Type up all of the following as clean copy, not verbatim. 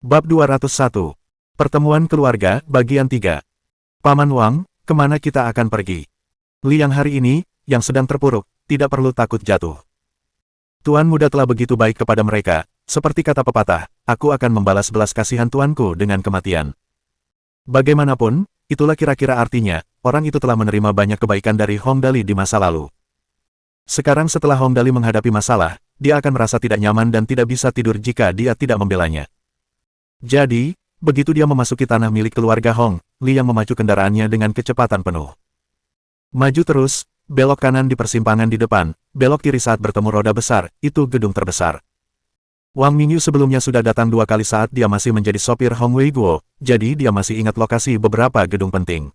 Bab 201. Pertemuan Keluarga, Bagian 3. Paman Wang, kemana kita akan pergi? Liang hari ini, yang sedang terpuruk, tidak perlu takut jatuh. Tuan muda telah begitu baik kepada mereka, seperti kata pepatah, aku akan membalas belas kasihan tuanku dengan kematian. Bagaimanapun, itulah kira-kira artinya, orang itu telah menerima banyak kebaikan dari Hong Dali di masa lalu. Sekarang setelah Hong Dali menghadapi masalah, dia akan merasa tidak nyaman dan tidak bisa tidur jika dia tidak membelanya. Jadi, begitu dia memasuki tanah milik keluarga Hong, Li yang memacu kendaraannya dengan kecepatan penuh. Maju terus, belok kanan di persimpangan di depan, belok kiri saat bertemu roda besar, itu gedung terbesar. Wang Mingyu sebelumnya sudah datang 2 kali saat dia masih menjadi sopir Hong Wei Guo, jadi dia masih ingat lokasi beberapa gedung penting.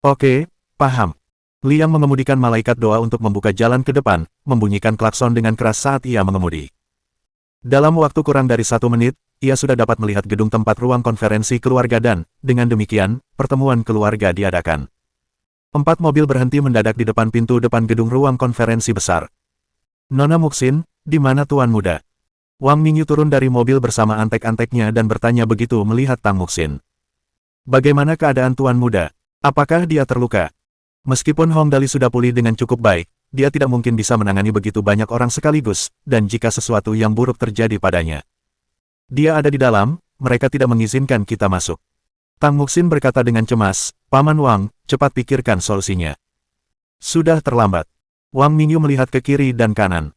Oke, paham. Li yang mengemudikan malaikat doa untuk membuka jalan ke depan, membunyikan klakson dengan keras saat ia mengemudi. Dalam waktu kurang dari 1 menit, ia sudah dapat melihat gedung tempat ruang konferensi keluarga dan, dengan demikian, pertemuan keluarga diadakan. 4 mobil berhenti mendadak di depan pintu depan gedung ruang konferensi besar. Nona Muxin, di mana Tuan Muda? Wang Mingyu turun dari mobil bersama antek-anteknya dan bertanya begitu melihat Tang Muxin. Bagaimana keadaan Tuan Muda? Apakah dia terluka? Meskipun Hong Dali sudah pulih dengan cukup baik, dia tidak mungkin bisa menangani begitu banyak orang sekaligus, dan jika sesuatu yang buruk terjadi padanya. Dia ada di dalam, mereka tidak mengizinkan kita masuk. Tang Muxin berkata dengan cemas, Paman Wang, cepat pikirkan solusinya. Sudah terlambat. Wang Mingyu melihat ke kiri dan kanan.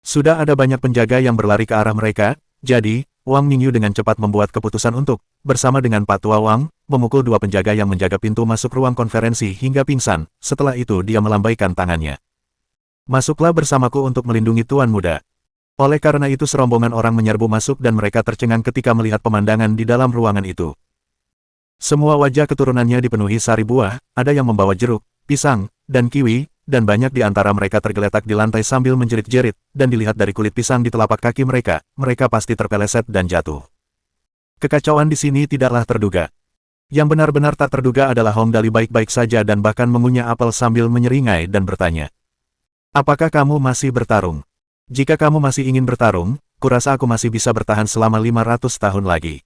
Sudah ada banyak penjaga yang berlari ke arah mereka, jadi, Wang Mingyu dengan cepat membuat keputusan untuk, bersama dengan Pak Tua Wang, memukul 2 penjaga yang menjaga pintu masuk ruang konferensi hingga pingsan, setelah itu dia melambaikan tangannya. Masuklah bersamaku untuk melindungi Tuan Muda. Oleh karena itu serombongan orang menyerbu masuk dan mereka tercengang ketika melihat pemandangan di dalam ruangan itu. Semua wajah keturunannya dipenuhi sari buah, ada yang membawa jeruk, pisang, dan kiwi, dan banyak di antara mereka tergeletak di lantai sambil menjerit-jerit, dan dilihat dari kulit pisang di telapak kaki mereka, mereka pasti terpeleset dan jatuh. Kekacauan di sini tidaklah terduga. Yang benar-benar tak terduga adalah Hong Dali baik-baik saja dan bahkan mengunyah apel sambil menyeringai dan bertanya. Apakah kamu masih bertarung? Jika kamu masih ingin bertarung, kurasa aku masih bisa bertahan selama 500 tahun lagi.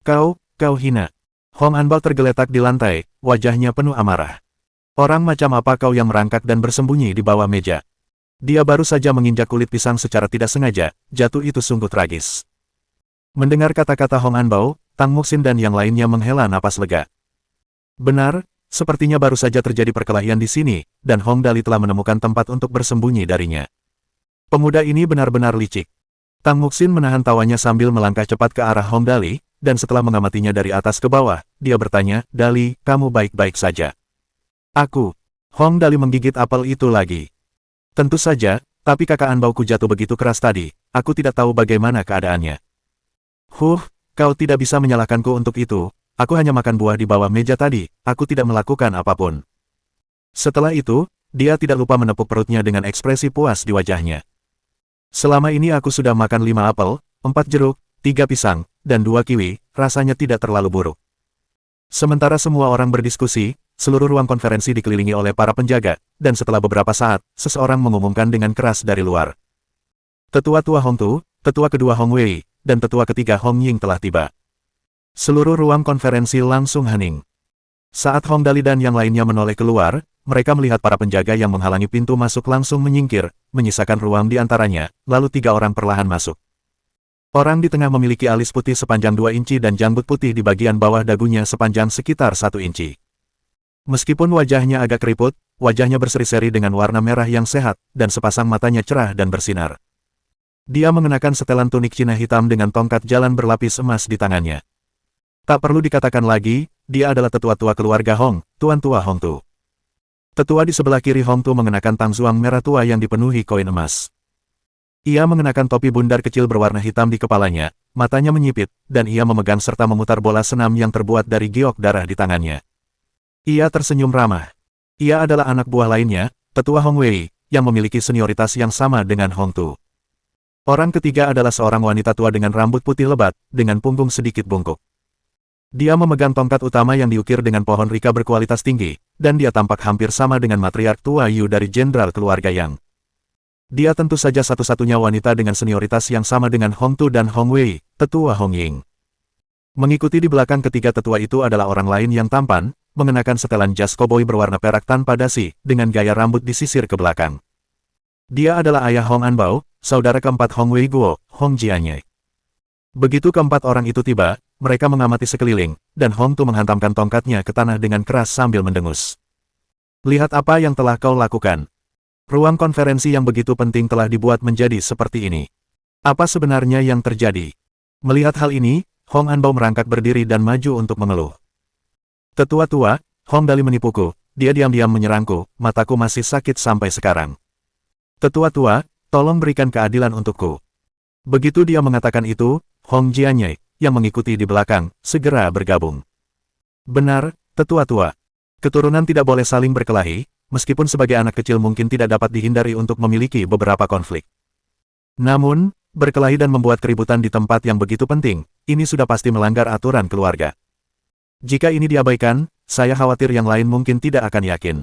Kau hina. Hong Anbao tergeletak di lantai, wajahnya penuh amarah. Orang macam apa kau yang merangkak dan bersembunyi di bawah meja? Dia baru saja menginjak kulit pisang secara tidak sengaja, jatuh itu sungguh tragis. Mendengar kata-kata Hong Anbao, Tang Muxin dan yang lainnya menghela napas lega. Benar, sepertinya baru saja terjadi perkelahian di sini, dan Hong Dali telah menemukan tempat untuk bersembunyi darinya. Pemuda ini benar-benar licik. Tang Muxin menahan tawanya sambil melangkah cepat ke arah Hong Dali, dan setelah mengamatinya dari atas ke bawah, dia bertanya, Dali, kamu baik-baik saja? Aku. Hong Dali menggigit apel itu lagi. Tentu saja, tapi kakak Anbauku jatuh begitu keras tadi, aku tidak tahu bagaimana keadaannya. Kau tidak bisa menyalahkanku untuk itu, aku hanya makan buah di bawah meja tadi, aku tidak melakukan apapun. Setelah itu, dia tidak lupa menepuk perutnya dengan ekspresi puas di wajahnya. Selama ini aku sudah makan 5 apel, 4 jeruk, 3 pisang, dan 2 kiwi, rasanya tidak terlalu buruk. Sementara semua orang berdiskusi, seluruh ruang konferensi dikelilingi oleh para penjaga, dan setelah beberapa saat, seseorang mengumumkan dengan keras dari luar. Tetua tua Hong Tu, tetua kedua Hong Wei, dan tetua ketiga Hong Ying telah tiba. Seluruh ruang konferensi langsung hening. Saat Hong Dali dan yang lainnya menoleh keluar, mereka melihat para penjaga yang menghalangi pintu masuk langsung menyingkir, menyisakan ruang di antaranya, lalu 3 orang perlahan masuk. Orang di tengah memiliki alis putih sepanjang 2 inci dan janggut putih di bagian bawah dagunya sepanjang sekitar 1 inci. Meskipun wajahnya agak keriput, wajahnya berseri-seri dengan warna merah yang sehat, dan sepasang matanya cerah dan bersinar. Dia mengenakan setelan tunik Cina hitam dengan tongkat jalan berlapis emas di tangannya. Tak perlu dikatakan lagi, dia adalah tetua-tua keluarga Hong, Tuan Tua Hong Tu. Tetua di sebelah kiri Hong Tu mengenakan tangzuang merah tua yang dipenuhi koin emas. Ia mengenakan topi bundar kecil berwarna hitam di kepalanya, matanya menyipit, dan ia memegang serta memutar bola senam yang terbuat dari giok darah di tangannya. Ia tersenyum ramah. Ia adalah anak buah lainnya, Tetua Hong Wei, yang memiliki senioritas yang sama dengan Hong Tu. Orang ketiga adalah seorang wanita tua dengan rambut putih lebat, dengan punggung sedikit bungkuk. Dia memegang tongkat utama yang diukir dengan pohon rika berkualitas tinggi, dan dia tampak hampir sama dengan matriark tua Yu dari jenderal keluarga Yang. Dia tentu saja satu-satunya wanita dengan senioritas yang sama dengan Hong Tu dan Hong Wei, tetua Hong Ying. Mengikuti di belakang ketiga tetua itu adalah orang lain yang tampan, mengenakan setelan jas koboi berwarna perak tanpa dasi, dengan gaya rambut disisir ke belakang. Dia adalah ayah Hong Anbao, saudara keempat Hong Wei Guo, Hong Jianye. Begitu keempat orang itu tiba, mereka mengamati sekeliling, dan Hong Tu menghantamkan tongkatnya ke tanah dengan keras sambil mendengus. Lihat apa yang telah kau lakukan. Ruang konferensi yang begitu penting telah dibuat menjadi seperti ini. Apa sebenarnya yang terjadi? Melihat hal ini, Hong Anbao merangkak berdiri dan maju untuk mengeluh. Tetua tua, Hong Dali menipuku, dia diam-diam menyerangku, mataku masih sakit sampai sekarang. Tetua tua, tolong berikan keadilan untukku. Begitu dia mengatakan itu, Hong Jianye, yang mengikuti di belakang, segera bergabung. Benar, tetua tua. Keturunan tidak boleh saling berkelahi, meskipun sebagai anak kecil mungkin tidak dapat dihindari untuk memiliki beberapa konflik. Namun, berkelahi dan membuat keributan di tempat yang begitu penting, ini sudah pasti melanggar aturan keluarga. Jika ini diabaikan, saya khawatir yang lain mungkin tidak akan yakin.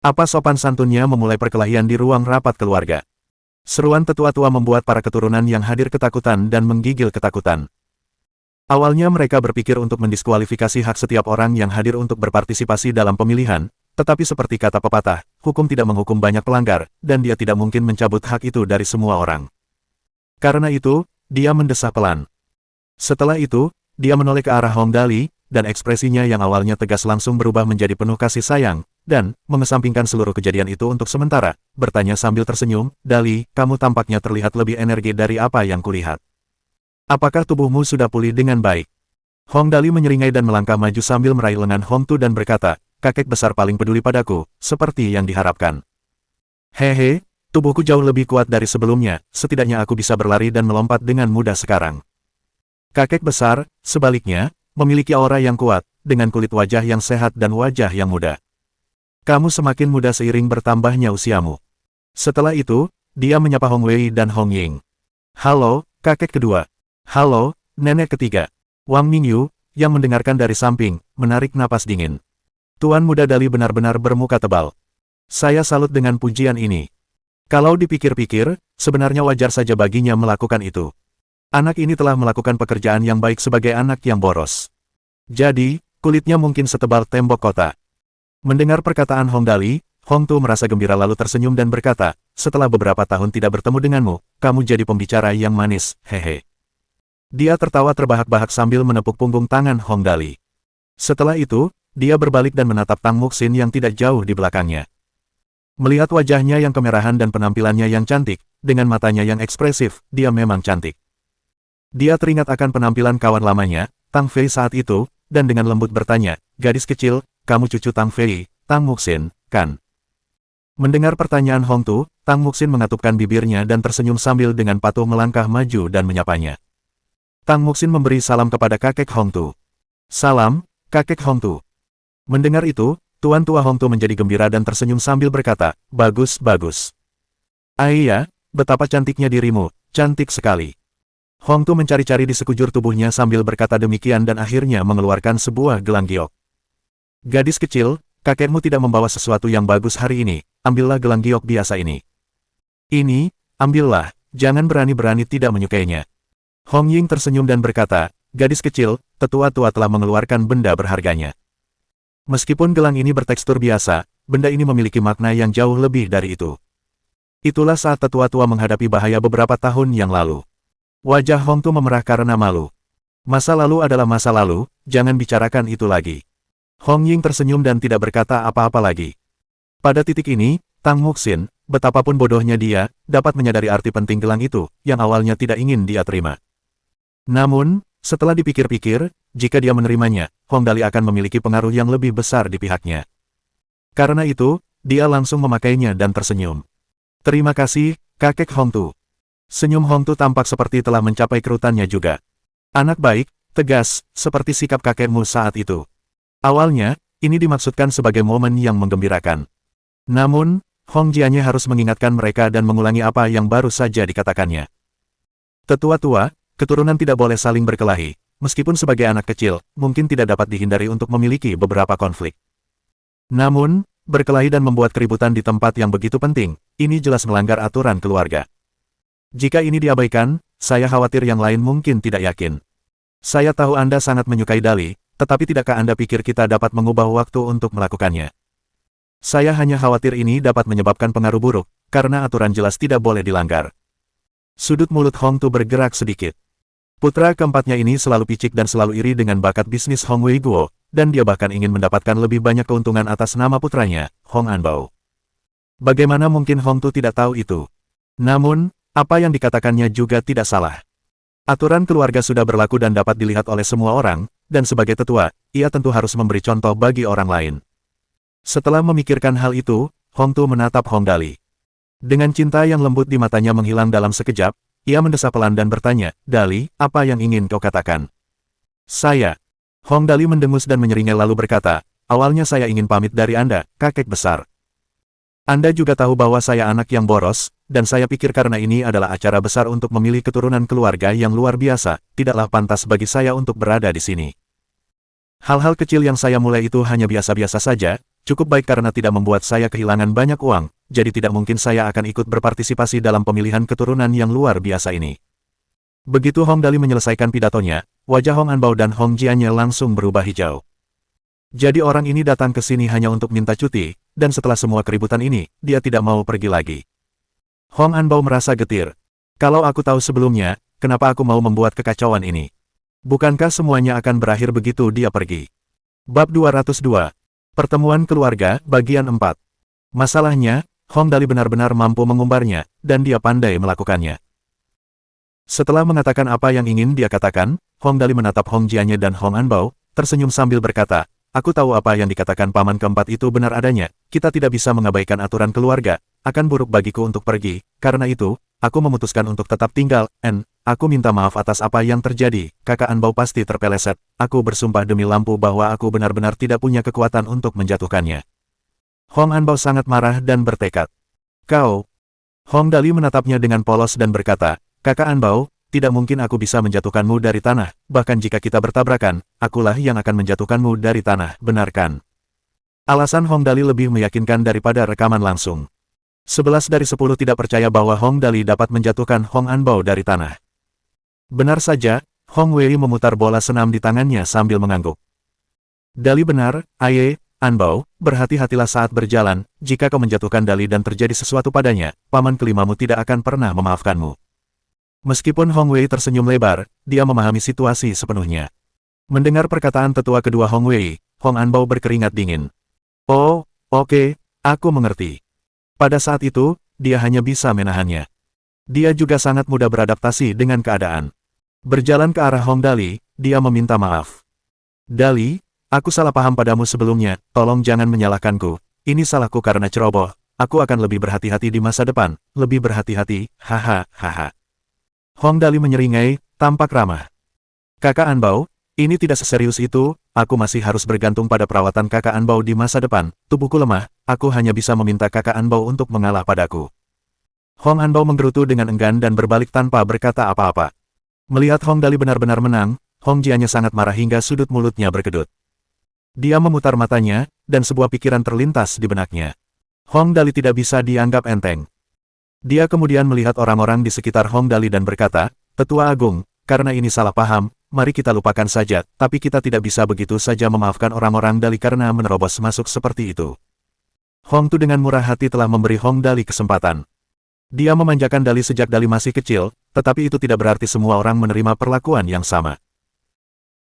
Apa sopan santunnya memulai perkelahian di ruang rapat keluarga? Seruan tetua-tua membuat para keturunan yang hadir ketakutan dan menggigil ketakutan. Awalnya mereka berpikir untuk mendiskualifikasi hak setiap orang yang hadir untuk berpartisipasi dalam pemilihan, tetapi seperti kata pepatah, hukum tidak menghukum banyak pelanggar, dan dia tidak mungkin mencabut hak itu dari semua orang. Karena itu, dia mendesah pelan. Setelah itu, dia menoleh ke arah Hong Dali, dan ekspresinya yang awalnya tegas langsung berubah menjadi penuh kasih sayang, dan, mengesampingkan seluruh kejadian itu untuk sementara, bertanya sambil tersenyum, Dali, kamu tampaknya terlihat lebih energi dari apa yang kulihat. Apakah tubuhmu sudah pulih dengan baik? Hong Dali menyeringai dan melangkah maju sambil meraih lengan Hong Tu dan berkata, kakek besar paling peduli padaku, seperti yang diharapkan. Hehe, tubuhku jauh lebih kuat dari sebelumnya, setidaknya aku bisa berlari dan melompat dengan mudah sekarang. Kakek besar, sebaliknya, memiliki aura yang kuat, dengan kulit wajah yang sehat dan wajah yang muda. Kamu semakin muda seiring bertambahnya usiamu. Setelah itu, dia menyapa Hong Wei dan Hong Ying. Halo, kakek kedua. Halo, nenek ketiga. Wang Mingyu, yang mendengarkan dari samping, menarik napas dingin. Tuan muda Dali benar-benar bermuka tebal. Saya salut dengan pujian ini. Kalau dipikir-pikir, sebenarnya wajar saja baginya melakukan itu. Anak ini telah melakukan pekerjaan yang baik sebagai anak yang boros. Jadi, kulitnya mungkin setebal tembok kota. Mendengar perkataan Hong Dali, Hong Tu merasa gembira lalu tersenyum dan berkata, setelah beberapa tahun tidak bertemu denganmu, kamu jadi pembicara yang manis, hehe. Dia tertawa terbahak-bahak sambil menepuk punggung tangan Hong Dali. Setelah itu, dia berbalik dan menatap Tang Muxin yang tidak jauh di belakangnya. Melihat wajahnya yang kemerahan dan penampilannya yang cantik, dengan matanya yang ekspresif, dia memang cantik. Dia teringat akan penampilan kawan lamanya, Tang Fei saat itu, dan dengan lembut bertanya, gadis kecil, kamu cucu Tang Fei, Tang Muxin, kan? Mendengar pertanyaan Hong Tu, Tang Muxin mengatupkan bibirnya dan tersenyum sambil dengan patuh melangkah maju dan menyapanya. Tang Muxin memberi salam kepada kakek Hong Tu. Salam, kakek Hong Tu. Mendengar itu, Tuan tua Hong Tu menjadi gembira dan tersenyum sambil berkata, bagus, bagus. Iya, betapa cantiknya dirimu, cantik sekali. Hong Tu mencari-cari di sekujur tubuhnya sambil berkata demikian dan akhirnya mengeluarkan sebuah gelang giok. Gadis kecil, kakekmu tidak membawa sesuatu yang bagus hari ini, ambillah gelang giok biasa ini. Ini, ambillah, jangan berani-berani tidak menyukainya. Hong Ying tersenyum dan berkata, gadis kecil, tetua-tua telah mengeluarkan benda berharganya. Meskipun gelang ini bertekstur biasa, benda ini memiliki makna yang jauh lebih dari itu. Itulah saat tetua-tua menghadapi bahaya beberapa tahun yang lalu. Wajah Hong Tu memerah karena malu. Masa lalu adalah masa lalu, jangan bicarakan itu lagi. Hong Ying tersenyum dan tidak berkata apa-apa lagi. Pada titik ini, Tang Muxin, betapapun bodohnya dia, dapat menyadari arti penting gelang itu, yang awalnya tidak ingin dia terima. Namun, setelah dipikir-pikir, jika dia menerimanya, Hong Dali akan memiliki pengaruh yang lebih besar di pihaknya. Karena itu, dia langsung memakainya dan tersenyum. Terima kasih, kakek Hong Tu. Senyum Hong Tu tampak seperti telah mencapai kerutannya juga. Anak baik, tegas, seperti sikap kakekmu saat itu. Awalnya, ini dimaksudkan sebagai momen yang menggembirakan. Namun, Hong Jianye harus mengingatkan mereka dan mengulangi apa yang baru saja dikatakannya. Tetua-tua, keturunan tidak boleh saling berkelahi, meskipun sebagai anak kecil, mungkin tidak dapat dihindari untuk memiliki beberapa konflik. Namun, berkelahi dan membuat keributan di tempat yang begitu penting, ini jelas melanggar aturan keluarga. Jika ini diabaikan, saya khawatir yang lain mungkin tidak yakin. Saya tahu Anda sangat menyukai Dali, tetapi tidakkah Anda pikir kita dapat mengubah waktu untuk melakukannya? Saya hanya khawatir ini dapat menyebabkan pengaruh buruk, karena aturan jelas tidak boleh dilanggar. Sudut mulut Hong Tu bergerak sedikit. Putra keempatnya ini selalu picik dan selalu iri dengan bakat bisnis Hong Wei Guo, dan dia bahkan ingin mendapatkan lebih banyak keuntungan atas nama putranya, Hong Anbao. Bagaimana mungkin Hong Tu tidak tahu itu? Namun, apa yang dikatakannya juga tidak salah. Aturan keluarga sudah berlaku dan dapat dilihat oleh semua orang, dan sebagai tetua, ia tentu harus memberi contoh bagi orang lain. Setelah memikirkan hal itu, Hong Tu menatap Hong Dali. Dengan cinta yang lembut di matanya menghilang dalam sekejap, ia mendesah pelan dan bertanya, "Dali, apa yang ingin kau katakan?" "Saya." Hong Dali mendengus dan menyeringai lalu berkata, "Awalnya saya ingin pamit dari Anda, kakek besar. Anda juga tahu bahwa saya anak yang boros, dan saya pikir karena ini adalah acara besar untuk memilih keturunan keluarga yang luar biasa, tidaklah pantas bagi saya untuk berada di sini. Hal-hal kecil yang saya mulai itu hanya biasa-biasa saja, cukup baik karena tidak membuat saya kehilangan banyak uang, jadi tidak mungkin saya akan ikut berpartisipasi dalam pemilihan keturunan yang luar biasa ini." Begitu Hong Dali menyelesaikan pidatonya, wajah Hong Anbao dan Hong Jianye langsung berubah hijau. Jadi orang ini datang ke sini hanya untuk minta cuti, dan setelah semua keributan ini, dia tidak mau pergi lagi. Hong Anbao merasa getir. Kalau aku tahu sebelumnya, kenapa aku mau membuat kekacauan ini? Bukankah semuanya akan berakhir begitu dia pergi? Bab 202. Pertemuan Keluarga, Bagian 4. Masalahnya, Hong Dali benar-benar mampu mengumbarnya, dan dia pandai melakukannya. Setelah mengatakan apa yang ingin dia katakan, Hong Dali menatap Hong Jianye dan Hong Anbao, tersenyum sambil berkata, "Aku tahu apa yang dikatakan paman keempat itu benar adanya, kita tidak bisa mengabaikan aturan keluarga, akan buruk bagiku untuk pergi, karena itu, aku memutuskan untuk tetap tinggal, aku minta maaf atas apa yang terjadi, kakak Anbao pasti terpeleset, aku bersumpah demi lampu bahwa aku benar-benar tidak punya kekuatan untuk menjatuhkannya." Hong Anbao sangat marah dan bertekad. "Kau?" Hong Dali menatapnya dengan polos dan berkata, "Kakak Anbao, tidak mungkin aku bisa menjatuhkanmu dari tanah, bahkan jika kita bertabrakan, akulah yang akan menjatuhkanmu dari tanah, benar kan?" Alasan Hong Dali lebih meyakinkan daripada rekaman langsung. 11 dari 10 tidak percaya bahwa Hong Dali dapat menjatuhkan Hong Anbao dari tanah. Benar saja, Hong Wei memutar bola senam di tangannya sambil mengangguk. "Dali benar, Aye, Anbao, berhati-hatilah saat berjalan, jika kau menjatuhkan Dali dan terjadi sesuatu padanya, paman kelimamu tidak akan pernah memaafkanmu." Meskipun Hong Wei tersenyum lebar, dia memahami situasi sepenuhnya. Mendengar perkataan tetua kedua Hong Wei, Hong Anbao berkeringat dingin. "Oh, oke, aku mengerti." Pada saat itu, dia hanya bisa menahannya. Dia juga sangat mudah beradaptasi dengan keadaan. Berjalan ke arah Hong Dali, dia meminta maaf. "Dali, aku salah paham padamu sebelumnya, tolong jangan menyalahkanku, ini salahku karena ceroboh, aku akan lebih berhati-hati di masa depan, lebih berhati-hati, haha. Hong Dali menyeringai, tampak ramah. "Kakak Anbao, ini tidak seserius itu, aku masih harus bergantung pada perawatan kakak Anbao di masa depan, tubuhku lemah, aku hanya bisa meminta kakak Anbao untuk mengalah padaku." Hong Anbao menggerutu dengan enggan dan berbalik tanpa berkata apa-apa. Melihat Hong Dali benar-benar menang, Hong Jianye sangat marah hingga sudut mulutnya berkedut. Dia memutar matanya, dan sebuah pikiran terlintas di benaknya. Hong Dali tidak bisa dianggap enteng. Dia kemudian melihat orang-orang di sekitar Hong Dali dan berkata, "Tetua Agung, karena ini salah paham, mari kita lupakan saja, tapi kita tidak bisa begitu saja memaafkan orang-orang Dali karena menerobos masuk seperti itu." Hong Tu dengan murah hati telah memberi Hong Dali kesempatan. Dia memanjakan Dali sejak Dali masih kecil, tetapi itu tidak berarti semua orang menerima perlakuan yang sama.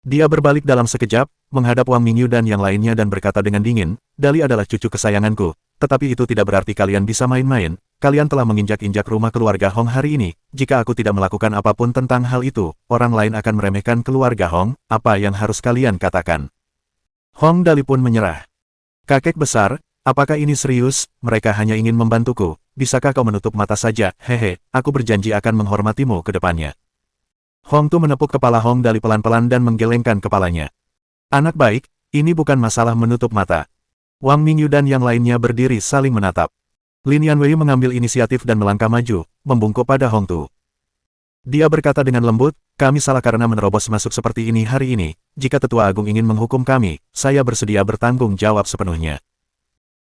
Dia berbalik dalam sekejap, menghadap Wang Mingyu dan yang lainnya dan berkata dengan dingin, "Dali adalah cucu kesayanganku, tetapi itu tidak berarti kalian bisa main-main. Kalian telah menginjak-injak rumah keluarga Hong hari ini. Jika aku tidak melakukan apapun tentang hal itu, orang lain akan meremehkan keluarga Hong. Apa yang harus kalian katakan?" Hong Dali pun menyerah. "Kakek besar, apakah ini serius? Mereka hanya ingin membantuku. Bisakah kau menutup mata saja? Hehe, aku berjanji akan menghormatimu ke depannya." Hong Tu menepuk kepala Hong Dali pelan-pelan dan menggelengkan kepalanya. "Anak baik, ini bukan masalah menutup mata." Wang Mingyu dan yang lainnya berdiri saling menatap. Lin Yanwei mengambil inisiatif dan melangkah maju, membungkuk pada Hong Tu. Dia berkata dengan lembut, "Kami salah karena menerobos masuk seperti ini hari ini. Jika Tetua Agung ingin menghukum kami, saya bersedia bertanggung jawab sepenuhnya."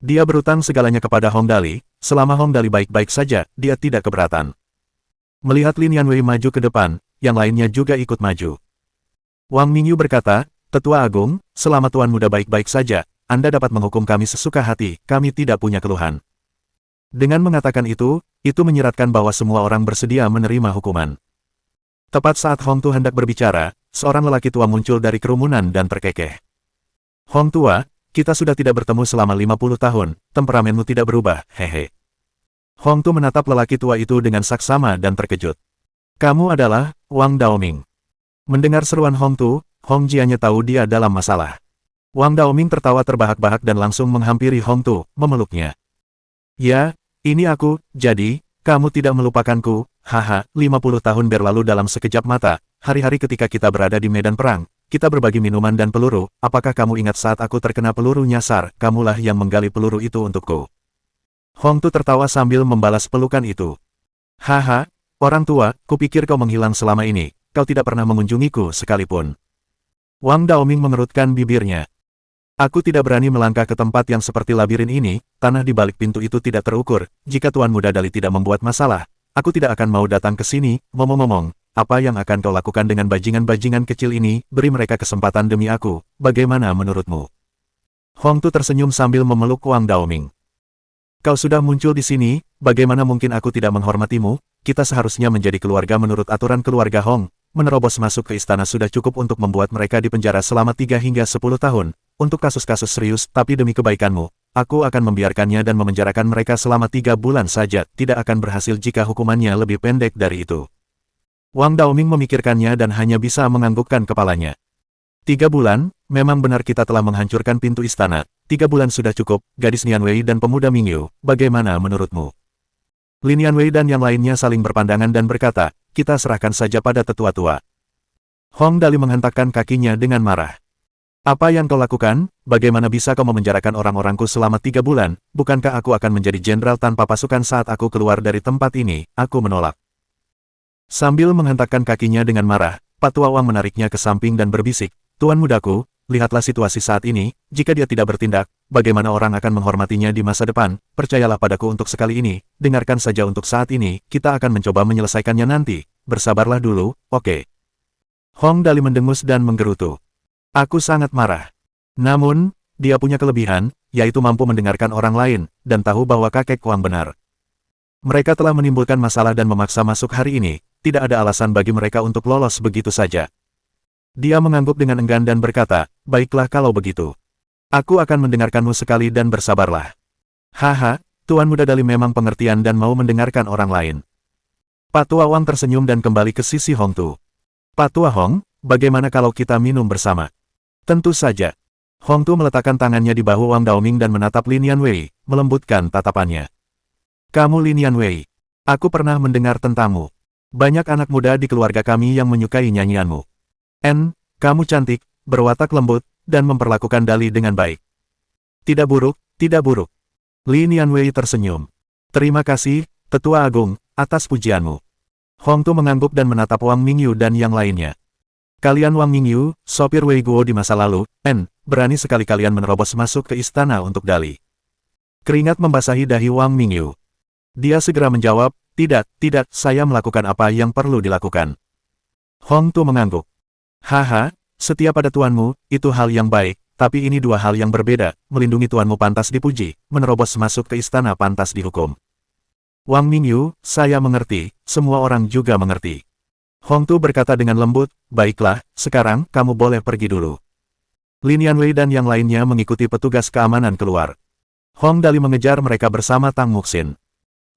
Dia berutang segalanya kepada Hong Dali, selama Hong Dali baik-baik saja, dia tidak keberatan. Melihat Lin Yanwei maju ke depan, yang lainnya juga ikut maju. Wang Mingyu berkata, Tetua Agung, selama Tuan Muda baik-baik saja, Anda dapat menghukum kami sesuka hati, kami tidak punya keluhan. Dengan mengatakan itu menyiratkan bahwa semua orang bersedia menerima hukuman. Tepat saat Hong Tu hendak berbicara, seorang lelaki tua muncul dari kerumunan dan terkekeh. Hong Tua, kita sudah tidak bertemu selama 50 tahun, temperamenmu tidak berubah, hehe. Hong Tu menatap lelaki tua itu dengan saksama dan terkejut. Kamu adalah Wang Daoming. Mendengar seruan Hong Tu, Hong Jianya tahu dia dalam masalah. Wang Daoming tertawa terbahak-bahak dan langsung menghampiri Hong Tu, memeluknya. Ya, ini aku, jadi, kamu tidak melupakanku, haha, 50 tahun berlalu dalam sekejap mata, hari-hari ketika kita berada di medan perang, kita berbagi minuman dan peluru, apakah kamu ingat saat aku terkena peluru nyasar, kamulah yang menggali peluru itu untukku. Hong Tu tertawa sambil membalas pelukan itu. Haha, orang tua, kupikir kau menghilang selama ini, kau tidak pernah mengunjungiku sekalipun. Wang Daoming mengerutkan bibirnya. Aku tidak berani melangkah ke tempat yang seperti labirin ini, tanah di balik pintu itu tidak terukur, jika Tuan Muda Dali tidak membuat masalah, aku tidak akan mau datang ke sini, ngomong-ngomong, apa yang akan kau lakukan dengan bajingan-bajingan kecil ini, beri mereka kesempatan demi aku, bagaimana menurutmu? Hong Tu tersenyum sambil memeluk Wang Daoming. Kau sudah muncul di sini, bagaimana mungkin aku tidak menghormatimu, kita seharusnya menjadi keluarga menurut aturan keluarga Hong, menerobos masuk ke istana sudah cukup untuk membuat mereka dipenjara selama 3 hingga 10 tahun. Untuk kasus-kasus serius, tapi demi kebaikanmu, aku akan membiarkannya dan memenjarakan mereka selama 3 bulan saja, tidak akan berhasil jika hukumannya lebih pendek dari itu. Wang Daoming memikirkannya dan hanya bisa menganggukkan kepalanya. 3 bulan, memang benar kita telah menghancurkan pintu istana, 3 bulan sudah cukup, gadis Nian Wei dan pemuda Mingyu, bagaimana menurutmu? Lin Nian Wei dan yang lainnya saling berpandangan dan berkata, kita serahkan saja pada tetua tua. Hong Dali menghentakkan kakinya dengan marah. Apa yang kau lakukan? Bagaimana bisa kau memenjarakan orang-orangku selama 3 bulan? Bukankah aku akan menjadi jenderal tanpa pasukan saat aku keluar dari tempat ini? Aku menolak. Sambil menghentakkan kakinya dengan marah, Patua Wang menariknya ke samping dan berbisik, Tuan mudaku, lihatlah situasi saat ini, jika dia tidak bertindak, bagaimana orang akan menghormatinya di masa depan? Percayalah padaku untuk sekali ini, dengarkan saja untuk saat ini, kita akan mencoba menyelesaikannya nanti. Bersabarlah dulu, oke? Hong Dali mendengus dan menggerutu. Aku sangat marah. Namun, dia punya kelebihan, yaitu mampu mendengarkan orang lain, dan tahu bahwa kakek Wang benar. Mereka telah menimbulkan masalah dan memaksa masuk hari ini, tidak ada alasan bagi mereka untuk lolos begitu saja. Dia mengangguk dengan enggan dan berkata, baiklah kalau begitu. Aku akan mendengarkanmu sekali dan bersabarlah. Haha, Tuan Muda Dali memang pengertian dan mau mendengarkan orang lain. Patua Wang tersenyum dan kembali ke sisi Hong Tu. Patua Hong, bagaimana kalau kita minum bersama? Tentu saja. Hong Tu meletakkan tangannya di bahu Wang Daoming dan menatap Lin Nian Wei, melembutkan tatapannya. Kamu Lin Nian Wei. Aku pernah mendengar tentangmu. Banyak anak muda di keluarga kami yang menyukai nyanyianmu. Kamu cantik, berwatak lembut, dan memperlakukan Dali dengan baik. Tidak buruk, tidak buruk. Lin Nian Wei tersenyum. Terima kasih, Tetua Agung, atas pujianmu. Hong Tu mengangguk dan menatap Wang Mingyu dan yang lainnya. Kalian Wang Mingyu, sopir Wei Guo di masa lalu, berani sekali kalian menerobos masuk ke istana untuk Dali. Keringat membasahi dahi Wang Mingyu. Dia segera menjawab, tidak, saya melakukan apa yang perlu dilakukan. Hong Tu mengangguk. Haha, setia pada tuanmu, itu hal yang baik, tapi ini dua hal yang berbeda, melindungi tuanmu pantas dipuji, menerobos masuk ke istana pantas dihukum. Wang Mingyu, saya mengerti, semua orang juga mengerti. Hong Tu berkata dengan lembut, baiklah, sekarang, kamu boleh pergi dulu. Lin Nian Wei dan yang lainnya mengikuti petugas keamanan keluar. Hong Dali mengejar mereka bersama Tang Muxin.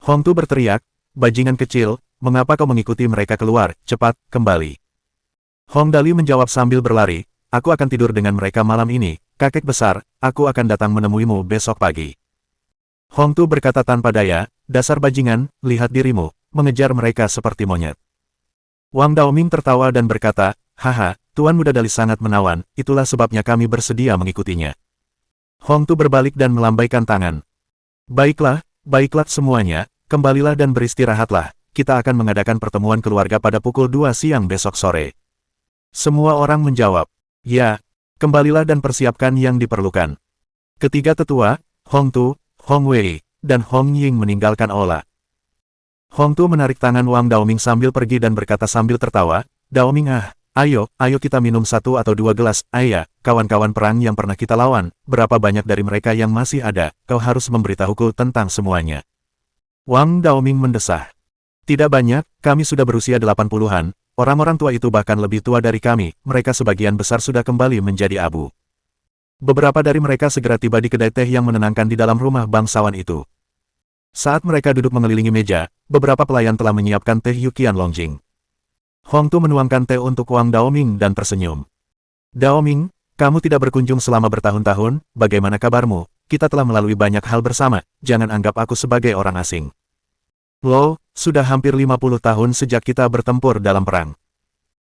Hong Tu berteriak, bajingan kecil, mengapa kau mengikuti mereka keluar, cepat, kembali. Hong Dali menjawab sambil berlari, aku akan tidur dengan mereka malam ini, kakek besar, aku akan datang menemuimu besok pagi. Hong Tu berkata tanpa daya, dasar bajingan, lihat dirimu, mengejar mereka seperti monyet. Wang Daoming tertawa dan berkata, haha, Tuan Muda Dali sangat menawan, itulah sebabnya kami bersedia mengikutinya. Hong Tu berbalik dan melambaikan tangan. Baiklah semuanya, kembalilah dan beristirahatlah, kita akan mengadakan pertemuan keluarga pada pukul 2 siang besok sore. Semua orang menjawab, ya, kembalilah dan persiapkan yang diperlukan. Ketiga tetua, Hong Tu, Hong Wei, dan Hong Ying meninggalkan aula. Hong Tu menarik tangan Wang Daoming sambil pergi dan berkata sambil tertawa, Daoming Ayo, ayo kita minum 1 atau 2 gelas. Ayah, kawan-kawan perang yang pernah kita lawan, berapa banyak dari mereka yang masih ada, kau harus memberitahuku tentang semuanya. Wang Daoming mendesah. Tidak banyak, kami sudah berusia 80-an, orang-orang tua itu bahkan lebih tua dari kami, mereka sebagian besar sudah kembali menjadi abu. Beberapa dari mereka segera tiba di kedai teh yang menenangkan di dalam rumah bangsawan itu. Saat mereka duduk mengelilingi meja, beberapa pelayan telah menyiapkan teh Yukian Longjing. Hong Tu menuangkan teh untuk Wang Daoming dan tersenyum. Daoming, kamu tidak berkunjung selama bertahun-tahun, bagaimana kabarmu? Kita telah melalui banyak hal bersama, jangan anggap aku sebagai orang asing. Lo, sudah hampir 50 tahun sejak kita bertempur dalam perang.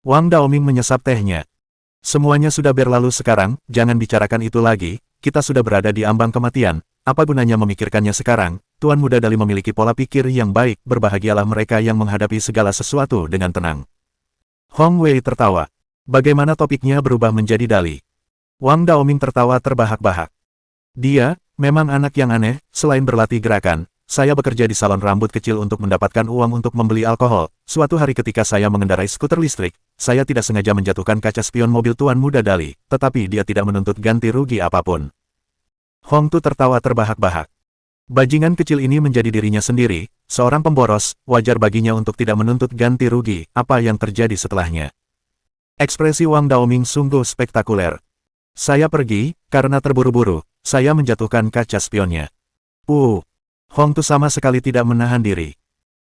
Wang Daoming menyesap tehnya. Semuanya sudah berlalu sekarang, jangan bicarakan itu lagi, kita sudah berada di ambang kematian, apa gunanya memikirkannya sekarang? Tuan Muda Dali memiliki pola pikir yang baik, berbahagialah mereka yang menghadapi segala sesuatu dengan tenang. Hong Wei tertawa. Bagaimana topiknya berubah menjadi Dali? Wang Daoming tertawa terbahak-bahak. Dia, memang anak yang aneh, selain berlatih gerakan, saya bekerja di salon rambut kecil untuk mendapatkan uang untuk membeli alkohol. Suatu hari ketika saya mengendarai skuter listrik, saya tidak sengaja menjatuhkan kaca spion mobil Tuan Muda Dali, tetapi dia tidak menuntut ganti rugi apapun. Hong Tu tertawa terbahak-bahak. Bajingan kecil ini menjadi dirinya sendiri, seorang pemboros, wajar baginya untuk tidak menuntut ganti rugi, apa yang terjadi setelahnya. Ekspresi Wang Daoming sungguh spektakuler. Saya pergi, karena terburu-buru, saya menjatuhkan kaca spionnya. Hong Tu sama sekali tidak menahan diri.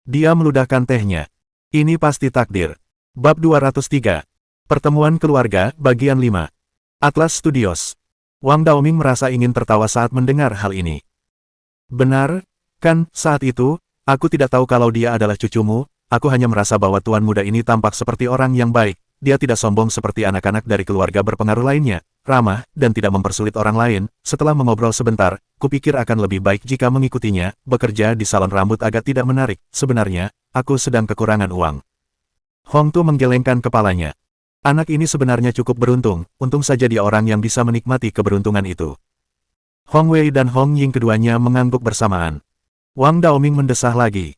Dia meludahkan tehnya. Ini pasti takdir. Bab 203. Pertemuan Keluarga, Bagian 5. Atlas Studios. Wang Daoming merasa ingin tertawa saat mendengar hal ini. Benar, kan, saat itu, aku tidak tahu kalau dia adalah cucumu, aku hanya merasa bahwa tuan muda ini tampak seperti orang yang baik, dia tidak sombong seperti anak-anak dari keluarga berpengaruh lainnya, ramah, dan tidak mempersulit orang lain. Setelah mengobrol sebentar, kupikir akan lebih baik jika mengikutinya, bekerja di salon rambut agak tidak menarik, sebenarnya, aku sedang kekurangan uang. Hong Tu menggelengkan kepalanya. Anak ini sebenarnya cukup beruntung, untung saja dia orang yang bisa menikmati keberuntungan itu. Hong Wei dan Hong Ying keduanya mengangguk bersamaan. Wang Daoming mendesah lagi.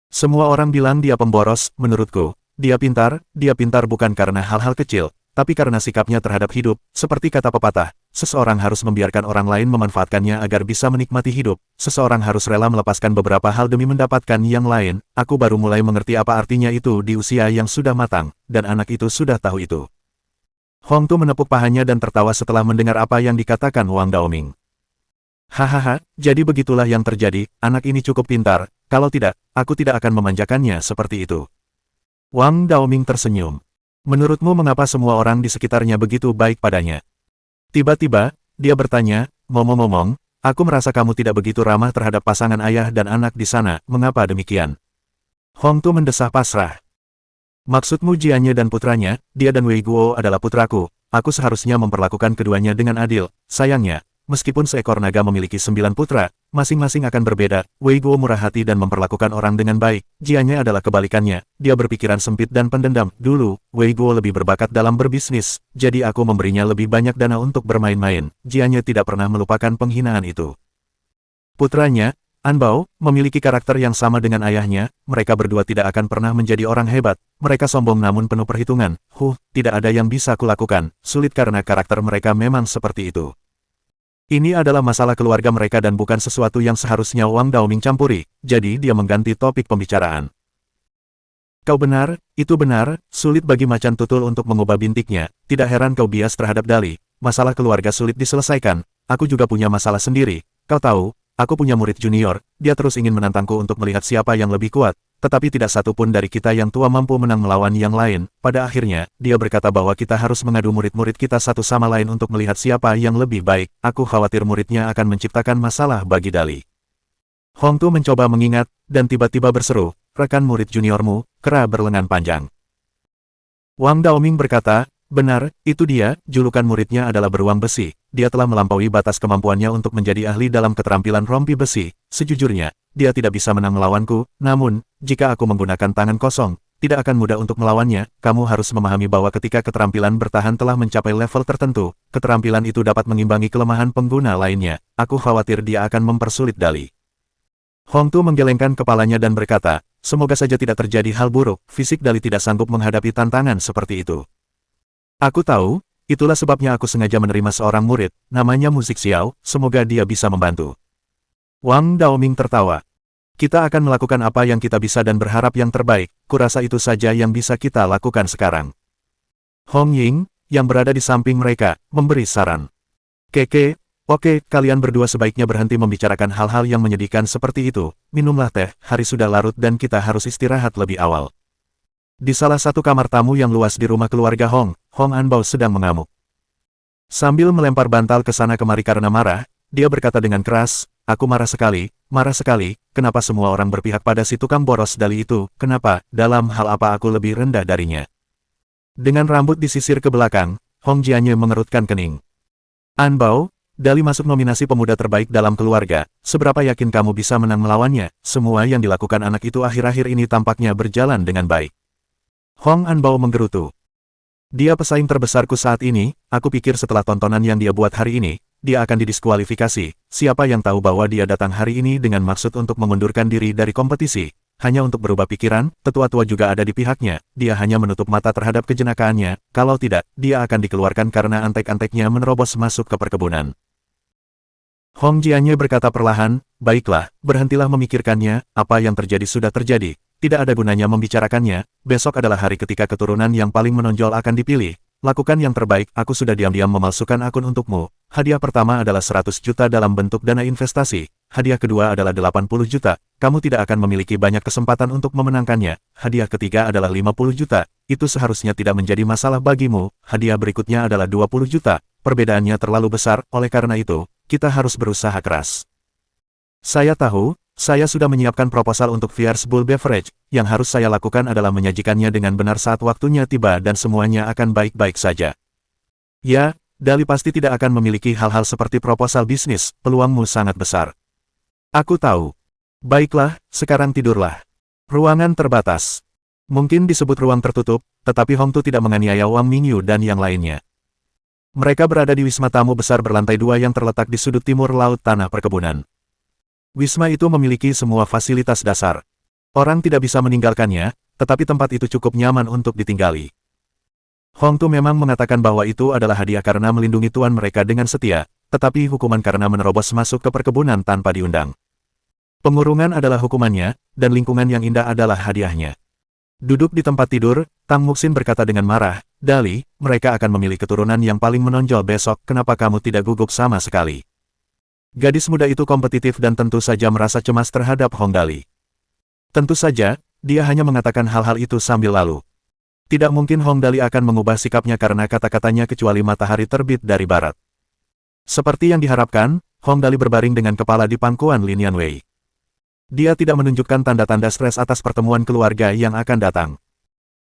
Semua orang bilang dia pemboros, menurutku, dia pintar bukan karena hal-hal kecil, tapi karena sikapnya terhadap hidup, seperti kata pepatah, seseorang harus membiarkan orang lain memanfaatkannya agar bisa menikmati hidup, seseorang harus rela melepaskan beberapa hal demi mendapatkan yang lain, aku baru mulai mengerti apa artinya itu di usia yang sudah matang, dan anak itu sudah tahu itu. Hong Tu menepuk pahanya dan tertawa setelah mendengar apa yang dikatakan Wang Daoming. Hahaha, jadi begitulah yang terjadi, anak ini cukup pintar, kalau tidak, aku tidak akan memanjakannya seperti itu. Wang Daoming tersenyum. Menurutmu mengapa semua orang di sekitarnya begitu baik padanya? Tiba-tiba, dia bertanya, ngomong-ngomong, aku merasa kamu tidak begitu ramah terhadap pasangan ayah dan anak di sana, mengapa demikian? Hong Tu mendesah pasrah. Maksudmu Jianye dan putranya, dia dan Wei Guo adalah putraku, aku seharusnya memperlakukan keduanya dengan adil, sayangnya. Meskipun seekor naga memiliki 9 putra, masing-masing akan berbeda. Wei Guo murah hati dan memperlakukan orang dengan baik. Jianye adalah kebalikannya. Dia berpikiran sempit dan pendendam. Dulu, Wei Guo lebih berbakat dalam berbisnis, jadi aku memberinya lebih banyak dana untuk bermain-main. Jianye tidak pernah melupakan penghinaan itu. Putranya, Anbao, memiliki karakter yang sama dengan ayahnya. Mereka berdua tidak akan pernah menjadi orang hebat. Mereka sombong namun penuh perhitungan. Tidak ada yang bisa kulakukan. Sulit karena karakter mereka memang seperti itu. Ini adalah masalah keluarga mereka dan bukan sesuatu yang seharusnya Wang Daoming campuri, jadi dia mengganti topik pembicaraan. Kau benar, itu benar, sulit bagi macan tutul untuk mengubah bintiknya, tidak heran kau bias terhadap Dali, masalah keluarga sulit diselesaikan, aku juga punya masalah sendiri, kau tahu, aku punya murid junior, dia terus ingin menantangku untuk melihat siapa yang lebih kuat, tetapi tidak satu pun dari kita yang tua mampu menang melawan yang lain. Pada akhirnya, dia berkata bahwa kita harus mengadu murid-murid kita satu sama lain untuk melihat siapa yang lebih baik. Aku khawatir muridnya akan menciptakan masalah bagi Dali. Hong Tu mencoba mengingat, dan tiba-tiba berseru, rekan murid juniormu, kera berlengan panjang. Wang Daoming berkata, benar, itu dia, julukan muridnya adalah beruang besi. Dia telah melampaui batas kemampuannya untuk menjadi ahli dalam keterampilan rompi besi. Sejujurnya, dia tidak bisa menang melawanku, namun, jika aku menggunakan tangan kosong, tidak akan mudah untuk melawannya. Kamu harus memahami bahwa ketika keterampilan bertahan telah mencapai level tertentu, keterampilan itu dapat mengimbangi kelemahan pengguna lainnya. Aku khawatir dia akan mempersulit Dali. Hong Tu menggelengkan kepalanya dan berkata, semoga saja tidak terjadi hal buruk, fisik Dali tidak sanggup menghadapi tantangan seperti itu. Aku tahu, itulah sebabnya aku sengaja menerima seorang murid, namanya Musik Xiao, semoga dia bisa membantu. Wang Daoming tertawa. Kita akan melakukan apa yang kita bisa dan berharap yang terbaik, kurasa itu saja yang bisa kita lakukan sekarang. Hong Ying, yang berada di samping mereka, memberi saran. Keke, oke, kalian berdua sebaiknya berhenti membicarakan hal-hal yang menyedihkan seperti itu, minumlah teh, hari sudah larut dan kita harus istirahat lebih awal. Di salah satu kamar tamu yang luas di rumah keluarga Hong Anbao sedang mengamuk. Sambil melempar bantal ke sana kemari karena marah, dia berkata dengan keras, aku marah sekali, kenapa semua orang berpihak pada si tukang boros Dali itu, kenapa, dalam hal apa aku lebih rendah darinya? Dengan rambut disisir ke belakang, Hong Jianye mengerutkan kening. Anbao, Dali masuk nominasi pemuda terbaik dalam keluarga, seberapa yakin kamu bisa menang melawannya? Semua yang dilakukan anak itu akhir-akhir ini tampaknya berjalan dengan baik. Hong Anbao menggerutu. Dia pesaing terbesarku saat ini, aku pikir setelah tontonan yang dia buat hari ini, dia akan didiskualifikasi. Siapa yang tahu bahwa dia datang hari ini dengan maksud untuk mengundurkan diri dari kompetisi, hanya untuk berubah pikiran, tetua-tua juga ada di pihaknya, dia hanya menutup mata terhadap kejenakaannya, kalau tidak, dia akan dikeluarkan karena antek-anteknya menerobos masuk ke perkebunan. Hong Jianye berkata perlahan, baiklah, berhentilah memikirkannya, apa yang terjadi sudah terjadi. Tidak ada gunanya membicarakannya, besok adalah hari ketika keturunan yang paling menonjol akan dipilih. Lakukan yang terbaik, aku sudah diam-diam memalsukan akun untukmu. Hadiah pertama adalah 100 juta dalam bentuk dana investasi. Hadiah kedua adalah 80 juta. Kamu tidak akan memiliki banyak kesempatan untuk memenangkannya. Hadiah ketiga adalah 50 juta. Itu seharusnya tidak menjadi masalah bagimu. Hadiah berikutnya adalah 20 juta. Perbedaannya terlalu besar, oleh karena itu, kita harus berusaha keras. Saya tahu, saya sudah menyiapkan proposal untuk Fierce Bull Beverage, yang harus saya lakukan adalah menyajikannya dengan benar saat waktunya tiba dan semuanya akan baik-baik saja. Ya, Dali pasti tidak akan memiliki hal-hal seperti proposal bisnis, peluangmu sangat besar. Aku tahu. Baiklah, sekarang tidurlah. Ruangan terbatas. Mungkin disebut ruang tertutup, tetapi Hong Tu tidak menganiaya Wang Mingyu dan yang lainnya. Mereka berada di wisma tamu besar berlantai 2 yang terletak di sudut timur laut tanah perkebunan. Wisma itu memiliki semua fasilitas dasar. Orang tidak bisa meninggalkannya, tetapi tempat itu cukup nyaman untuk ditinggali. Hong Tu memang mengatakan bahwa itu adalah hadiah karena melindungi tuan mereka dengan setia, tetapi hukuman karena menerobos masuk ke perkebunan tanpa diundang. Pengurungan adalah hukumannya, dan lingkungan yang indah adalah hadiahnya. Duduk di tempat tidur, Tang Muxin berkata dengan marah, Dali, mereka akan memilih keturunan yang paling menonjol besok, kenapa kamu tidak gugup sama sekali? Gadis muda itu kompetitif dan tentu saja merasa cemas terhadap Hong Dali. Tentu saja, dia hanya mengatakan hal-hal itu sambil lalu. Tidak mungkin Hong Dali akan mengubah sikapnya karena kata-katanya kecuali matahari terbit dari barat. Seperti yang diharapkan, Hong Dali berbaring dengan kepala di pangkuan Lin Yanwei. Dia tidak menunjukkan tanda-tanda stres atas pertemuan keluarga yang akan datang.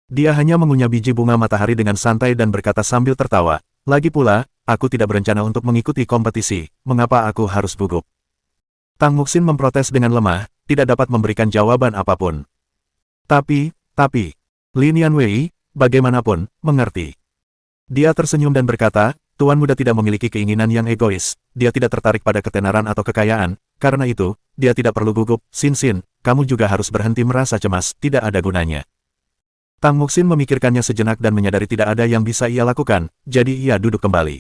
Dia hanya mengunyah biji bunga matahari dengan santai dan berkata sambil tertawa, lagi pula, aku tidak berencana untuk mengikuti kompetisi, mengapa aku harus gugup? Tang Muxin memprotes dengan lemah, tidak dapat memberikan jawaban apapun. Tapi, Lin Yanwei, bagaimanapun, mengerti. Dia tersenyum dan berkata, Tuan muda tidak memiliki keinginan yang egois, dia tidak tertarik pada ketenaran atau kekayaan, karena itu, dia tidak perlu gugup, Sin, kamu juga harus berhenti merasa cemas, tidak ada gunanya. Tang Muxin memikirkannya sejenak dan menyadari tidak ada yang bisa ia lakukan, jadi ia duduk kembali.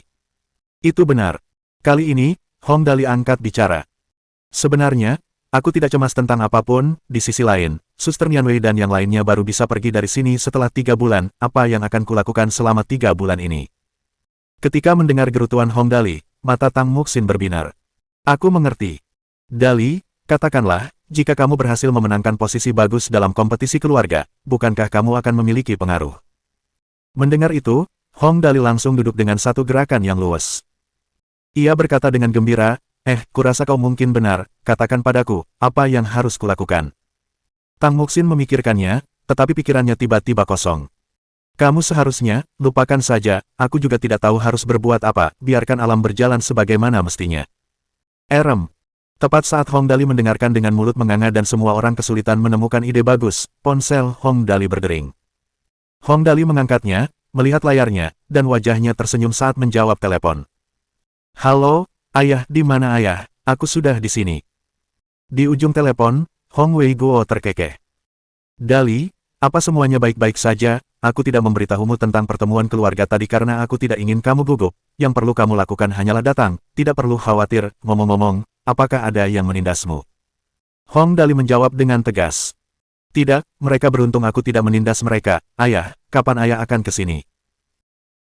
Itu benar. Kali ini, Hong Dali angkat bicara. Sebenarnya, aku tidak cemas tentang apapun, di sisi lain, Suster Nianwei dan yang lainnya baru bisa pergi dari sini setelah 3 bulan, apa yang akan kulakukan selama 3 bulan ini? Ketika mendengar gerutuan Hong Dali, mata Tang Muxin berbinar. Aku mengerti. Dali, katakanlah, jika kamu berhasil memenangkan posisi bagus dalam kompetisi keluarga, bukankah kamu akan memiliki pengaruh? Mendengar itu, Hong Dali langsung duduk dengan satu gerakan yang luwes. Ia berkata dengan gembira, kurasa kau mungkin benar, katakan padaku, apa yang harus kulakukan? Tang Muxin memikirkannya, tetapi pikirannya tiba-tiba kosong. Kamu seharusnya, lupakan saja, aku juga tidak tahu harus berbuat apa, biarkan alam berjalan sebagaimana mestinya. Tepat saat Hong Dali mendengarkan dengan mulut menganga dan semua orang kesulitan menemukan ide bagus, ponsel Hong Dali berdering. Hong Dali mengangkatnya, melihat layarnya, dan wajahnya tersenyum saat menjawab telepon. Halo, ayah, di mana ayah? Aku sudah di sini. Di ujung telepon, Hong Wei Guo terkekeh. Dali, apa semuanya baik-baik saja? aku tidak memberitahumu tentang pertemuan keluarga tadi karena aku tidak ingin kamu gugup. Yang perlu kamu lakukan hanyalah datang, tidak perlu khawatir. Ngomong-ngomong, apakah ada yang menindasmu? Hong Dali menjawab dengan tegas. Tidak, mereka beruntung aku tidak menindas mereka. Ayah, kapan ayah akan ke sini?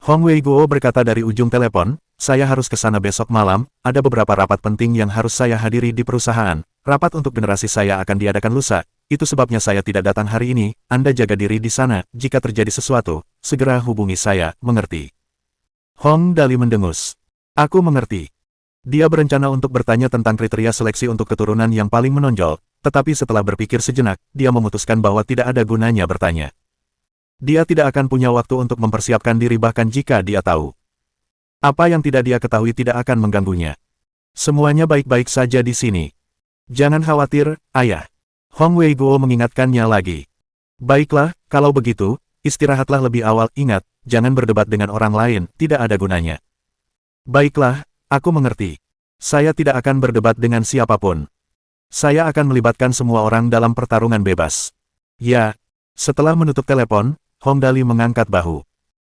Hong Wei Guo berkata dari ujung telepon, saya harus ke sana besok malam, ada beberapa rapat penting yang harus saya hadiri di perusahaan. Rapat untuk generasi saya akan diadakan lusa, itu sebabnya saya tidak datang hari ini. Anda jaga diri di sana, jika terjadi sesuatu, segera hubungi saya, mengerti? Hong Dali mendengus. Aku mengerti. Dia berencana untuk bertanya tentang kriteria seleksi untuk keturunan yang paling menonjol, tetapi setelah berpikir sejenak, dia memutuskan bahwa tidak ada gunanya bertanya. Dia tidak akan punya waktu untuk mempersiapkan diri bahkan jika dia tahu. Apa yang tidak dia ketahui tidak akan mengganggunya. Semuanya baik-baik saja di sini. Jangan khawatir, ayah. Hong Wei Guo mengingatkannya lagi. Baiklah, kalau begitu, istirahatlah lebih awal. Ingat, jangan berdebat dengan orang lain, tidak ada gunanya. Baiklah, aku mengerti. Saya tidak akan berdebat dengan siapapun. Saya akan melibatkan semua orang dalam pertarungan bebas. Ya. Setelah menutup telepon, Hong Dali mengangkat bahu.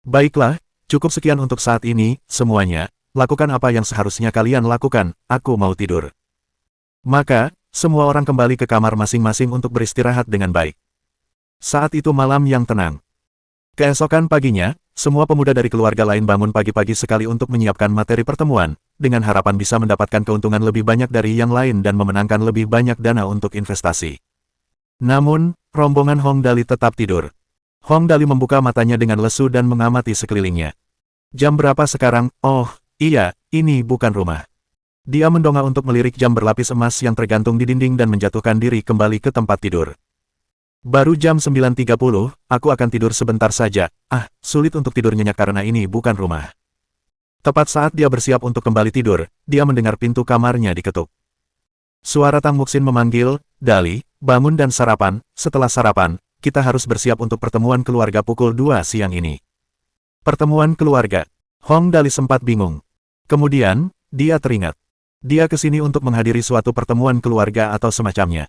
Baiklah, cukup sekian untuk saat ini, semuanya. Lakukan apa yang seharusnya kalian lakukan, aku mau tidur. Maka, semua orang kembali ke kamar masing-masing untuk beristirahat dengan baik. Saat itu malam yang tenang. Keesokan paginya, semua pemuda dari keluarga lain bangun pagi-pagi sekali untuk menyiapkan materi pertemuan, dengan harapan bisa mendapatkan keuntungan lebih banyak dari yang lain dan memenangkan lebih banyak dana untuk investasi. Namun, rombongan Hong Dali tetap tidur. Hong Dali membuka matanya dengan lesu dan mengamati sekelilingnya. Jam berapa sekarang? Oh, iya, ini bukan rumah. Dia mendongak untuk melirik jam berlapis emas yang tergantung di dinding dan menjatuhkan diri kembali ke tempat tidur. Baru jam 9.30, aku akan tidur sebentar saja. Sulit untuk tidur nyenyak karena ini bukan rumah. Tepat saat dia bersiap untuk kembali tidur, dia mendengar pintu kamarnya diketuk. Suara Tang Muxin memanggil, Dali, bangun dan sarapan. Setelah sarapan, kita harus bersiap untuk pertemuan keluarga pukul 2 siang ini. Pertemuan keluarga. Hong Dali sempat bingung. Kemudian, dia teringat. Dia ke sini untuk menghadiri suatu pertemuan keluarga atau semacamnya.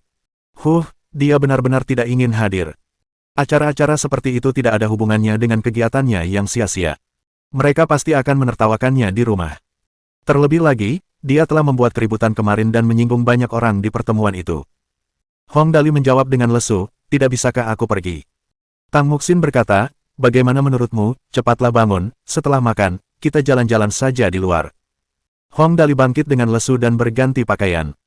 Dia benar-benar tidak ingin hadir. Acara-acara seperti itu tidak ada hubungannya dengan kegiatannya yang sia-sia. Mereka pasti akan menertawakannya di rumah. Terlebih lagi, dia telah membuat keributan kemarin dan menyinggung banyak orang di pertemuan itu. Hong Dali menjawab dengan lesu, tidak bisakah aku pergi? Tang Muxin berkata, bagaimana menurutmu, cepatlah bangun, setelah makan, kita jalan-jalan saja di luar. Hong Dali bangkit dengan lesu dan berganti pakaian.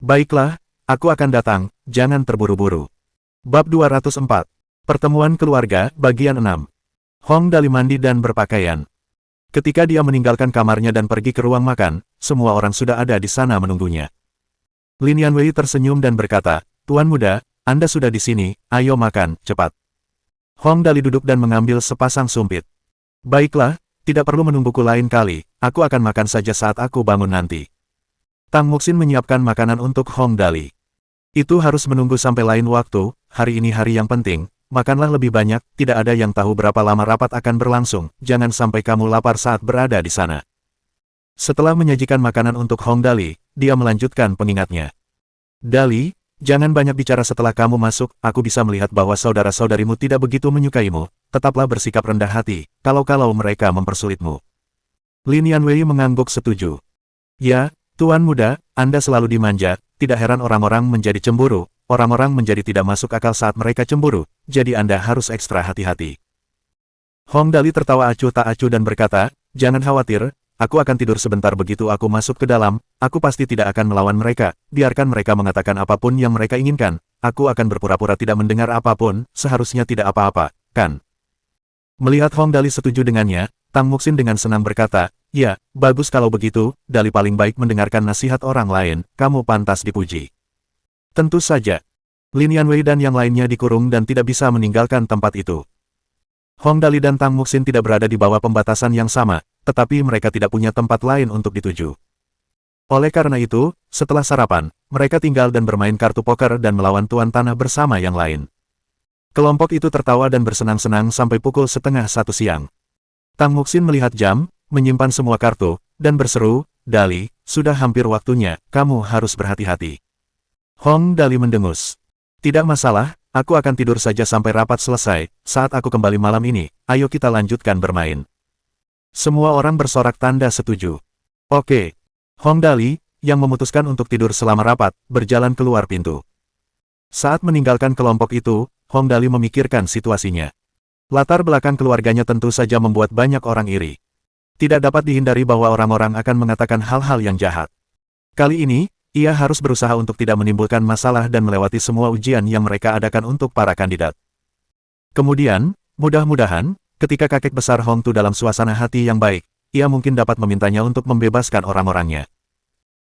Baiklah, aku akan datang, jangan terburu-buru. Bab 204. Pertemuan keluarga, bagian 6. Hong Dali mandi dan berpakaian. Ketika dia meninggalkan kamarnya dan pergi ke ruang makan, semua orang sudah ada di sana menunggunya. Lin Yanwei tersenyum dan berkata, Tuan muda, Anda sudah di sini, ayo makan, cepat. Hong Dali duduk dan mengambil sepasang sumpit. Baiklah, tidak perlu menungguku lain kali, aku akan makan saja saat aku bangun nanti. Tang Muxin menyiapkan makanan untuk Hong Dali. Itu harus menunggu sampai lain waktu, hari ini hari yang penting, makanlah lebih banyak, tidak ada yang tahu berapa lama rapat akan berlangsung, jangan sampai kamu lapar saat berada di sana. Setelah menyajikan makanan untuk Hong Dali, dia melanjutkan pengingatnya. Dali, jangan banyak bicara setelah kamu masuk, aku bisa melihat bahwa saudara-saudarimu tidak begitu menyukaimu, tetaplah bersikap rendah hati, kalau-kalau mereka mempersulitmu. Lin Yanwei mengangguk setuju. Ya, Tuan muda, Anda selalu dimanja, tidak heran orang-orang menjadi cemburu, orang-orang menjadi tidak masuk akal saat mereka cemburu, jadi Anda harus ekstra hati-hati. Hong Dali tertawa acuh tak acuh dan berkata, jangan khawatir, aku akan tidur sebentar begitu aku masuk ke dalam, aku pasti tidak akan melawan mereka, biarkan mereka mengatakan apapun yang mereka inginkan, aku akan berpura-pura tidak mendengar apapun, seharusnya tidak apa-apa, kan? Melihat Hong Dali setuju dengannya, Tang Muxin dengan senang berkata, ya, bagus kalau begitu, Dali paling baik mendengarkan nasihat orang lain, kamu pantas dipuji. Tentu saja. Lin Yanwei dan yang lainnya dikurung dan tidak bisa meninggalkan tempat itu. Hong Dali dan Tang Muxin tidak berada di bawah pembatasan yang sama, tetapi mereka tidak punya tempat lain untuk dituju. Oleh karena itu, setelah sarapan, mereka tinggal dan bermain kartu poker dan melawan tuan tanah bersama yang lain. Kelompok itu tertawa dan bersenang-senang sampai pukul 12:30 siang. Tang Muxin melihat jam, menyimpan semua kartu, dan berseru, Dali, sudah hampir waktunya, kamu harus berhati-hati. Hong Dali mendengus. Tidak masalah, aku akan tidur saja sampai rapat selesai, saat aku kembali malam ini, ayo kita lanjutkan bermain. Semua orang bersorak tanda setuju. Oke. Hong Dali, yang memutuskan untuk tidur selama rapat, berjalan keluar pintu. Saat meninggalkan kelompok itu, Hong Dali memikirkan situasinya. Latar belakang keluarganya tentu saja membuat banyak orang iri. Tidak dapat dihindari bahwa orang-orang akan mengatakan hal-hal yang jahat. Kali ini, ia harus berusaha untuk tidak menimbulkan masalah dan melewati semua ujian yang mereka adakan untuk para kandidat. Kemudian, mudah-mudahan, ketika kakek besar Hong Tu dalam suasana hati yang baik, ia mungkin dapat memintanya untuk membebaskan orang-orangnya.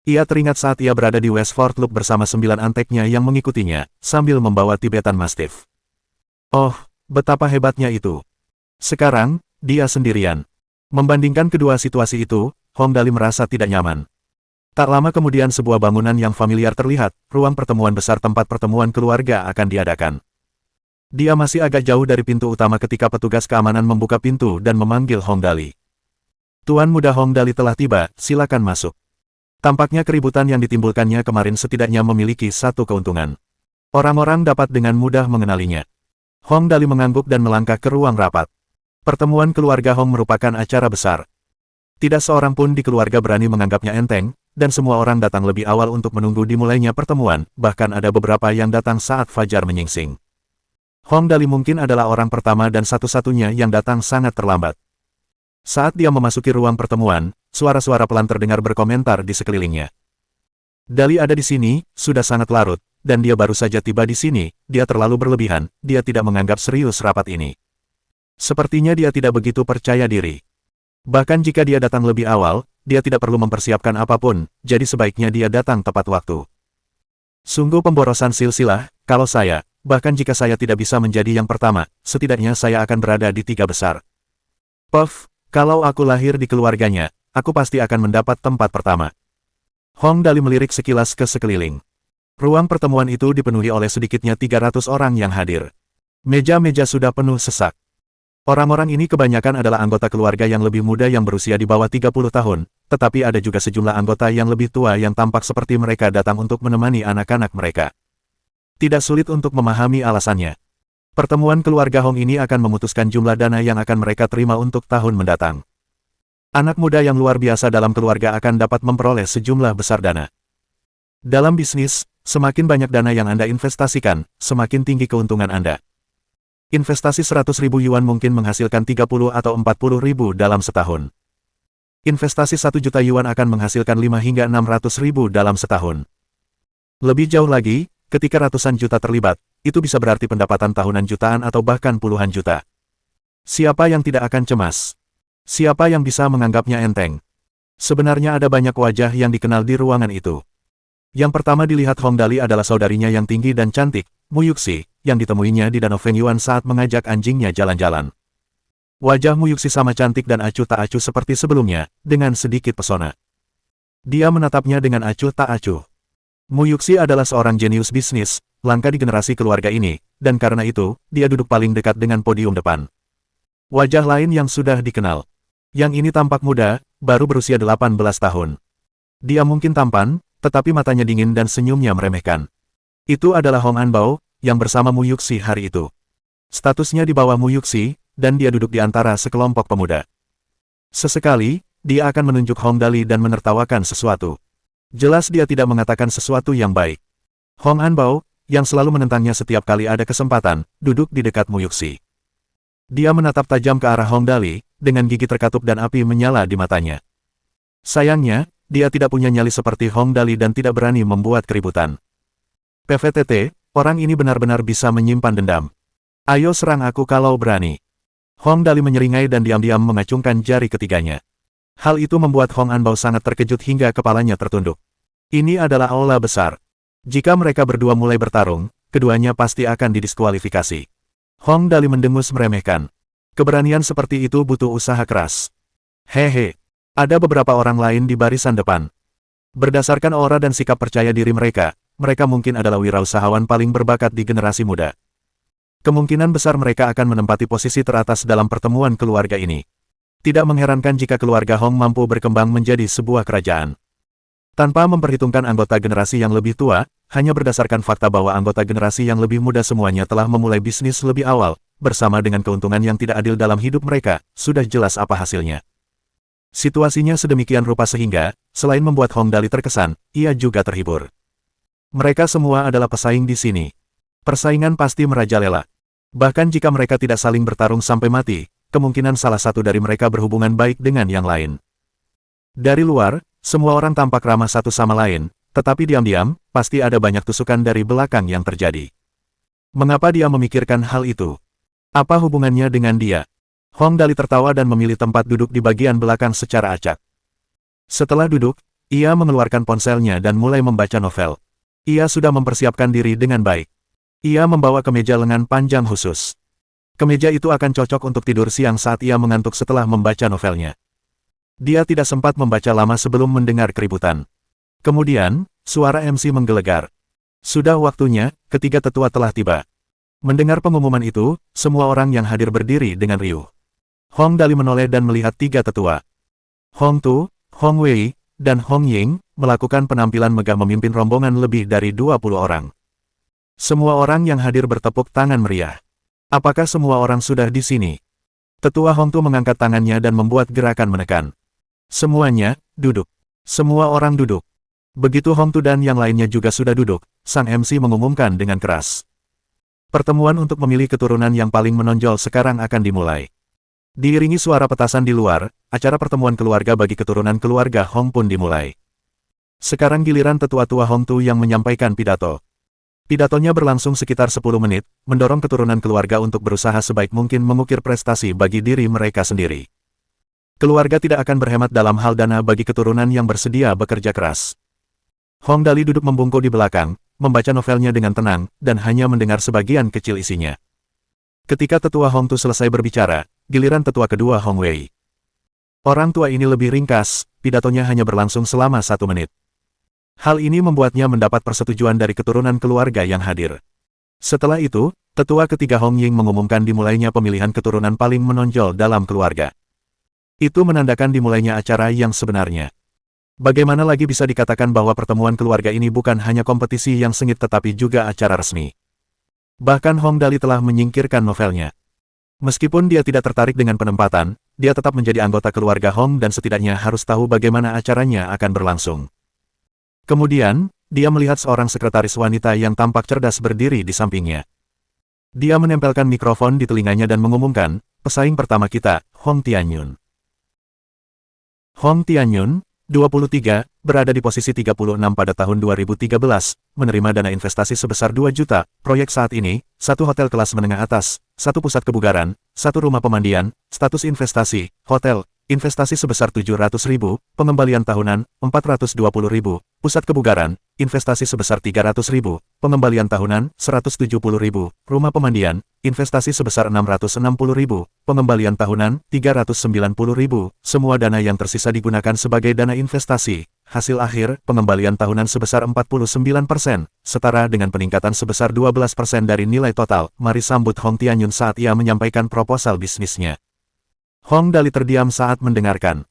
Ia teringat saat ia berada di Westford Loop bersama 9 anteknya yang mengikutinya, sambil membawa Tibetan Mastiff. Oh, betapa hebatnya itu. Sekarang, dia sendirian. Membandingkan kedua situasi itu, Hong Dali merasa tidak nyaman. Tak lama kemudian sebuah bangunan yang familiar terlihat, ruang pertemuan besar tempat pertemuan keluarga akan diadakan. Dia masih agak jauh dari pintu utama ketika petugas keamanan membuka pintu dan memanggil Hong Dali. Tuan muda Hong Dali telah tiba, silakan masuk. Tampaknya keributan yang ditimbulkannya kemarin setidaknya memiliki satu keuntungan. Orang-orang dapat dengan mudah mengenalinya. Hong Dali mengangguk dan melangkah ke ruang rapat. Pertemuan keluarga Hong merupakan acara besar. Tidak seorang pun di keluarga berani menganggapnya enteng, dan semua orang datang lebih awal untuk menunggu dimulainya pertemuan, bahkan ada beberapa yang datang saat fajar menyingsing. Hong Dali mungkin adalah orang pertama dan satu-satunya yang datang sangat terlambat. Saat dia memasuki ruang pertemuan, suara-suara pelan terdengar berkomentar di sekelilingnya. Dali ada di sini, sudah sangat larut, dan dia baru saja tiba di sini, dia terlalu berlebihan, dia tidak menganggap serius rapat ini. Sepertinya dia tidak begitu percaya diri. Bahkan jika dia datang lebih awal, dia tidak perlu mempersiapkan apapun, jadi sebaiknya dia datang tepat waktu. Sungguh pemborosan silsilah, kalau saya, bahkan jika saya tidak bisa menjadi yang pertama, setidaknya saya akan berada di 3 besar. Puff. Kalau aku lahir di keluarganya, aku pasti akan mendapat tempat pertama. Hong Dali melirik sekilas ke sekeliling. Ruang pertemuan itu dipenuhi oleh sedikitnya 300 orang yang hadir. Meja-meja sudah penuh sesak. Orang-orang ini kebanyakan adalah anggota keluarga yang lebih muda yang berusia di bawah 30 tahun, tetapi ada juga sejumlah anggota yang lebih tua yang tampak seperti mereka datang untuk menemani anak-anak mereka. Tidak sulit untuk memahami alasannya. Pertemuan keluarga Hong ini akan memutuskan jumlah dana yang akan mereka terima untuk tahun mendatang. Anak muda yang luar biasa dalam keluarga akan dapat memperoleh sejumlah besar dana. Dalam bisnis, semakin banyak dana yang Anda investasikan, semakin tinggi keuntungan Anda. Investasi 100.000 yuan mungkin menghasilkan 30 atau 40.000 dalam setahun. Investasi 1 juta yuan akan menghasilkan 5 hingga 600.000 dalam setahun. Lebih jauh lagi, ketika ratusan juta terlibat, itu bisa berarti pendapatan tahunan jutaan atau bahkan puluhan juta. Siapa yang tidak akan cemas? Siapa yang bisa menganggapnya enteng? Sebenarnya ada banyak wajah yang dikenal di ruangan itu. Yang pertama dilihat Hong Dali adalah saudarinya yang tinggi dan cantik, Mu Yuxi, yang ditemuinya di Danau Fengyuan saat mengajak anjingnya jalan-jalan. Wajah Mu Yuxi sama cantik dan acuh tak acuh seperti sebelumnya, dengan sedikit pesona. Dia menatapnya dengan acuh tak acuh. Mu Yuxi adalah seorang jenius bisnis, langka di generasi keluarga ini, dan karena itu, dia duduk paling dekat dengan podium depan. Wajah lain yang sudah dikenal. Yang ini tampak muda, baru berusia 18 tahun. Dia mungkin tampan, tetapi matanya dingin dan senyumnya meremehkan. Itu adalah Hong Anbao, yang bersama Mu Yuxi hari itu. Statusnya di bawah Mu Yuxi, dan dia duduk di antara sekelompok pemuda. Sesekali, dia akan menunjuk Hong Dali dan menertawakan sesuatu. Jelas dia tidak mengatakan sesuatu yang baik. Hong Anbao, yang selalu menentangnya setiap kali ada kesempatan, duduk di dekat Mu Yuxi. Dia menatap tajam ke arah Hong Dali, dengan gigi terkatup dan api menyala di matanya. Sayangnya, dia tidak punya nyali seperti Hong Dali dan tidak berani membuat keributan. PVTT, orang ini benar-benar bisa menyimpan dendam. Ayo serang aku kalau berani. Hong Dali menyeringai dan diam-diam mengacungkan jari ketiganya. Hal itu membuat Hong Anbao sangat terkejut hingga kepalanya tertunduk. Ini adalah aula besar. Jika mereka berdua mulai bertarung, keduanya pasti akan didiskualifikasi. Hong Dali mendengus meremehkan. Keberanian seperti itu butuh usaha keras. Hehe. Ada beberapa orang lain di barisan depan. Berdasarkan aura dan sikap percaya diri mereka, mereka mungkin adalah wirausahawan paling berbakat di generasi muda. Kemungkinan besar mereka akan menempati posisi teratas dalam pertemuan keluarga ini. Tidak mengherankan jika keluarga Hong mampu berkembang menjadi sebuah kerajaan. Tanpa memperhitungkan anggota generasi yang lebih tua, hanya berdasarkan fakta bahwa anggota generasi yang lebih muda semuanya telah memulai bisnis lebih awal, bersama dengan keuntungan yang tidak adil dalam hidup mereka, sudah jelas apa hasilnya. Situasinya sedemikian rupa sehingga, selain membuat Hong Dali terkesan, ia juga terhibur. Mereka semua adalah pesaing di sini. Persaingan pasti merajalela. Bahkan jika mereka tidak saling bertarung sampai mati, kemungkinan salah satu dari mereka berhubungan baik dengan yang lain. Dari luar, semua orang tampak ramah satu sama lain, tetapi diam-diam, pasti ada banyak tusukan dari belakang yang terjadi. Mengapa dia memikirkan hal itu? Apa hubungannya dengan dia? Hong Dali tertawa dan memilih tempat duduk di bagian belakang secara acak. Setelah duduk, ia mengeluarkan ponselnya dan mulai membaca novel. Ia sudah mempersiapkan diri dengan baik. Ia membawa kemeja lengan panjang khusus. Kemeja itu akan cocok untuk tidur siang saat ia mengantuk setelah membaca novelnya. Dia tidak sempat membaca lama sebelum mendengar keributan. Kemudian, suara MC menggelegar. Sudah waktunya, ketiga tetua telah tiba. Mendengar pengumuman itu, semua orang yang hadir berdiri dengan riuh. Hong Dali menoleh dan melihat tiga tetua. Hong Tu, Hong Wei, dan Hong Ying, melakukan penampilan megah memimpin rombongan lebih dari 20 orang. Semua orang yang hadir bertepuk tangan meriah. Apakah semua orang sudah di sini? Tetua Hong Tu mengangkat tangannya dan membuat gerakan menekan. Semuanya, duduk. Semua orang duduk. Begitu Hong Tu dan yang lainnya juga sudah duduk, sang MC mengumumkan dengan keras. Pertemuan untuk memilih keturunan yang paling menonjol sekarang akan dimulai. Diiringi suara petasan di luar, acara pertemuan keluarga bagi keturunan keluarga Hong pun dimulai. Sekarang giliran tetua-tua Hong Tu yang menyampaikan pidato. Pidatonya berlangsung sekitar 10 menit, mendorong keturunan keluarga untuk berusaha sebaik mungkin mengukir prestasi bagi diri mereka sendiri. Keluarga tidak akan berhemat dalam hal dana bagi keturunan yang bersedia bekerja keras. Hong Dali duduk membungkuk di belakang, membaca novelnya dengan tenang, dan hanya mendengar sebagian kecil isinya. Ketika tetua Hong Tu selesai berbicara, giliran tetua kedua Hong Wei. Orang tua ini lebih ringkas, pidatonya hanya berlangsung selama 1 menit. Hal ini membuatnya mendapat persetujuan dari keturunan keluarga yang hadir. Setelah itu, tetua ketiga Hong Ying mengumumkan dimulainya pemilihan keturunan paling menonjol dalam keluarga. Itu menandakan dimulainya acara yang sebenarnya. Bagaimana lagi bisa dikatakan bahwa pertemuan keluarga ini bukan hanya kompetisi yang sengit tetapi juga acara resmi. Bahkan Hong Dali telah menyingkirkan novelnya. Meskipun dia tidak tertarik dengan penempatan, dia tetap menjadi anggota keluarga Hong dan setidaknya harus tahu bagaimana acaranya akan berlangsung. Kemudian, dia melihat seorang sekretaris wanita yang tampak cerdas berdiri di sampingnya. Dia menempelkan mikrofon di telinganya dan mengumumkan, pesaing pertama kita, Hong Tianyun. Hong Tianyun, 23, berada di posisi 36 pada tahun 2013, menerima dana investasi sebesar 2 juta, proyek saat ini, 1 hotel kelas menengah atas, 1 pusat kebugaran, 1 rumah pemandian, status investasi, hotel, investasi sebesar 700.000, pengembalian tahunan, 420.000, pusat kebugaran, investasi sebesar 300.000, pengembalian tahunan, 170.000, rumah pemandian, investasi sebesar 660.000, pengembalian tahunan, 390.000, semua dana yang tersisa digunakan sebagai dana investasi. Hasil akhir, pengembalian tahunan sebesar 49%, setara dengan peningkatan sebesar 12% dari nilai total. Mari sambut Hong Tianyun saat ia menyampaikan proposal bisnisnya. Hong Dali terdiam saat mendengarkan.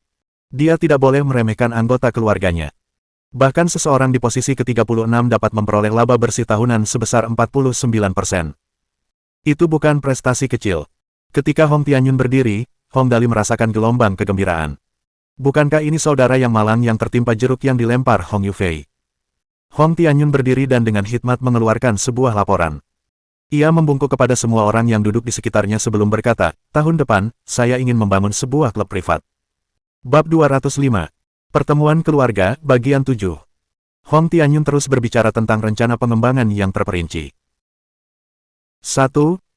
Dia tidak boleh meremehkan anggota keluarganya. Bahkan seseorang di posisi ke-36 dapat memperoleh laba bersih tahunan sebesar 49%. Itu bukan prestasi kecil. Ketika Hong Tianyun berdiri, Hong Dali merasakan gelombang kegembiraan. Bukankah ini saudara yang malang yang tertimpa jeruk yang dilempar Hong Yufei? Hong Tianyun berdiri dan dengan hikmat mengeluarkan sebuah laporan. Ia membungkuk kepada semua orang yang duduk di sekitarnya sebelum berkata, tahun depan, saya ingin membangun sebuah klub privat. Bab 205. Pertemuan Keluarga, Bagian 7. Hong Tianyun terus berbicara tentang rencana pengembangan yang terperinci. 1.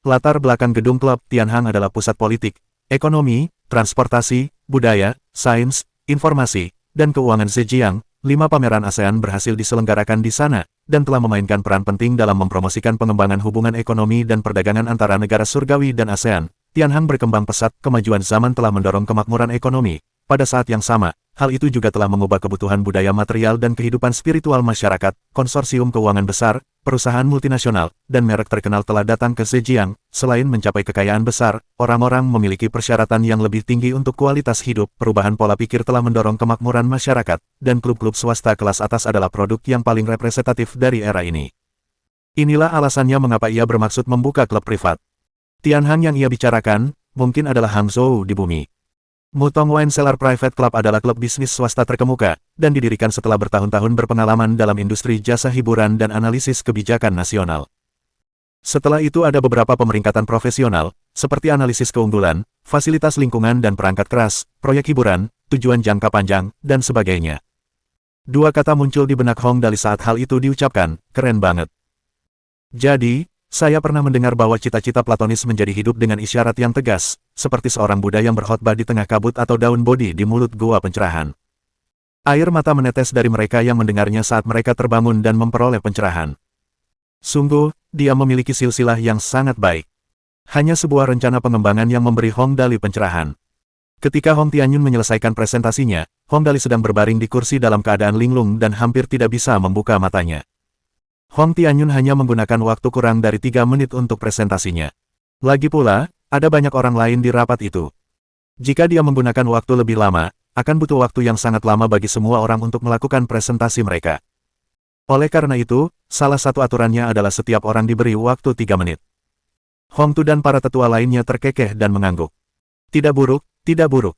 Latar belakang gedung klub Tianhang adalah pusat politik, ekonomi, transportasi, budaya, sains, informasi, dan keuangan Zhejiang. 5 pameran ASEAN berhasil diselenggarakan di sana, dan telah memainkan peran penting dalam mempromosikan pengembangan hubungan ekonomi dan perdagangan antara negara surgawi dan ASEAN. Tianhang berkembang pesat, kemajuan zaman telah mendorong kemakmuran ekonomi. Pada saat yang sama, hal itu juga telah mengubah kebutuhan budaya material dan kehidupan spiritual masyarakat. Konsorsium keuangan besar, perusahaan multinasional, dan merek terkenal telah datang ke Zhejiang. Selain mencapai kekayaan besar, orang-orang memiliki persyaratan yang lebih tinggi untuk kualitas hidup. Perubahan pola pikir telah mendorong kemakmuran masyarakat, dan klub-klub swasta kelas atas adalah produk yang paling representatif dari era ini. Inilah alasannya mengapa ia bermaksud membuka klub privat. Tianhang yang ia bicarakan, mungkin adalah Hangzhou di bumi. Mutong Wine Cellar Private Club adalah klub bisnis swasta terkemuka, dan didirikan setelah bertahun-tahun berpengalaman dalam industri jasa hiburan dan analisis kebijakan nasional. Setelah itu ada beberapa pemeringkatan profesional, seperti analisis keunggulan, fasilitas lingkungan dan perangkat keras, proyek hiburan, tujuan jangka panjang, dan sebagainya. Dua kata muncul di benak Hong Dali saat hal itu diucapkan, keren banget. Jadi, saya pernah mendengar bahwa cita-cita platonis menjadi hidup dengan isyarat yang tegas, seperti seorang Buddha yang berkhotbah di tengah kabut atau daun bodi di mulut gua pencerahan. Air mata menetes dari mereka yang mendengarnya saat mereka terbangun dan memperoleh pencerahan. Sungguh, dia memiliki silsilah yang sangat baik. Hanya sebuah rencana pengembangan yang memberi Hong Dali pencerahan. Ketika Hong Tianyun menyelesaikan presentasinya, Hong Dali sedang berbaring di kursi dalam keadaan linglung dan hampir tidak bisa membuka matanya. Hong Tianyun hanya menggunakan waktu kurang dari 3 menit untuk presentasinya. Lagi pula, ada banyak orang lain di rapat itu. Jika dia menggunakan waktu lebih lama, akan butuh waktu yang sangat lama bagi semua orang untuk melakukan presentasi mereka. Oleh karena itu, salah satu aturannya adalah setiap orang diberi waktu 3 menit. Hong Tu dan para tetua lainnya terkekeh dan mengangguk. Tidak buruk, tidak buruk.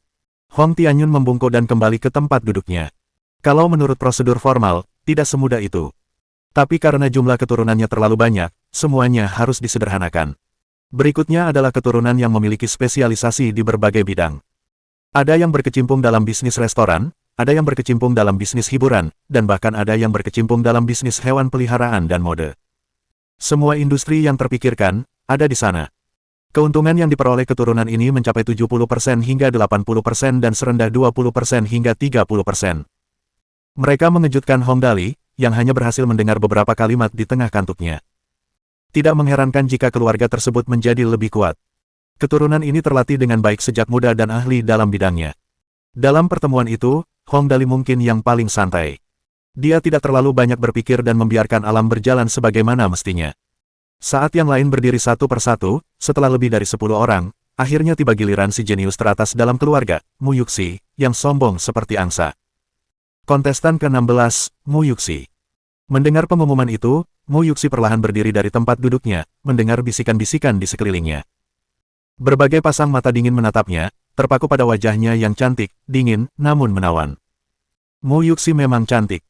Hong Tianyun membungkuk dan kembali ke tempat duduknya. Kalau menurut prosedur formal, tidak semudah itu. Tapi karena jumlah keturunannya terlalu banyak, semuanya harus disederhanakan. Berikutnya adalah keturunan yang memiliki spesialisasi di berbagai bidang. Ada yang berkecimpung dalam bisnis restoran, ada yang berkecimpung dalam bisnis hiburan, dan bahkan ada yang berkecimpung dalam bisnis hewan peliharaan dan mode. Semua industri yang terpikirkan, ada di sana. Keuntungan yang diperoleh keturunan ini mencapai 70% hingga 80% dan serendah 20% hingga 30%. Mereka mengejutkan Hong Dali, yang hanya berhasil mendengar beberapa kalimat di tengah kantuknya. Tidak mengherankan jika keluarga tersebut menjadi lebih kuat. Keturunan ini terlatih dengan baik sejak muda dan ahli dalam bidangnya. Dalam pertemuan itu, Hong Dali mungkin yang paling santai. Dia tidak terlalu banyak berpikir dan membiarkan alam berjalan sebagaimana mestinya. Saat yang lain berdiri satu persatu, setelah lebih dari 10 orang, akhirnya tiba giliran si jenius teratas dalam keluarga, Mu Yuxi, yang sombong seperti angsa. Kontestan ke-16, Mu Yuxi. Mendengar pengumuman itu, Mu Yuxi perlahan berdiri dari tempat duduknya, mendengar bisikan-bisikan di sekelilingnya. Berbagai pasang mata dingin menatapnya, terpaku pada wajahnya yang cantik, dingin, namun menawan. Mu Yuxi memang cantik.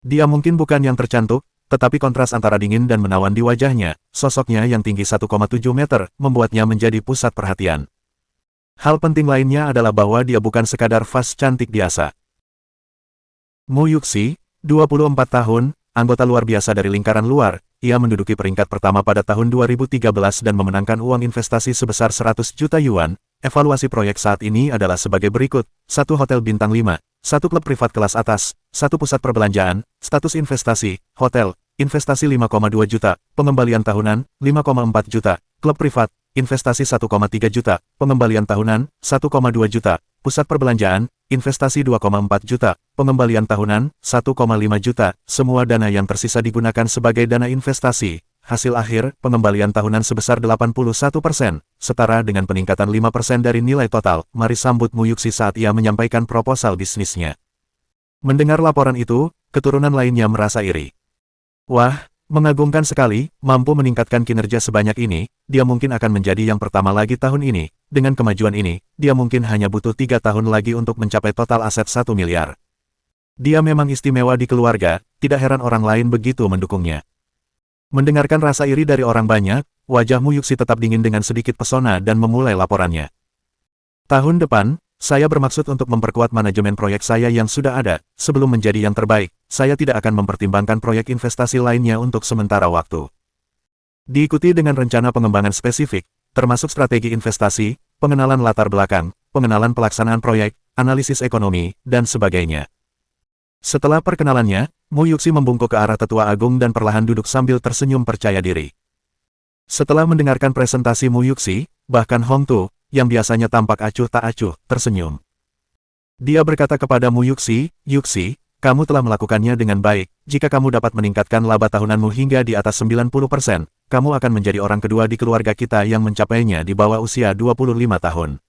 Dia mungkin bukan yang tercantik, tetapi kontras antara dingin dan menawan di wajahnya, sosoknya yang tinggi 1,7 meter, membuatnya menjadi pusat perhatian. Hal penting lainnya adalah bahwa dia bukan sekadar vas cantik biasa. Mu Yuxi, 24 tahun, anggota luar biasa dari lingkaran luar, ia menduduki peringkat pertama pada tahun 2013 dan memenangkan uang investasi sebesar 100 juta yuan. Evaluasi proyek saat ini adalah sebagai berikut: 1 hotel bintang 5, 1 klub privat kelas atas, 1 pusat perbelanjaan, status investasi, hotel, investasi 5,2 juta, pengembalian tahunan, 5,4 juta, klub privat, investasi 1,3 juta, pengembalian tahunan, 1,2 juta, pusat perbelanjaan, investasi 2,4 juta, pengembalian tahunan, 1,5 juta, semua dana yang tersisa digunakan sebagai dana investasi. Hasil akhir, pengembalian tahunan sebesar 81%, setara dengan peningkatan 5% dari nilai total. Mari sambut Mu Yuxi saat ia menyampaikan proposal bisnisnya. Mendengar laporan itu, keturunan lainnya merasa iri. Wah, mengagumkan sekali, mampu meningkatkan kinerja sebanyak ini, dia mungkin akan menjadi yang pertama lagi tahun ini. Dengan kemajuan ini, dia mungkin hanya butuh 3 tahun lagi untuk mencapai total aset 1 miliar. Dia memang istimewa di keluarga, tidak heran orang lain begitu mendukungnya. Mendengarkan rasa iri dari orang banyak, wajah Mu Yuxi tetap dingin dengan sedikit pesona dan memulai laporannya. Tahun depan, saya bermaksud untuk memperkuat manajemen proyek saya yang sudah ada. Sebelum menjadi yang terbaik, saya tidak akan mempertimbangkan proyek investasi lainnya untuk sementara waktu. Diikuti dengan rencana pengembangan spesifik, termasuk strategi investasi, pengenalan latar belakang, pengenalan pelaksanaan proyek, analisis ekonomi, dan sebagainya. Setelah perkenalannya, Mu Yuxi membungkuk ke arah tetua agung dan perlahan duduk sambil tersenyum percaya diri. Setelah mendengarkan presentasi Mu Yuxi, bahkan Hong Tu, yang biasanya tampak acuh tak acuh, tersenyum. Dia berkata kepada Mu Yuxi, "Yuxi, kamu telah melakukannya dengan baik. Jika kamu dapat meningkatkan laba tahunanmu hingga di atas 90%, kamu akan menjadi orang kedua di keluarga kita yang mencapainya di bawah usia 25 tahun.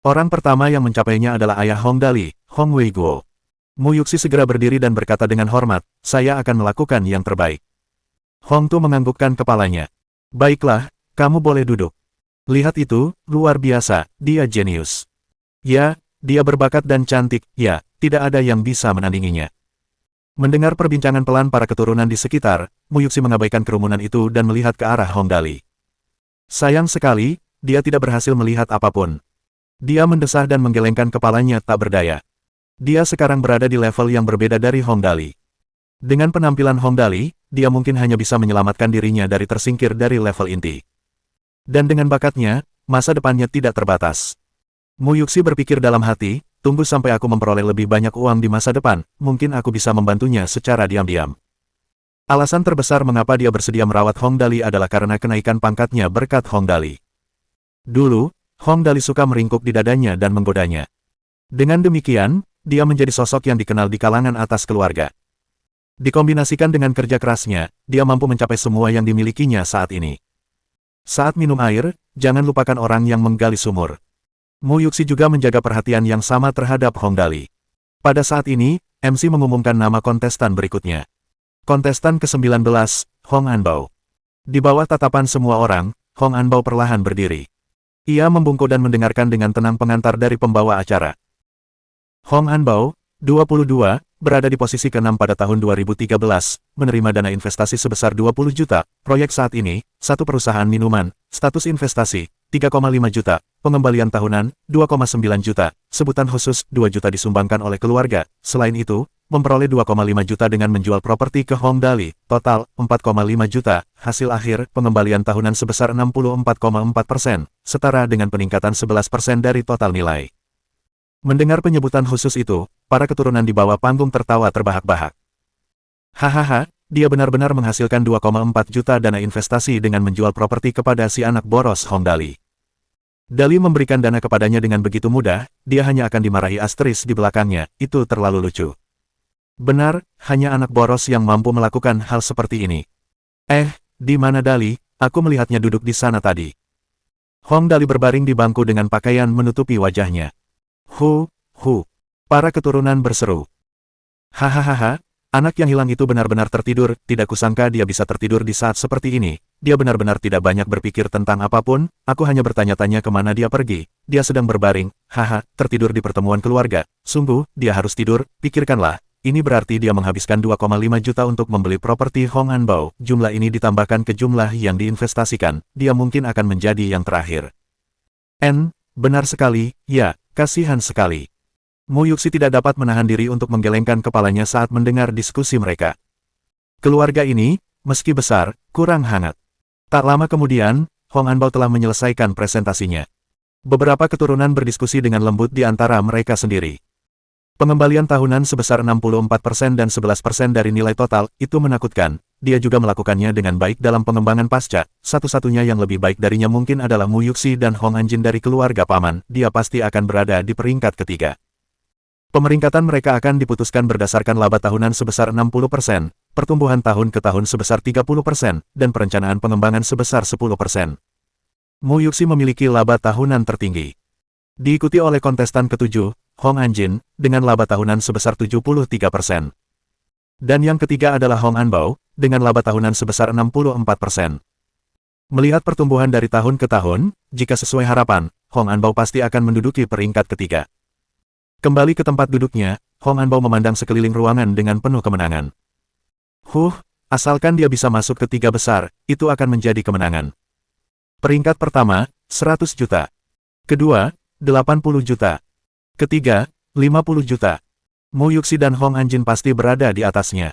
Orang pertama yang mencapainya adalah ayah Hong Dali, Hong Weiguo. Mu Yuxi segera berdiri dan berkata dengan hormat, saya akan melakukan yang terbaik. Hong Tu menganggukkan kepalanya. Baiklah, kamu boleh duduk. Lihat itu, luar biasa, dia jenius. Ya, dia berbakat dan cantik, ya, tidak ada yang bisa menandinginya. Mendengar perbincangan pelan para keturunan di sekitar, Mu Yuxi mengabaikan kerumunan itu dan melihat ke arah Hong Dali. Sayang sekali, dia tidak berhasil melihat apapun. Dia mendesah dan menggelengkan kepalanya tak berdaya. Dia sekarang berada di level yang berbeda dari Hong Dali. Dengan penampilan Hong Dali, dia mungkin hanya bisa menyelamatkan dirinya dari tersingkir dari level inti. Dan dengan bakatnya, masa depannya tidak terbatas. Mu Yuxi berpikir dalam hati, tunggu sampai aku memperoleh lebih banyak uang di masa depan, mungkin aku bisa membantunya secara diam-diam. Alasan terbesar mengapa dia bersedia merawat Hong Dali adalah karena kenaikan pangkatnya berkat Hong Dali. Dulu, Hong Dali suka meringkuk di dadanya dan menggodanya. Dengan demikian, dia menjadi sosok yang dikenal di kalangan atas keluarga. Dikombinasikan dengan kerja kerasnya, dia mampu mencapai semua yang dimilikinya saat ini. Saat minum air, jangan lupakan orang yang menggali sumur. Mu Yuxi juga menjaga perhatian yang sama terhadap Hong Dali. Pada saat ini, MC mengumumkan nama kontestan berikutnya. Kontestan ke-19, Hong Anbao. Di bawah tatapan semua orang, Hong Anbao perlahan berdiri. Ia membungkuk dan mendengarkan dengan tenang pengantar dari pembawa acara. Hong Anbao, 22, berada di posisi ke-6 pada tahun 2013, menerima dana investasi sebesar 20 juta, proyek saat ini, satu perusahaan minuman, status investasi, 3,5 juta, pengembalian tahunan, 2,9 juta, sebutan khusus, 2 juta disumbangkan oleh keluarga, selain itu, memperoleh 2,5 juta dengan menjual properti ke Hong Dali, total, 4,5 juta, hasil akhir, pengembalian tahunan sebesar 64,4%, setara dengan peningkatan 11% dari total nilai. Mendengar penyebutan khusus itu, para keturunan di bawah panggung tertawa terbahak-bahak. Hahaha, dia benar-benar menghasilkan 2,4 juta dana investasi dengan menjual properti kepada si anak boros Hong Dali. Dali memberikan dana kepadanya dengan begitu mudah, dia hanya akan dimarahi asteris di belakangnya, itu terlalu lucu. Benar, hanya anak boros yang mampu melakukan hal seperti ini. Di mana Dali? Aku melihatnya duduk di sana tadi. Hong Dali berbaring di bangku dengan pakaian menutupi wajahnya. Para keturunan berseru. Hahaha, anak yang hilang itu benar-benar tertidur, tidak kusangka dia bisa tertidur di saat seperti ini. Dia benar-benar tidak banyak berpikir tentang apapun, aku hanya bertanya-tanya kemana dia pergi. Dia sedang berbaring, tertidur di pertemuan keluarga. Sungguh, dia harus tidur, pikirkanlah. Ini berarti dia menghabiskan 2,5 juta untuk membeli properti Hong Anbao. Jumlah ini ditambahkan ke jumlah yang diinvestasikan, dia mungkin akan menjadi yang terakhir. Benar sekali, ya, kasihan sekali. Mu Yuxi tidak dapat menahan diri untuk menggelengkan kepalanya saat mendengar diskusi mereka. Keluarga ini, meski besar, kurang hangat. Tak lama kemudian, Hong Anbao telah menyelesaikan presentasinya. Beberapa keturunan berdiskusi dengan lembut di antara mereka sendiri. Pengembalian tahunan sebesar 64% dan 11% dari nilai total, itu menakutkan. Dia juga melakukannya dengan baik dalam pengembangan pasca. Satu-satunya yang lebih baik darinya mungkin adalah Mu Yuxi dan Hong Anjin dari keluarga paman. Dia pasti akan berada di peringkat ketiga. Pemeringkatan mereka akan diputuskan berdasarkan laba tahunan sebesar 60%, pertumbuhan tahun ke tahun sebesar 30%, dan perencanaan pengembangan sebesar 10%. Mu Yuxi memiliki laba tahunan tertinggi. Diikuti oleh kontestan ketujuh, Hong Anjin, dengan laba tahunan sebesar 73%. Dan yang ketiga adalah Hong Anbao, dengan laba tahunan sebesar 64%. Melihat pertumbuhan dari tahun ke tahun, jika sesuai harapan, Hong Anbao pasti akan menduduki peringkat ketiga. Kembali ke tempat duduknya, Hong Anbao memandang sekeliling ruangan dengan penuh kemenangan. Asalkan dia bisa masuk ke tiga besar, itu akan menjadi kemenangan. Peringkat pertama, 100 juta. Kedua, 80 juta. Ketiga, 50 juta. Mu Yuxi dan Hong Anjin pasti berada di atasnya.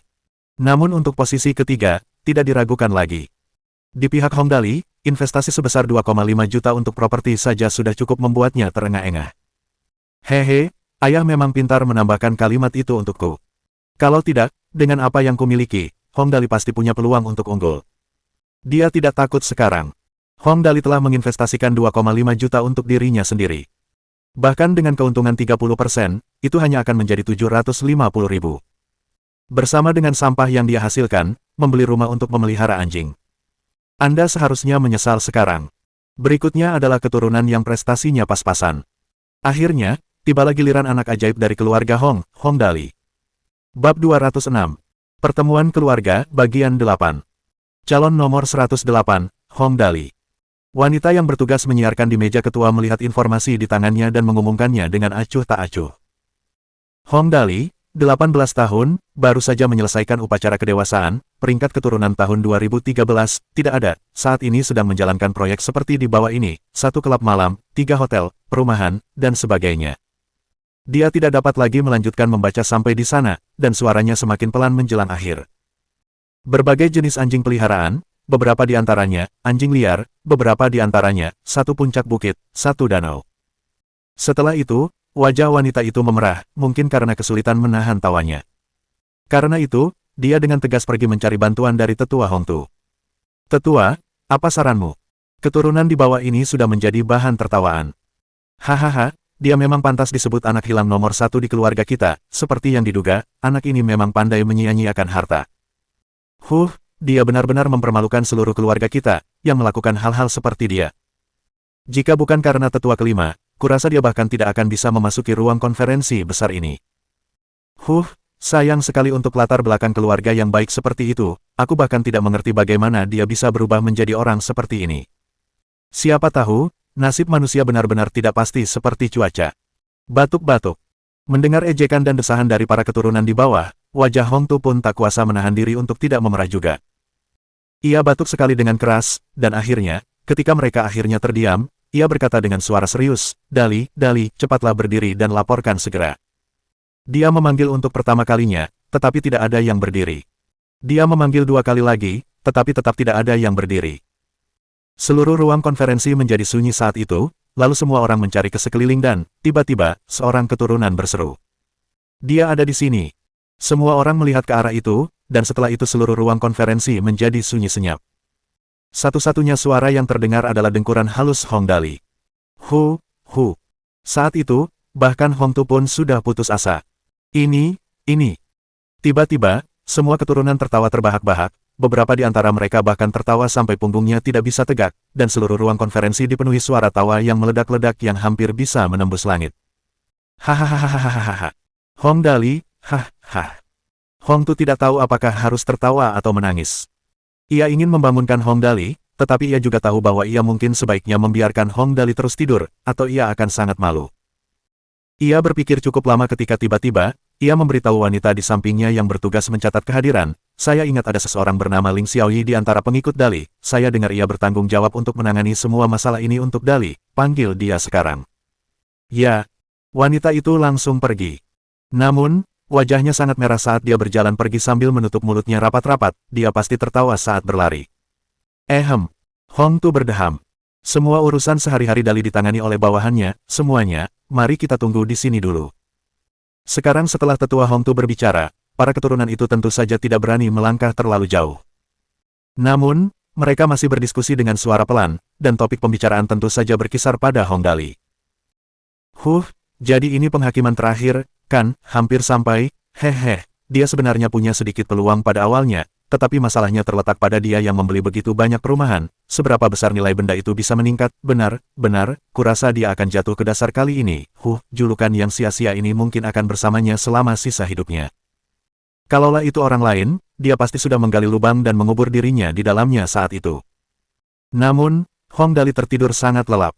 Namun untuk posisi ketiga, tidak diragukan lagi. Di pihak Hong Dali, investasi sebesar 2,5 juta untuk properti saja sudah cukup membuatnya terengah-engah. Ayah memang pintar menambahkan kalimat itu untukku. Kalau tidak, dengan apa yang kumiliki, Hong Dali pasti punya peluang untuk unggul. Dia tidak takut sekarang. Hong Dali telah menginvestasikan 2,5 juta untuk dirinya sendiri. Bahkan dengan keuntungan 30%, itu hanya akan menjadi 750.000. Bersama dengan sampah yang dia hasilkan, membeli rumah untuk memelihara anjing. Anda seharusnya menyesal sekarang. Berikutnya adalah keturunan yang prestasinya pas-pasan. Akhirnya, tibalah giliran anak ajaib dari keluarga Hong, Hong Dali. Bab 206. Pertemuan Keluarga, Bagian 8. Calon nomor 108, Hong Dali. Wanita yang bertugas menyiarkan di meja ketua melihat informasi di tangannya dan mengumumkannya dengan acuh tak acuh. Hong Dali, 18 tahun, baru saja menyelesaikan upacara kedewasaan, peringkat keturunan tahun 2013, tidak ada, saat ini sedang menjalankan proyek seperti di bawah ini, 1 klub malam, 3 hotel, perumahan, dan sebagainya. Dia tidak dapat lagi melanjutkan membaca sampai di sana, dan suaranya semakin pelan menjelang akhir. Berbagai jenis anjing peliharaan, beberapa di antaranya, anjing liar, beberapa di antaranya, 1 puncak bukit, 1 danau. Setelah itu, wajah wanita itu memerah, mungkin karena kesulitan menahan tawanya. Karena itu, dia dengan tegas pergi mencari bantuan dari tetua Hongtu. Tetua, apa saranmu? Keturunan di bawah ini sudah menjadi bahan tertawaan. Hahaha, dia memang pantas disebut anak hilang nomor 1 di keluarga kita, seperti yang diduga, anak ini memang pandai menyia-nyiakan harta. Dia benar-benar mempermalukan seluruh keluarga kita, yang melakukan hal-hal seperti dia. Jika bukan karena tetua kelima, kurasa dia bahkan tidak akan bisa memasuki ruang konferensi besar ini. Sayang sekali untuk latar belakang keluarga yang baik seperti itu, aku bahkan tidak mengerti bagaimana dia bisa berubah menjadi orang seperti ini. Siapa tahu, nasib manusia benar-benar tidak pasti seperti cuaca. Batuk-batuk. Mendengar ejekan dan desahan dari para keturunan di bawah, wajah Hongtu pun tak kuasa menahan diri untuk tidak memerah juga. Ia batuk sekali dengan keras, dan akhirnya, ketika mereka akhirnya terdiam, ia berkata dengan suara serius, Dali, cepatlah berdiri dan laporkan segera. Dia memanggil untuk pertama kalinya, tetapi tidak ada yang berdiri. Dia memanggil 2 kali lagi, tetapi tetap tidak ada yang berdiri. Seluruh ruang konferensi menjadi sunyi saat itu, lalu semua orang mencari ke sekeliling dan, tiba-tiba, seorang keturunan berseru. Dia ada di sini. Semua orang melihat ke arah itu, dan setelah itu seluruh ruang konferensi menjadi sunyi senyap. Satu-satunya suara yang terdengar adalah dengkuran halus Hong Dali. Saat itu, bahkan Hongtu pun sudah putus asa. Ini. Tiba-tiba, semua keturunan tertawa terbahak-bahak, beberapa di antara mereka bahkan tertawa sampai punggungnya tidak bisa tegak, dan seluruh ruang konferensi dipenuhi suara tawa yang meledak-ledak yang hampir bisa menembus langit. Hahaha. Hong Dali, Hongtu tidak tahu apakah harus tertawa atau menangis. Ia ingin membangunkan Hong Dali, tetapi ia juga tahu bahwa ia mungkin sebaiknya membiarkan Hong Dali terus tidur, atau ia akan sangat malu. Ia berpikir cukup lama ketika tiba-tiba, ia memberitahu wanita di sampingnya yang bertugas mencatat kehadiran, saya ingat ada seseorang bernama Ling Xiaoyi di antara pengikut Dali, saya dengar ia bertanggung jawab untuk menangani semua masalah ini untuk Dali, panggil dia sekarang. Ya, wanita itu langsung pergi. Namun, wajahnya sangat merah saat dia berjalan pergi sambil menutup mulutnya rapat-rapat, dia pasti tertawa saat berlari. Hongtu berdeham. Semua urusan sehari-hari Dali ditangani oleh bawahannya, semuanya, mari kita tunggu di sini dulu. Sekarang setelah tetua Hongtu berbicara, para keturunan itu tentu saja tidak berani melangkah terlalu jauh. Namun, mereka masih berdiskusi dengan suara pelan, dan topik pembicaraan tentu saja berkisar pada Hong Dali. Jadi ini penghakiman terakhir, kan, hampir sampai, dia sebenarnya punya sedikit peluang pada awalnya, tetapi masalahnya terletak pada dia yang membeli begitu banyak perumahan, seberapa besar nilai benda itu bisa meningkat, benar, kurasa dia akan jatuh ke dasar kali ini, julukan yang sia-sia ini mungkin akan bersamanya selama sisa hidupnya. Kalaulah itu orang lain, dia pasti sudah menggali lubang dan mengubur dirinya di dalamnya saat itu. Namun, Hong Dali tertidur sangat lelap.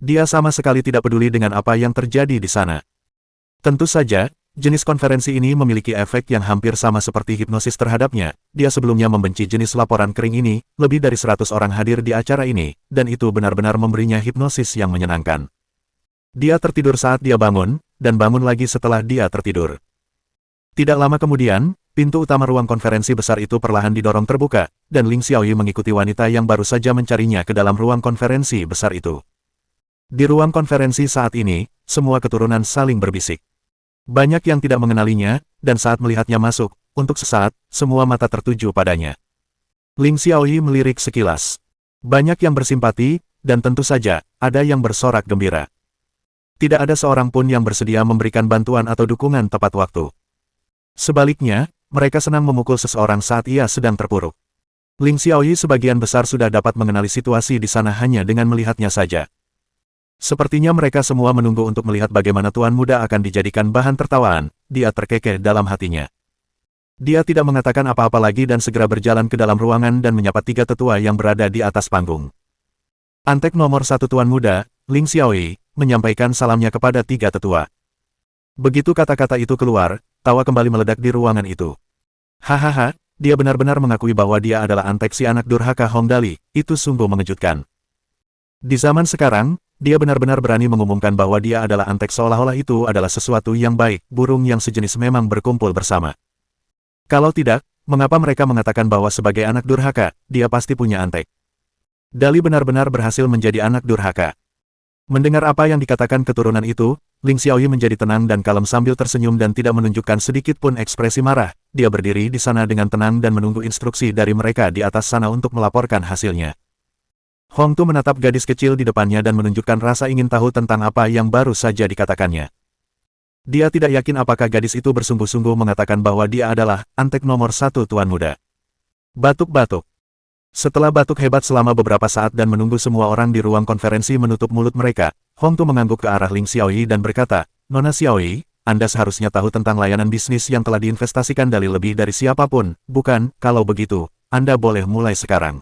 Dia sama sekali tidak peduli dengan apa yang terjadi di sana. Tentu saja, jenis konferensi ini memiliki efek yang hampir sama seperti hipnosis terhadapnya. Dia sebelumnya membenci jenis laporan kering ini, lebih dari 100 orang hadir di acara ini, dan itu benar-benar memberinya hipnosis yang menyenangkan. Dia tertidur saat dia bangun, dan bangun lagi setelah dia tertidur. Tidak lama kemudian, pintu utama ruang konferensi besar itu perlahan didorong terbuka, dan Ling Xiaoyi mengikuti wanita yang baru saja mencarinya ke dalam ruang konferensi besar itu. Di ruang konferensi saat ini, semua keturunan saling berbisik. Banyak yang tidak mengenalinya, dan saat melihatnya masuk, untuk sesaat, semua mata tertuju padanya. Ling Xiaoyi melirik sekilas. Banyak yang bersimpati, dan tentu saja, ada yang bersorak gembira. Tidak ada seorang pun yang bersedia memberikan bantuan atau dukungan tepat waktu. Sebaliknya, mereka senang memukul seseorang saat ia sedang terpuruk. Ling Xiaoyi sebagian besar sudah dapat mengenali situasi di sana hanya dengan melihatnya saja. Sepertinya mereka semua menunggu untuk melihat bagaimana tuan muda akan dijadikan bahan tertawaan. Dia terkekeh dalam hatinya. Dia tidak mengatakan apa-apa lagi dan segera berjalan ke dalam ruangan dan menyapa tiga tetua yang berada di atas panggung. Antek nomor satu tuan muda, Ling Xiaoyi, menyampaikan salamnya kepada tiga tetua. Begitu kata-kata itu keluar, tawa kembali meledak di ruangan itu. Hahaha, dia benar-benar mengakui bahwa dia adalah Antek si anak durhaka Hong Dali, itu sungguh mengejutkan. Di zaman sekarang, dia benar-benar berani mengumumkan bahwa dia adalah Antek seolah-olah itu adalah sesuatu yang baik, burung yang sejenis memang berkumpul bersama. Kalau tidak, mengapa mereka mengatakan bahwa sebagai anak durhaka, dia pasti punya Antek? Dali benar-benar berhasil menjadi anak durhaka. Mendengar apa yang dikatakan keturunan itu, Ling Xiaoyi menjadi tenang dan kalem sambil tersenyum dan tidak menunjukkan sedikit pun ekspresi marah. Dia berdiri di sana dengan tenang dan menunggu instruksi dari mereka di atas sana untuk melaporkan hasilnya. Hong Tu menatap gadis kecil di depannya dan menunjukkan rasa ingin tahu tentang apa yang baru saja dikatakannya. Dia tidak yakin apakah gadis itu bersungguh-sungguh mengatakan bahwa dia adalah Antek nomor satu tuan muda. Batuk-batuk. Setelah batuk hebat selama beberapa saat dan menunggu semua orang di ruang konferensi menutup mulut mereka, Hong Tu mengangguk ke arah Ling Xiaoyi dan berkata, Nona Xiaoyi, Anda seharusnya tahu tentang layanan bisnis yang telah diinvestasikan Dali lebih dari siapapun, bukan? Kalau begitu, Anda boleh mulai sekarang.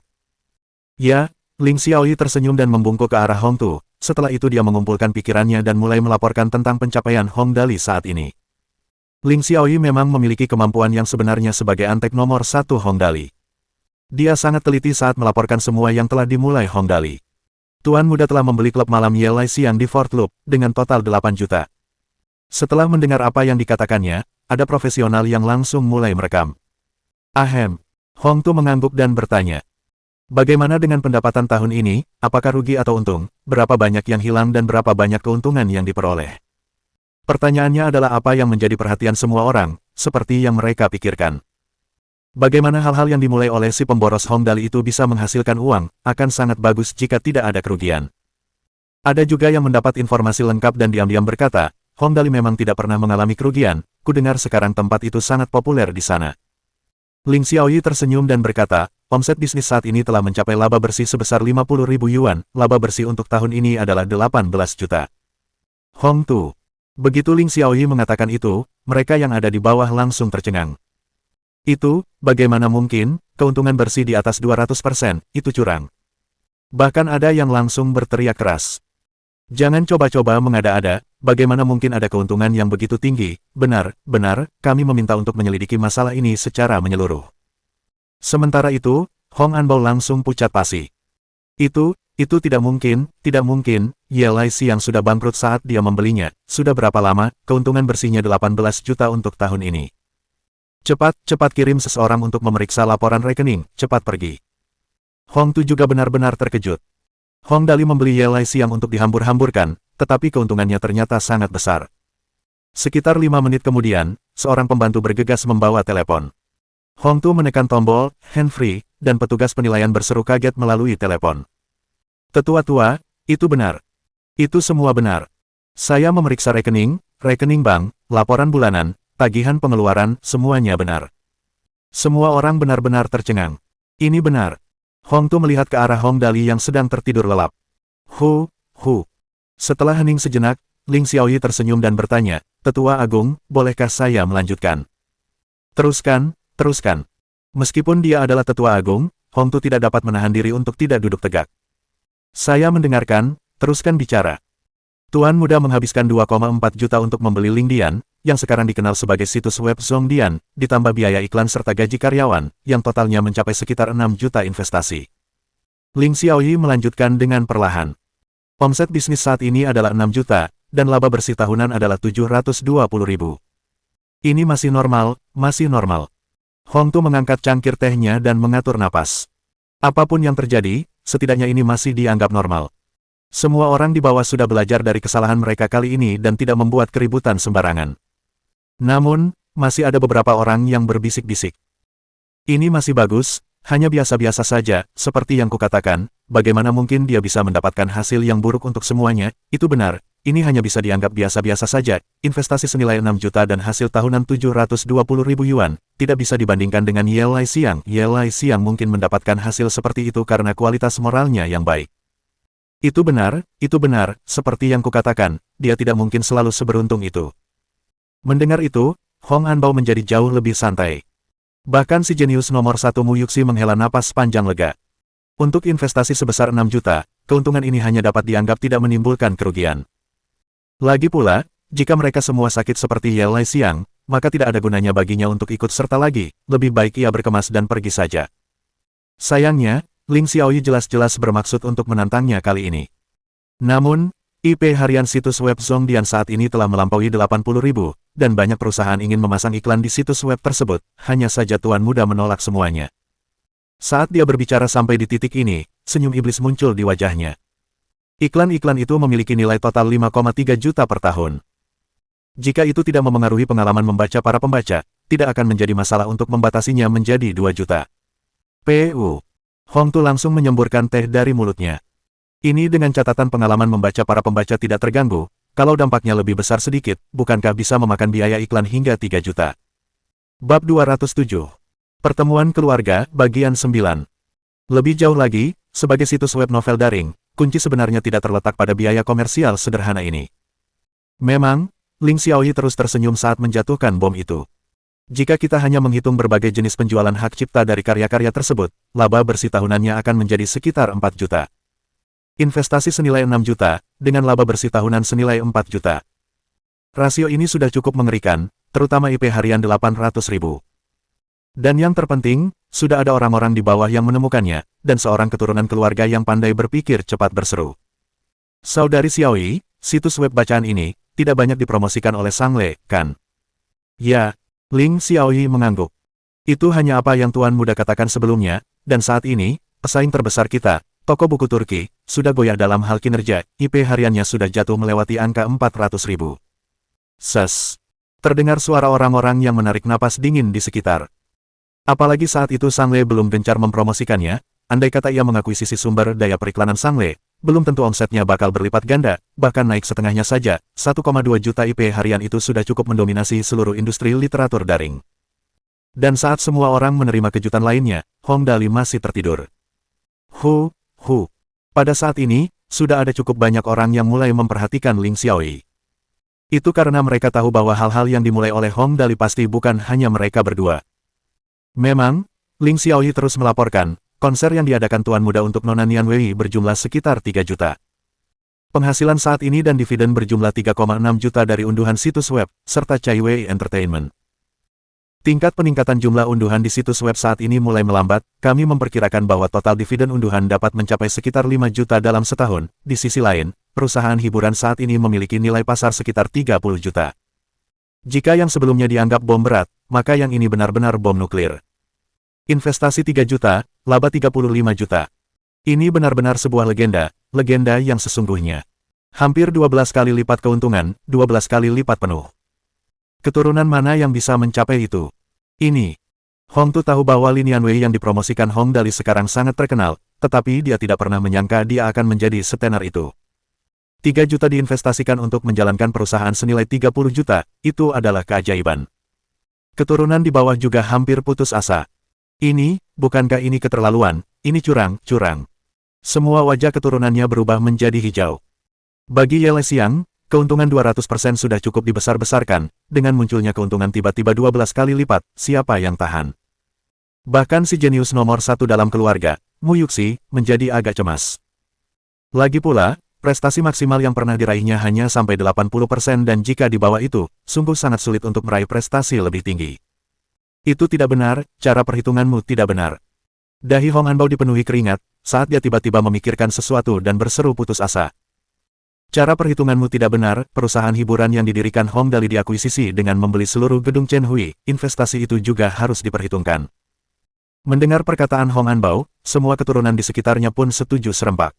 Ya, Ling Xiaoyi tersenyum dan membungkuk ke arah Hong Tu. Setelah itu dia mengumpulkan pikirannya dan mulai melaporkan tentang pencapaian Hong Dali saat ini. Ling Xiaoyi memang memiliki kemampuan yang sebenarnya sebagai Antek nomor satu Hong Dali. Dia sangat teliti saat melaporkan semua yang telah dimulai Hong Dali. Tuan muda telah membeli klub malam Yelai Siang di Fort Loop, dengan total 8 juta. Setelah mendengar apa yang dikatakannya, ada profesional yang langsung mulai merekam. Ahem. Hong Tu mengangguk dan bertanya. Bagaimana dengan pendapatan tahun ini, apakah rugi atau untung, berapa banyak yang hilang dan berapa banyak keuntungan yang diperoleh? Pertanyaannya adalah apa yang menjadi perhatian semua orang, seperti yang mereka pikirkan. Bagaimana hal-hal yang dimulai oleh si pemboros Hong Dali itu bisa menghasilkan uang, akan sangat bagus jika tidak ada kerugian. Ada juga yang mendapat informasi lengkap dan diam-diam berkata, Hong Dali memang tidak pernah mengalami kerugian, kudengar sekarang tempat itu sangat populer di sana. Ling Xiaoyi tersenyum dan berkata, omset bisnis saat ini telah mencapai laba bersih sebesar 50.000 yuan, laba bersih untuk tahun ini adalah 18 juta. Hong Tu. Begitu Ling Xiaoyi mengatakan itu, mereka yang ada di bawah langsung tercengang. Itu, bagaimana mungkin, keuntungan bersih di atas 200%, itu curang. Bahkan ada yang langsung berteriak keras. Jangan coba-coba mengada-ada, bagaimana mungkin ada keuntungan yang begitu tinggi, benar, kami meminta untuk menyelidiki masalah ini secara menyeluruh. Sementara itu, Hong Anbao langsung pucat pasi. Itu tidak mungkin, Yelai Siang sudah bangkrut saat dia membelinya, sudah berapa lama, keuntungan bersihnya 18 juta untuk tahun ini. Cepat kirim seseorang untuk memeriksa laporan rekening, cepat pergi. Hong Tu juga benar-benar terkejut. Hong Dali membeli Yelai Siang untuk dihambur-hamburkan, tetapi keuntungannya ternyata sangat besar. Sekitar 5 menit kemudian, seorang pembantu bergegas membawa telepon. Hong Tu menekan tombol, handfree, dan petugas penilaian berseru kaget melalui telepon. Tetua-tua, itu benar. Itu semua benar. Saya memeriksa rekening bank, laporan bulanan, tagihan pengeluaran, semuanya benar. Semua orang benar-benar tercengang. Ini benar. Hong Tu melihat ke arah Hong Dali yang sedang tertidur lelap. Hu. Setelah hening sejenak, Ling Xiaoyi tersenyum dan bertanya, Tetua Agung, bolehkah saya melanjutkan? Teruskan. Meskipun dia adalah Tetua Agung, Hong Tu tidak dapat menahan diri untuk tidak duduk tegak. Saya mendengarkan, teruskan bicara. Tuan muda menghabiskan 2,4 juta untuk membeli Ling Dian, yang sekarang dikenal sebagai situs web Zong Dian, ditambah biaya iklan serta gaji karyawan, yang totalnya mencapai sekitar 6 juta investasi. Ling Xiaoyi melanjutkan dengan perlahan. Omset bisnis saat ini adalah 6 juta, dan laba bersih tahunan adalah 720.000. Ini masih normal. Hong Tu mengangkat cangkir tehnya dan mengatur napas. Apapun yang terjadi, setidaknya ini masih dianggap normal. Semua orang di bawah sudah belajar dari kesalahan mereka kali ini dan tidak membuat keributan sembarangan. Namun, masih ada beberapa orang yang berbisik-bisik. Ini masih bagus, hanya biasa-biasa saja, seperti yang kukatakan, bagaimana mungkin dia bisa mendapatkan hasil yang buruk untuk semuanya, itu benar, ini hanya bisa dianggap biasa-biasa saja, investasi senilai 6 juta dan hasil tahunan 720 ribu yuan, tidak bisa dibandingkan dengan Ye Lai Xiang. Ye Lai Xiang mungkin mendapatkan hasil seperti itu karena kualitas moralnya yang baik. Itu benar, seperti yang kukatakan, dia tidak mungkin selalu seberuntung itu. Mendengar itu, Hong Hanbao menjadi jauh lebih santai. Bahkan si jenius nomor 1 Mu Yuxi menghela napas panjang lega. Untuk investasi sebesar 6 juta, keuntungan ini hanya dapat dianggap tidak menimbulkan kerugian. Lagi pula, jika mereka semua sakit seperti Ye Lai Xiang, maka tidak ada gunanya baginya untuk ikut serta lagi, lebih baik ia berkemas dan pergi saja. Sayangnya, Ling Xiaoyi jelas-jelas bermaksud untuk menantangnya kali ini. Namun, IP harian situs web Zhongdian saat ini telah melampaui 80.000, dan banyak perusahaan ingin memasang iklan di situs web tersebut, hanya saja Tuan Muda menolak semuanya. Saat dia berbicara sampai di titik ini, senyum iblis muncul di wajahnya. Iklan-iklan itu memiliki nilai total 5,3 juta per tahun. Jika itu tidak memengaruhi pengalaman membaca para pembaca, tidak akan menjadi masalah untuk membatasinya menjadi 2 juta. PU. Hong Tu langsung menyemburkan teh dari mulutnya. Ini dengan catatan pengalaman membaca para pembaca tidak terganggu, kalau dampaknya lebih besar sedikit, bukankah bisa memakan biaya iklan hingga 3 juta? Bab 207. Pertemuan Keluarga, Bagian 9. Lebih jauh lagi, sebagai situs web novel daring, kunci sebenarnya tidak terletak pada biaya komersial sederhana ini. Memang, Ling Xiaoyi terus tersenyum saat menjatuhkan bom itu. Jika kita hanya menghitung berbagai jenis penjualan hak cipta dari karya-karya tersebut, laba bersih tahunannya akan menjadi sekitar 4 juta. Investasi senilai 6 juta, dengan laba bersih tahunan senilai 4 juta. Rasio ini sudah cukup mengerikan, terutama IP harian 800.000. Dan yang terpenting, sudah ada orang-orang di bawah yang menemukannya, dan seorang keturunan keluarga yang pandai berpikir cepat berseru. Saudari Xiaoyi, situs web bacaan ini, tidak banyak dipromosikan oleh Sang Le, kan? Ya, Ling Xiaoyi mengangguk. Itu hanya apa yang Tuan Muda katakan sebelumnya, dan saat ini, pesaing terbesar kita, toko buku Turki, sudah goyah dalam hal kinerja, IP hariannya sudah jatuh melewati angka 400.000. Ses. Terdengar suara orang-orang yang menarik napas dingin di sekitar. Apalagi saat itu Sang Le belum gencar mempromosikannya, andai kata ia mengakuisisi sumber daya periklanan Sang Le, belum tentu omsetnya bakal berlipat ganda, bahkan naik setengahnya saja, 1,2 juta IP harian itu sudah cukup mendominasi seluruh industri literatur daring. Dan saat semua orang menerima kejutan lainnya, Hong Dali masih tertidur. Pada saat ini, sudah ada cukup banyak orang yang mulai memperhatikan Ling Xiaoyi. Itu karena mereka tahu bahwa hal-hal yang dimulai oleh Hong Dali pasti bukan hanya mereka berdua. Memang, Ling Xiaoyi terus melaporkan, konser yang diadakan Tuan Muda untuk Nona Nian Wei berjumlah sekitar 3 juta. Penghasilan saat ini dan dividen berjumlah 3,6 juta dari unduhan situs web, serta Chai Wei Entertainment. Tingkat peningkatan jumlah unduhan di situs web saat ini mulai melambat, kami memperkirakan bahwa total dividen unduhan dapat mencapai sekitar 5 juta dalam setahun. Di sisi lain, perusahaan hiburan saat ini memiliki nilai pasar sekitar 30 juta. Jika yang sebelumnya dianggap bom berat, maka yang ini benar-benar bom nuklir. Investasi 3 juta, laba 35 juta. Ini benar-benar sebuah legenda yang sesungguhnya. Hampir 12 kali lipat keuntungan, 12 kali lipat penuh. Keturunan mana yang bisa mencapai itu? Ini. Hong Tu tahu bahwa Lin Yanwei yang dipromosikan Hong Dali sekarang sangat terkenal, tetapi dia tidak pernah menyangka dia akan menjadi setenar itu. 3 juta diinvestasikan untuk menjalankan perusahaan senilai 30 juta, itu adalah keajaiban. Keturunan di bawah juga hampir putus asa. Bukankah ini keterlaluan, ini curang. Semua wajah keturunannya berubah menjadi hijau. Bagi Ye Lai Xiang, keuntungan 200% sudah cukup dibesar-besarkan, dengan munculnya keuntungan tiba-tiba 12 kali lipat, siapa yang tahan? Bahkan si jenius nomor 1 dalam keluarga, Mu Yuxi, menjadi agak cemas. Lagi pula, prestasi maksimal yang pernah diraihnya hanya sampai 80% dan jika di bawah itu, sungguh sangat sulit untuk meraih prestasi lebih tinggi. Itu tidak benar, cara perhitunganmu tidak benar. Dahi Hong Hanbao dipenuhi keringat, saat dia tiba-tiba memikirkan sesuatu dan berseru putus asa. Cara perhitunganmu tidak benar, perusahaan hiburan yang didirikan Hong Dali diakuisisi dengan membeli seluruh gedung Chen Hui, investasi itu juga harus diperhitungkan. Mendengar perkataan Hong Hanbao, semua keturunan di sekitarnya pun setuju serempak.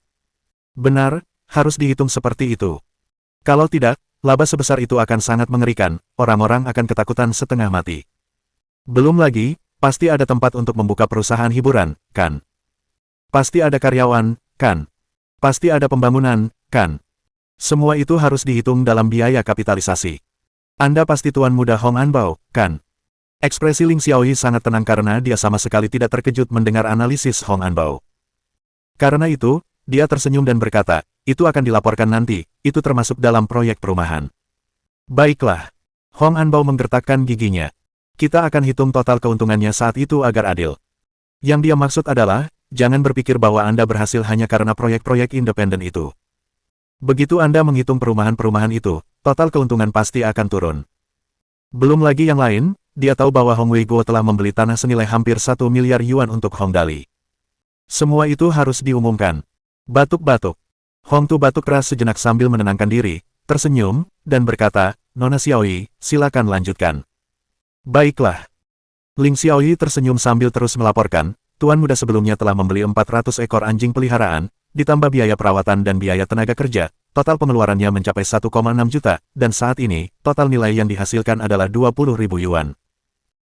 Benar, harus dihitung seperti itu. Kalau tidak, laba sebesar itu akan sangat mengerikan, orang-orang akan ketakutan setengah mati. Belum lagi, Pasti ada tempat untuk membuka perusahaan hiburan, kan? Pasti ada karyawan, kan? Pasti ada pembangunan, kan? Semua itu harus dihitung dalam biaya kapitalisasi. Anda pasti Tuan Muda Hong Anbao, kan? Ekspresi Ling Xiaoyi sangat tenang karena dia sama sekali tidak terkejut mendengar analisis Hong Anbao. Karena itu, dia tersenyum dan berkata, itu akan dilaporkan nanti, itu termasuk dalam proyek perumahan. Baiklah. Hong Anbao menggertakkan giginya. Kita akan hitung total keuntungannya saat itu agar adil. Yang dia maksud adalah, jangan berpikir bahwa Anda berhasil hanya karena proyek-proyek independen itu. Begitu Anda menghitung perumahan-perumahan itu, total keuntungan pasti akan turun. Belum lagi yang lain, dia tahu bahwa Hong Weigo telah membeli tanah senilai hampir 1 miliar yuan untuk Hong Dali. Semua itu harus diumumkan. Batuk-batuk. Hong Tu batuk keras sejenak sambil menenangkan diri, tersenyum, dan berkata, Nona Xiaoyi, silakan lanjutkan. Baiklah. Ling Xiaoyi tersenyum sambil terus melaporkan, Tuan Muda sebelumnya telah membeli 400 ekor anjing peliharaan, ditambah biaya perawatan dan biaya tenaga kerja, total pengeluarannya mencapai 1,6 juta, dan saat ini, total nilai yang dihasilkan adalah 20.000 yuan.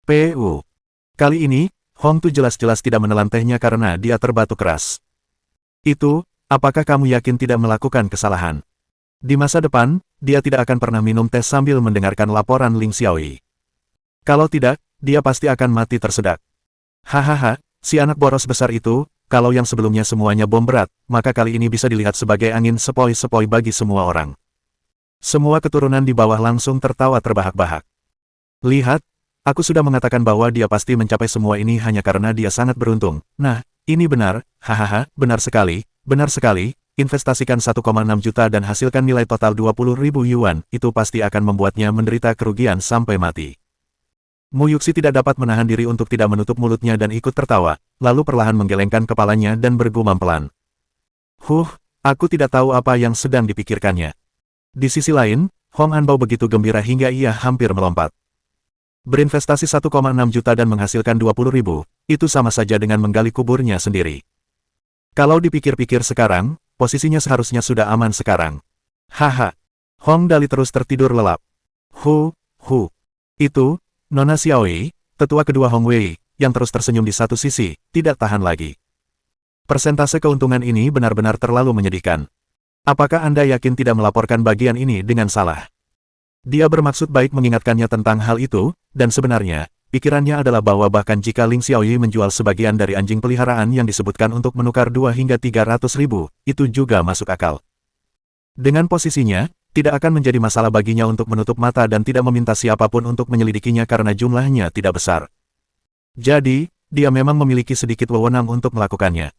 PU. Kali ini, Hong Tu jelas-jelas tidak menelan tehnya karena dia terbatuk keras. Itu, apakah kamu yakin tidak melakukan kesalahan? Di masa depan, dia tidak akan pernah minum teh sambil mendengarkan laporan Ling Xiaoyi. Kalau tidak, dia pasti akan mati tersedak. Hahaha, si anak boros besar itu, kalau yang sebelumnya semuanya bom berat, maka kali ini bisa dilihat sebagai angin sepoi-sepoi bagi semua orang. Semua keturunan di bawah langsung tertawa terbahak-bahak. Lihat, aku sudah mengatakan bahwa dia pasti mencapai semua ini hanya karena dia sangat beruntung. Nah, ini benar, hahaha, benar sekali, investasikan 1,6 juta dan hasilkan nilai total 20.000 yuan, itu pasti akan membuatnya menderita kerugian sampai mati. Mu Yuxi tidak dapat menahan diri untuk tidak menutup mulutnya dan ikut tertawa, lalu perlahan menggelengkan kepalanya dan bergumam pelan. Aku tidak tahu apa yang sedang dipikirkannya. Di sisi lain, Hong Anbao begitu gembira hingga ia hampir melompat. Berinvestasi 1,6 juta dan menghasilkan 20.000, itu sama saja dengan menggali kuburnya sendiri. Kalau dipikir-pikir sekarang, posisinya seharusnya sudah aman sekarang. Haha. Hong Dali terus tertidur lelap. Itu, Nona Xiaoyi, tetua kedua Hong Wei, yang terus tersenyum di satu sisi, tidak tahan lagi. Persentase keuntungan ini benar-benar terlalu menyedihkan. Apakah Anda yakin tidak melaporkan bagian ini dengan salah? Dia bermaksud baik mengingatkannya tentang hal itu, dan sebenarnya, pikirannya adalah bahwa bahkan jika Ling Xiaoyi menjual sebagian dari anjing peliharaan yang disebutkan untuk menukar 2 hingga 300.000, itu juga masuk akal. Dengan posisinya, tidak akan menjadi masalah baginya untuk menutup mata dan tidak meminta siapapun untuk menyelidikinya karena jumlahnya tidak besar. Jadi, dia memang memiliki sedikit wewenang untuk melakukannya.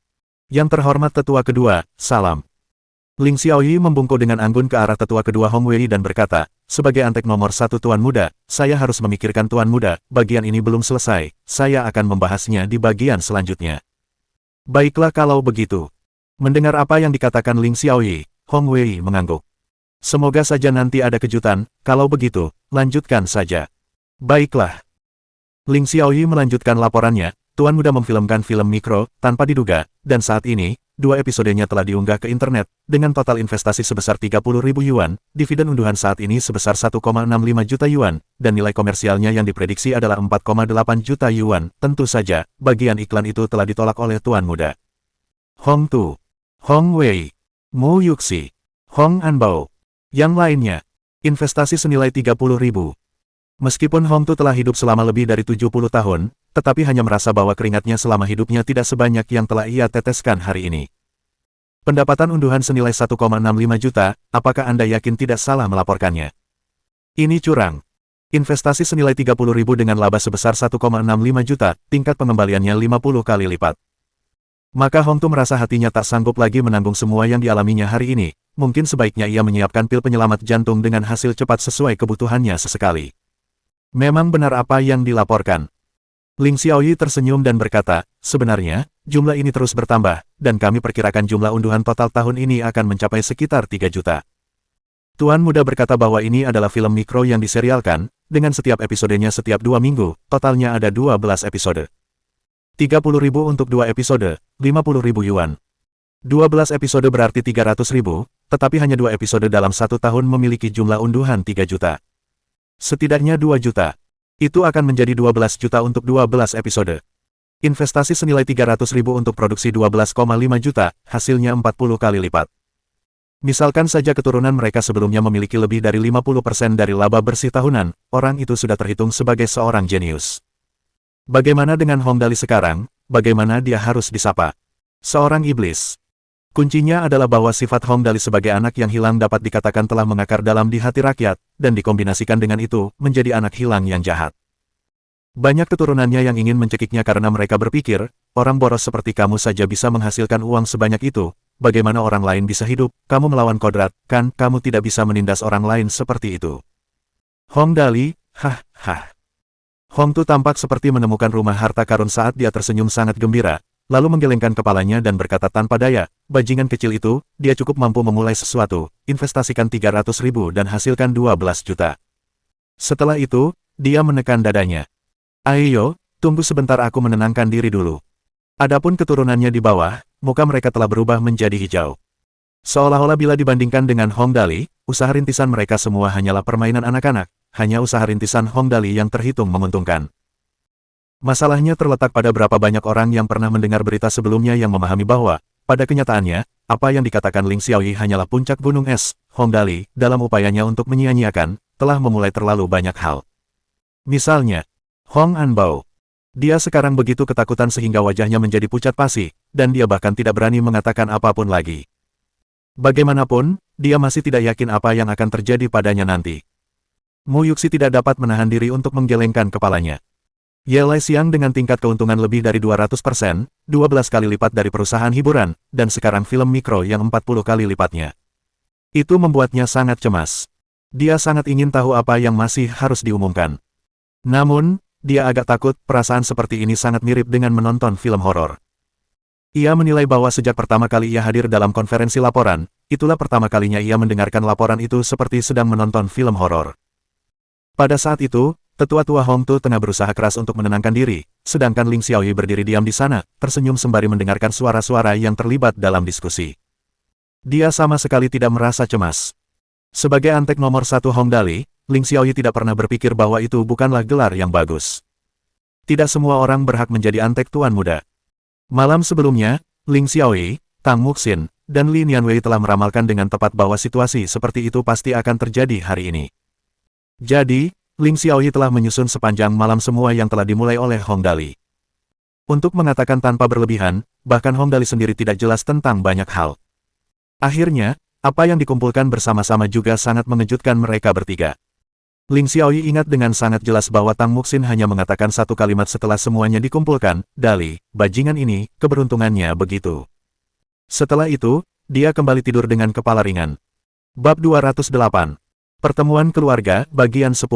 Yang terhormat tetua kedua, salam. Ling Xiaoyi membungkuk dengan anggun ke arah tetua kedua Hong Wei dan berkata, sebagai antek nomor 1 Tuan Muda, saya harus memikirkan Tuan Muda, bagian ini belum selesai, saya akan membahasnya di bagian selanjutnya. Baiklah kalau begitu. Mendengar apa yang dikatakan Ling Xiaoyi, Hong Wei mengangguk. Semoga saja nanti ada kejutan, kalau begitu, lanjutkan saja. Baiklah. Ling Xiaoyi melanjutkan laporannya, Tuan Muda memfilmkan film mikro, tanpa diduga, dan saat ini, 2 episodenya telah diunggah ke internet, dengan total investasi sebesar 30.000 yuan, dividen unduhan saat ini sebesar 1,65 juta yuan, dan nilai komersialnya yang diprediksi adalah 4,8 juta yuan, tentu saja, bagian iklan itu telah ditolak oleh Tuan Muda. Hong Tu, Hong Wei, Mu Yuxi, Hong Anbao. Yang lainnya, investasi senilai 30.000. Meskipun Hong Tu telah hidup selama lebih dari 70 tahun, tetapi hanya merasa bahwa keringatnya selama hidupnya tidak sebanyak yang telah ia teteskan hari ini. Pendapatan unduhan senilai 1,65 juta, apakah Anda yakin tidak salah melaporkannya? Ini curang. Investasi senilai 30.000 dengan laba sebesar 1,65 juta, tingkat pengembaliannya 50 kali lipat. Maka Hong Tu merasa hatinya tak sanggup lagi menanggung semua yang dialaminya hari ini. Mungkin sebaiknya ia menyiapkan pil penyelamat jantung dengan hasil cepat sesuai kebutuhannya sesekali. Memang benar apa yang dilaporkan. Ling Xiaoyi tersenyum dan berkata, sebenarnya, jumlah ini terus bertambah, dan kami perkirakan jumlah unduhan total tahun ini akan mencapai sekitar 3 juta. Tuan Muda berkata bahwa ini adalah film mikro yang diserialkan, dengan setiap episodenya setiap 2 minggu, totalnya ada 12 episode. 30.000 untuk 2 episode, 50.000 yuan. 12 episode berarti 300.000, tetapi hanya 2 episode dalam 1 tahun memiliki jumlah unduhan 3 juta. Setidaknya 2 juta. Itu akan menjadi 12 juta untuk 12 episode. Investasi senilai 300.000 untuk produksi 12,5 juta, hasilnya 40 kali lipat. Misalkan saja keturunan mereka sebelumnya memiliki lebih dari 50% dari laba bersih tahunan, orang itu sudah terhitung sebagai seorang jenius. Bagaimana dengan Hong Dali sekarang? Bagaimana dia harus disapa? Seorang iblis. Kuncinya adalah bahwa sifat Hong Dali sebagai anak yang hilang dapat dikatakan telah mengakar dalam di hati rakyat, dan dikombinasikan dengan itu, menjadi anak hilang yang jahat. Banyak keturunannya yang ingin mencekiknya karena mereka berpikir, orang boros seperti kamu saja bisa menghasilkan uang sebanyak itu, bagaimana orang lain bisa hidup, kamu melawan kodrat, kan, kamu tidak bisa menindas orang lain seperti itu. Hong Dali, hah. Hong Tu tampak seperti menemukan rumah harta karun saat dia tersenyum sangat gembira, lalu menggelengkan kepalanya dan berkata tanpa daya, bajingan kecil itu, dia cukup mampu memulai sesuatu, investasikan 300.000 dan hasilkan 12 juta. Setelah itu, dia menekan dadanya. Ayo, tunggu sebentar aku menenangkan diri dulu. Adapun keturunannya di bawah, muka mereka telah berubah menjadi hijau. Seolah-olah bila dibandingkan dengan Hong Dali, usaha rintisan mereka semua hanyalah permainan anak-anak, hanya usaha rintisan Hong Dali yang terhitung menguntungkan. Masalahnya terletak pada berapa banyak orang yang pernah mendengar berita sebelumnya yang memahami bahwa, pada kenyataannya, apa yang dikatakan Ling Xiaoyi hanyalah puncak gunung es. Hong Dali, dalam upayanya untuk menyia-nyiakan, telah memulai terlalu banyak hal. Misalnya, Hong Anbao. Dia sekarang begitu ketakutan sehingga wajahnya menjadi pucat pasi, dan dia bahkan tidak berani mengatakan apapun lagi. Bagaimanapun, dia masih tidak yakin apa yang akan terjadi padanya nanti. Mu Yuxi tidak dapat menahan diri untuk menggelengkan kepalanya. Ye Lai Xiang dengan tingkat keuntungan lebih dari 200%, 12 kali lipat dari perusahaan hiburan, dan sekarang film mikro yang 40 kali lipatnya. Itu membuatnya sangat cemas. Dia sangat ingin tahu apa yang masih harus diumumkan. Namun, dia agak takut, perasaan seperti ini sangat mirip dengan menonton film horor. Ia menilai bahwa sejak pertama kali ia hadir dalam konferensi laporan, itulah pertama kalinya ia mendengarkan laporan itu seperti sedang menonton film horor. Pada saat itu, tetua-tua Hong Tu tengah berusaha keras untuk menenangkan diri, sedangkan Ling Xiaoyi berdiri diam di sana, tersenyum sembari mendengarkan suara-suara yang terlibat dalam diskusi. Dia sama sekali tidak merasa cemas. Sebagai antek nomor 1 Hong Dali, Ling Xiaoyi tidak pernah berpikir bahwa itu bukanlah gelar yang bagus. Tidak semua orang berhak menjadi antek tuan muda. Malam sebelumnya, Ling Xiaoyi, Tang Muxin, dan Li Nianwei telah meramalkan dengan tepat bahwa situasi seperti itu pasti akan terjadi hari ini. Jadi, Ling Xiaoyi telah menyusun sepanjang malam semua yang telah dimulai oleh Hong Dali. Untuk mengatakan tanpa berlebihan, bahkan Hong Dali sendiri tidak jelas tentang banyak hal. Akhirnya, apa yang dikumpulkan bersama-sama juga sangat mengejutkan mereka bertiga. Ling Xiaoyi ingat dengan sangat jelas bahwa Tang Muxin hanya mengatakan satu kalimat setelah semuanya dikumpulkan, Dali, bajingan ini, keberuntungannya begitu. Setelah itu, dia kembali tidur dengan kepala ringan. Bab 208. Pertemuan Keluarga, bagian 10.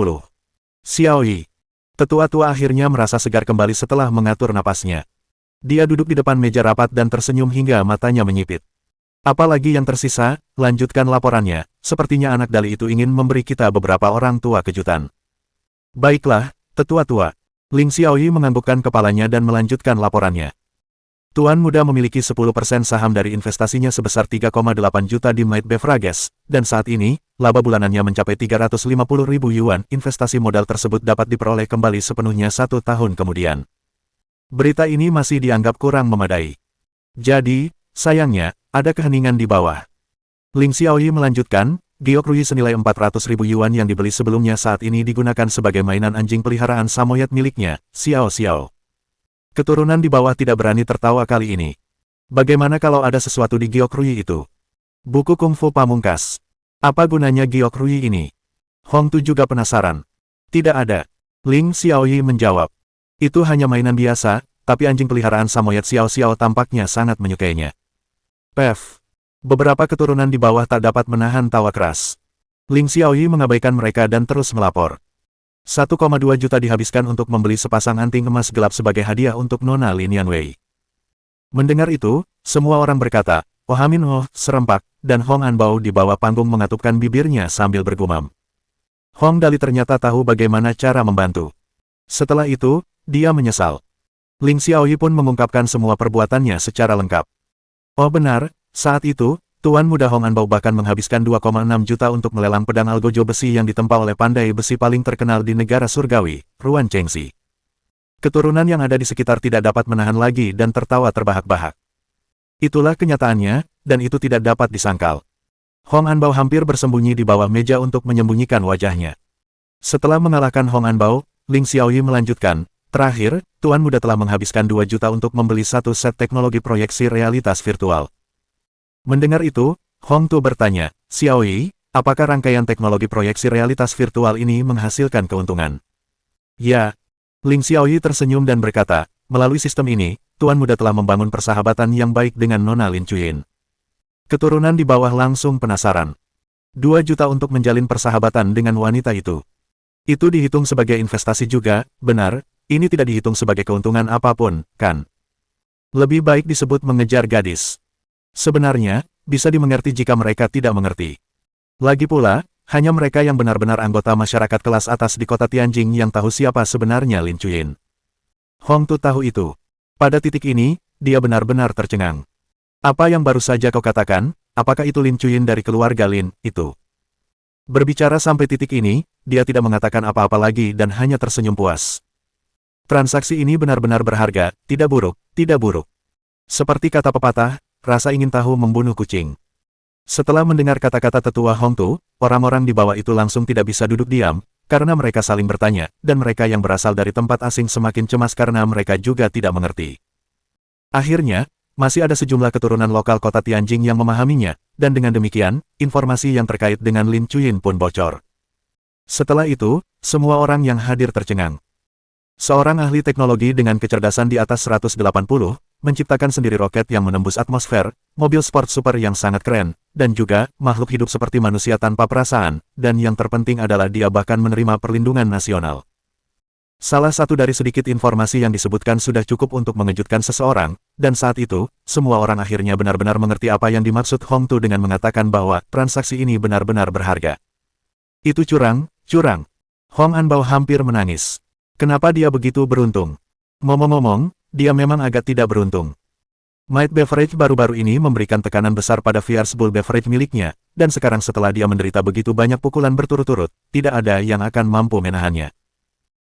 Xiaoyi. Tetua-tua akhirnya merasa segar kembali setelah mengatur napasnya. Dia duduk di depan meja rapat dan tersenyum hingga matanya menyipit. Apalagi yang tersisa, lanjutkan laporannya, sepertinya anak Dali itu ingin memberi kita beberapa orang tua kejutan. Baiklah, tetua-tua. Ling Xiaoyi menganggukkan kepalanya dan melanjutkan laporannya. Tuan muda memiliki 10% saham dari investasinya sebesar 3,8 juta di Might Beverages, dan saat ini, laba bulanannya mencapai 350.000 yuan. Investasi modal tersebut dapat diperoleh kembali sepenuhnya 1 tahun kemudian. Berita ini masih dianggap kurang memadai. Jadi, sayangnya, ada keheningan di bawah. Ling Xiaoyi melanjutkan, giok rui senilai 400.000 yuan yang dibeli sebelumnya saat ini digunakan sebagai mainan anjing peliharaan samoyed miliknya, Xiao Xiao. Keturunan di bawah tidak berani tertawa kali ini. Bagaimana kalau ada sesuatu di giok rui itu? Buku kungfu pamungkas. Apa gunanya giok rui ini? Hong Tu juga penasaran. Tidak ada. Ling Xiaoyi menjawab. Itu hanya mainan biasa, tapi anjing peliharaan samoyed Xiao Xiao tampaknya sangat menyukainya. Pef. Beberapa keturunan di bawah tak dapat menahan tawa keras. Ling Xiaoyi mengabaikan mereka dan terus melapor. 1,2 juta dihabiskan untuk membeli sepasang anting emas gelap sebagai hadiah untuk Nona Li Nianwei. Mendengar itu, semua orang berkata, "Oh Amin oh," serempak, dan Hong Anbao di bawah panggung mengatupkan bibirnya sambil bergumam. Hong Dali ternyata tahu bagaimana cara membantu. Setelah itu, dia menyesal. Ling Xiaoyi pun mengungkapkan semua perbuatannya secara lengkap. Oh benar, saat itu, Tuan Muda Hong Anbao bahkan menghabiskan 2,6 juta untuk melelang pedang algojo besi yang ditempa oleh pandai besi paling terkenal di negara surgawi, Ruan Chengxi. Keturunan yang ada di sekitar tidak dapat menahan lagi dan tertawa terbahak-bahak. Itulah kenyataannya, dan itu tidak dapat disangkal. Hong Anbao hampir bersembunyi di bawah meja untuk menyembunyikan wajahnya. Setelah mengalahkan Hong Anbao, Ling Xiaoyi melanjutkan, terakhir, Tuan Muda telah menghabiskan 2 juta untuk membeli satu set teknologi proyeksi realitas virtual. Mendengar itu, Hong Tu bertanya, Xiaoyi, apakah rangkaian teknologi proyeksi realitas virtual ini menghasilkan keuntungan? Ya. Ling Xiaoyi tersenyum dan berkata, melalui sistem ini, Tuan Muda telah membangun persahabatan yang baik dengan Nona Lin Chuyin. Keturunan di bawah langsung penasaran. 2 juta untuk menjalin persahabatan dengan wanita itu. Itu dihitung sebagai investasi juga, benar, ini tidak dihitung sebagai keuntungan apapun, kan? Lebih baik disebut mengejar gadis. Sebenarnya, bisa dimengerti jika mereka tidak mengerti. Lagi pula, hanya mereka yang benar-benar anggota masyarakat kelas atas di kota Tianjing yang tahu siapa sebenarnya Lin Chuyin. Hong Tu tahu itu. Pada titik ini, dia benar-benar tercengang. Apa yang baru saja kau katakan, apakah itu Lin Chuyin dari keluarga Lin, itu? Berbicara sampai titik ini, dia tidak mengatakan apa-apa lagi dan hanya tersenyum puas. Transaksi ini benar-benar berharga, tidak buruk, tidak buruk. Seperti kata pepatah, rasa ingin tahu membunuh kucing. Setelah mendengar kata-kata tetua Hong Tu, orang-orang di bawah itu langsung tidak bisa duduk diam, karena mereka saling bertanya, dan mereka yang berasal dari tempat asing semakin cemas karena mereka juga tidak mengerti. Akhirnya, masih ada sejumlah keturunan lokal kota Tianjing yang memahaminya, dan dengan demikian, informasi yang terkait dengan Lin Chuyin pun bocor. Setelah itu, semua orang yang hadir tercengang. Seorang ahli teknologi dengan kecerdasan di atas 180, menciptakan sendiri roket yang menembus atmosfer, mobil sport super yang sangat keren, dan juga makhluk hidup seperti manusia tanpa perasaan, dan yang terpenting adalah dia bahkan menerima perlindungan nasional. Salah satu dari sedikit informasi yang disebutkan sudah cukup untuk mengejutkan seseorang, dan saat itu, semua orang akhirnya benar-benar mengerti apa yang dimaksud Hong Tu dengan mengatakan bahwa transaksi ini benar-benar berharga. Itu curang, curang. Hong Anbao hampir menangis. Kenapa dia begitu beruntung? Ngomong-ngomong, dia memang agak tidak beruntung. Might Beverage baru-baru ini memberikan tekanan besar pada Fierce Bull Beverage miliknya, dan sekarang setelah dia menderita begitu banyak pukulan berturut-turut, tidak ada yang akan mampu menahannya.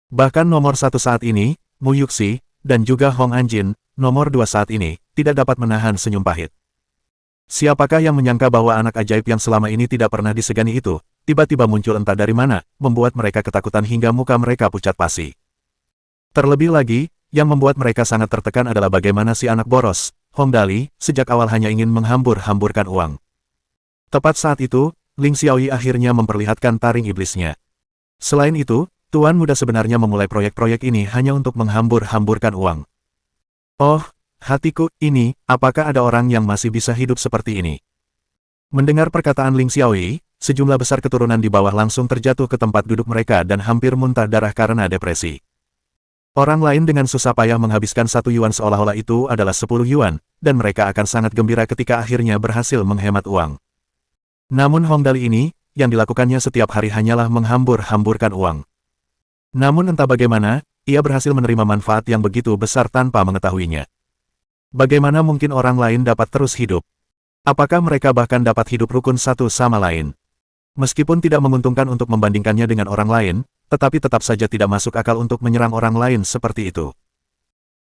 Bahkan nomor 1 saat ini, Mu Yuxi, dan juga Hong Anjin, nomor 2 saat ini, tidak dapat menahan senyum pahit. Siapakah yang menyangka bahwa anak ajaib yang selama ini tidak pernah disegani itu, tiba-tiba muncul entah dari mana, membuat mereka ketakutan hingga muka mereka pucat pasi. Terlebih lagi, yang membuat mereka sangat tertekan adalah bagaimana si anak boros, Hong Dali, sejak awal hanya ingin menghambur-hamburkan uang. Tepat saat itu, Ling Xiaoyi akhirnya memperlihatkan taring iblisnya. Selain itu, Tuan Muda sebenarnya memulai proyek-proyek ini hanya untuk menghambur-hamburkan uang. Oh, hatiku, ini, apakah ada orang yang masih bisa hidup seperti ini? Mendengar perkataan Ling Xiaoyi, sejumlah besar keturunan di bawah langsung terjatuh ke tempat duduk mereka dan hampir muntah darah karena depresi. Orang lain dengan susah payah menghabiskan 1 yuan seolah-olah itu adalah 10 yuan, dan mereka akan sangat gembira ketika akhirnya berhasil menghemat uang. Namun Hong Dali ini, yang dilakukannya setiap hari hanyalah menghambur-hamburkan uang. Namun entah bagaimana, ia berhasil menerima manfaat yang begitu besar tanpa mengetahuinya. Bagaimana mungkin orang lain dapat terus hidup? Apakah mereka bahkan dapat hidup rukun satu sama lain? Meskipun tidak menguntungkan untuk membandingkannya dengan orang lain, tetapi tetap saja tidak masuk akal untuk menyerang orang lain seperti itu.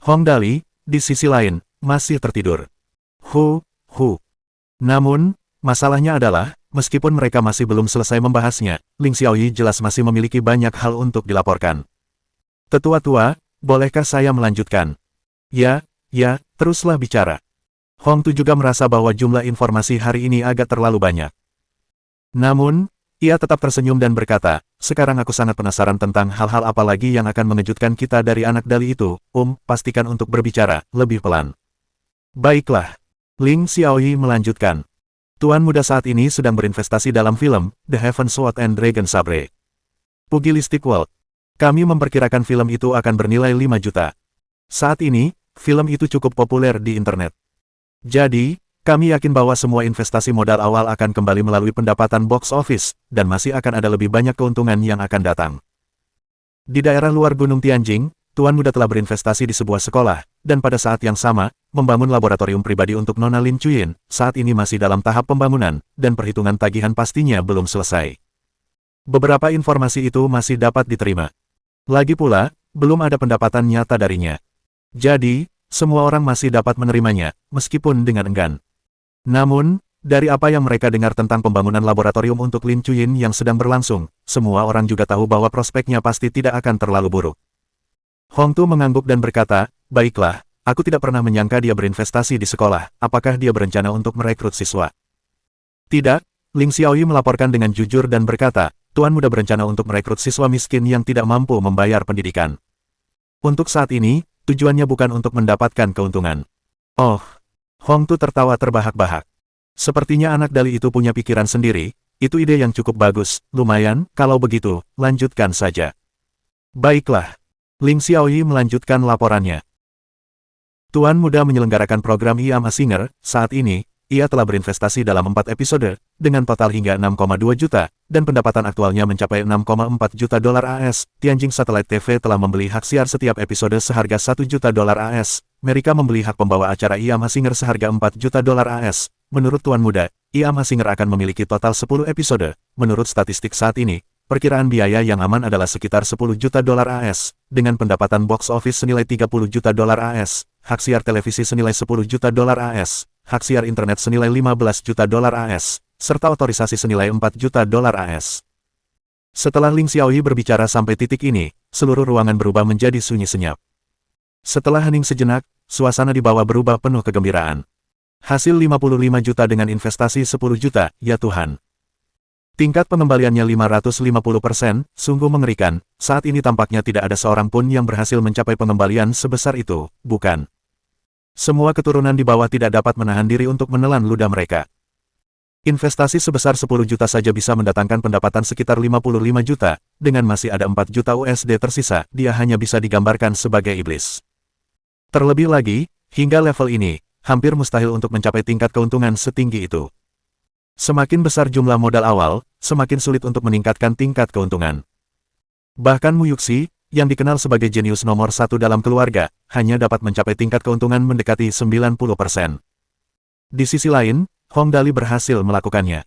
Hong Dali, di sisi lain, masih tertidur. Namun, masalahnya adalah, meskipun mereka masih belum selesai membahasnya, Ling Xiaoyi jelas masih memiliki banyak hal untuk dilaporkan. Tetua tua, bolehkah saya melanjutkan? Ya, teruslah bicara. Hong Tu juga merasa bahwa jumlah informasi hari ini agak terlalu banyak. Namun, ia tetap tersenyum dan berkata, sekarang aku sangat penasaran tentang hal-hal apa lagi yang akan mengejutkan kita dari anak Dali itu, pastikan untuk berbicara, lebih pelan. Baiklah. Ling Xiaoyi melanjutkan. Tuan Muda saat ini sedang berinvestasi dalam film, The Heaven Sword and Dragon Sabre. Pugilistic World. Kami memperkirakan film itu akan bernilai 5 juta. Saat ini, film itu cukup populer di internet. Jadi, kami yakin bahwa semua investasi modal awal akan kembali melalui pendapatan box office, dan masih akan ada lebih banyak keuntungan yang akan datang. Di daerah luar Gunung Tianjing, Tuan Muda telah berinvestasi di sebuah sekolah, dan pada saat yang sama, membangun laboratorium pribadi untuk Nona Lin Chuyin, saat ini masih dalam tahap pembangunan, dan perhitungan tagihan pastinya belum selesai. Beberapa informasi itu masih dapat diterima. Lagi pula, belum ada pendapatan nyata darinya. Jadi, semua orang masih dapat menerimanya, meskipun dengan enggan. Namun, dari apa yang mereka dengar tentang pembangunan laboratorium untuk Lin Chuyin yang sedang berlangsung, semua orang juga tahu bahwa prospeknya pasti tidak akan terlalu buruk. Hong Tu mengangguk dan berkata, "Baiklah, aku tidak pernah menyangka dia berinvestasi di sekolah. Apakah dia berencana untuk merekrut siswa?" "Tidak," Ling Xiaoyi melaporkan dengan jujur dan berkata, "Tuan muda berencana untuk merekrut siswa miskin yang tidak mampu membayar pendidikan. Untuk saat ini, tujuannya bukan untuk mendapatkan keuntungan." "Oh." Hong Tu tertawa terbahak-bahak. Sepertinya anak Dali itu punya pikiran sendiri, itu ide yang cukup bagus, lumayan, kalau begitu, lanjutkan saja. Baiklah. Ling Xiaoyi melanjutkan laporannya. Tuan muda menyelenggarakan program I Am a Singer, saat ini, ia telah berinvestasi dalam 4 episode, dengan total hingga 6,2 juta, dan pendapatan aktualnya mencapai 6,4 juta dolar AS. Tianjin Satellite TV telah membeli hak siar setiap episode seharga 1 juta dolar AS. Mereka membeli hak pembawa acara I Am a Singer seharga 4 juta dolar AS. Menurut Tuan Muda, I Am a Singer akan memiliki total 10 episode. Menurut statistik saat ini, perkiraan biaya yang aman adalah sekitar 10 juta dolar AS, dengan pendapatan box office senilai 30 juta dolar AS, hak siar televisi senilai 10 juta dolar AS, hak siar internet senilai 15 juta dolar AS, serta otorisasi senilai 4 juta dolar AS. Setelah Ling Xiaoyi berbicara sampai titik ini, seluruh ruangan berubah menjadi sunyi senyap. Setelah hening sejenak, suasana di bawah berubah penuh kegembiraan. Hasil 55 juta dengan investasi 10 juta, ya Tuhan. Tingkat pengembaliannya 550%, sungguh mengerikan, saat ini tampaknya tidak ada seorang pun yang berhasil mencapai pengembalian sebesar itu, bukan? Semua keturunan di bawah tidak dapat menahan diri untuk menelan ludah mereka. Investasi sebesar 10 juta saja bisa mendatangkan pendapatan sekitar 55 juta, dengan masih ada 4 juta USD tersisa, dia hanya bisa digambarkan sebagai iblis. Terlebih lagi, hingga level ini, hampir mustahil untuk mencapai tingkat keuntungan setinggi itu. Semakin besar jumlah modal awal, semakin sulit untuk meningkatkan tingkat keuntungan. Bahkan Mu Yuxi, yang dikenal sebagai jenius nomor 1 dalam keluarga, hanya dapat mencapai tingkat keuntungan mendekati 90%. Di sisi lain, Hong Dali berhasil melakukannya.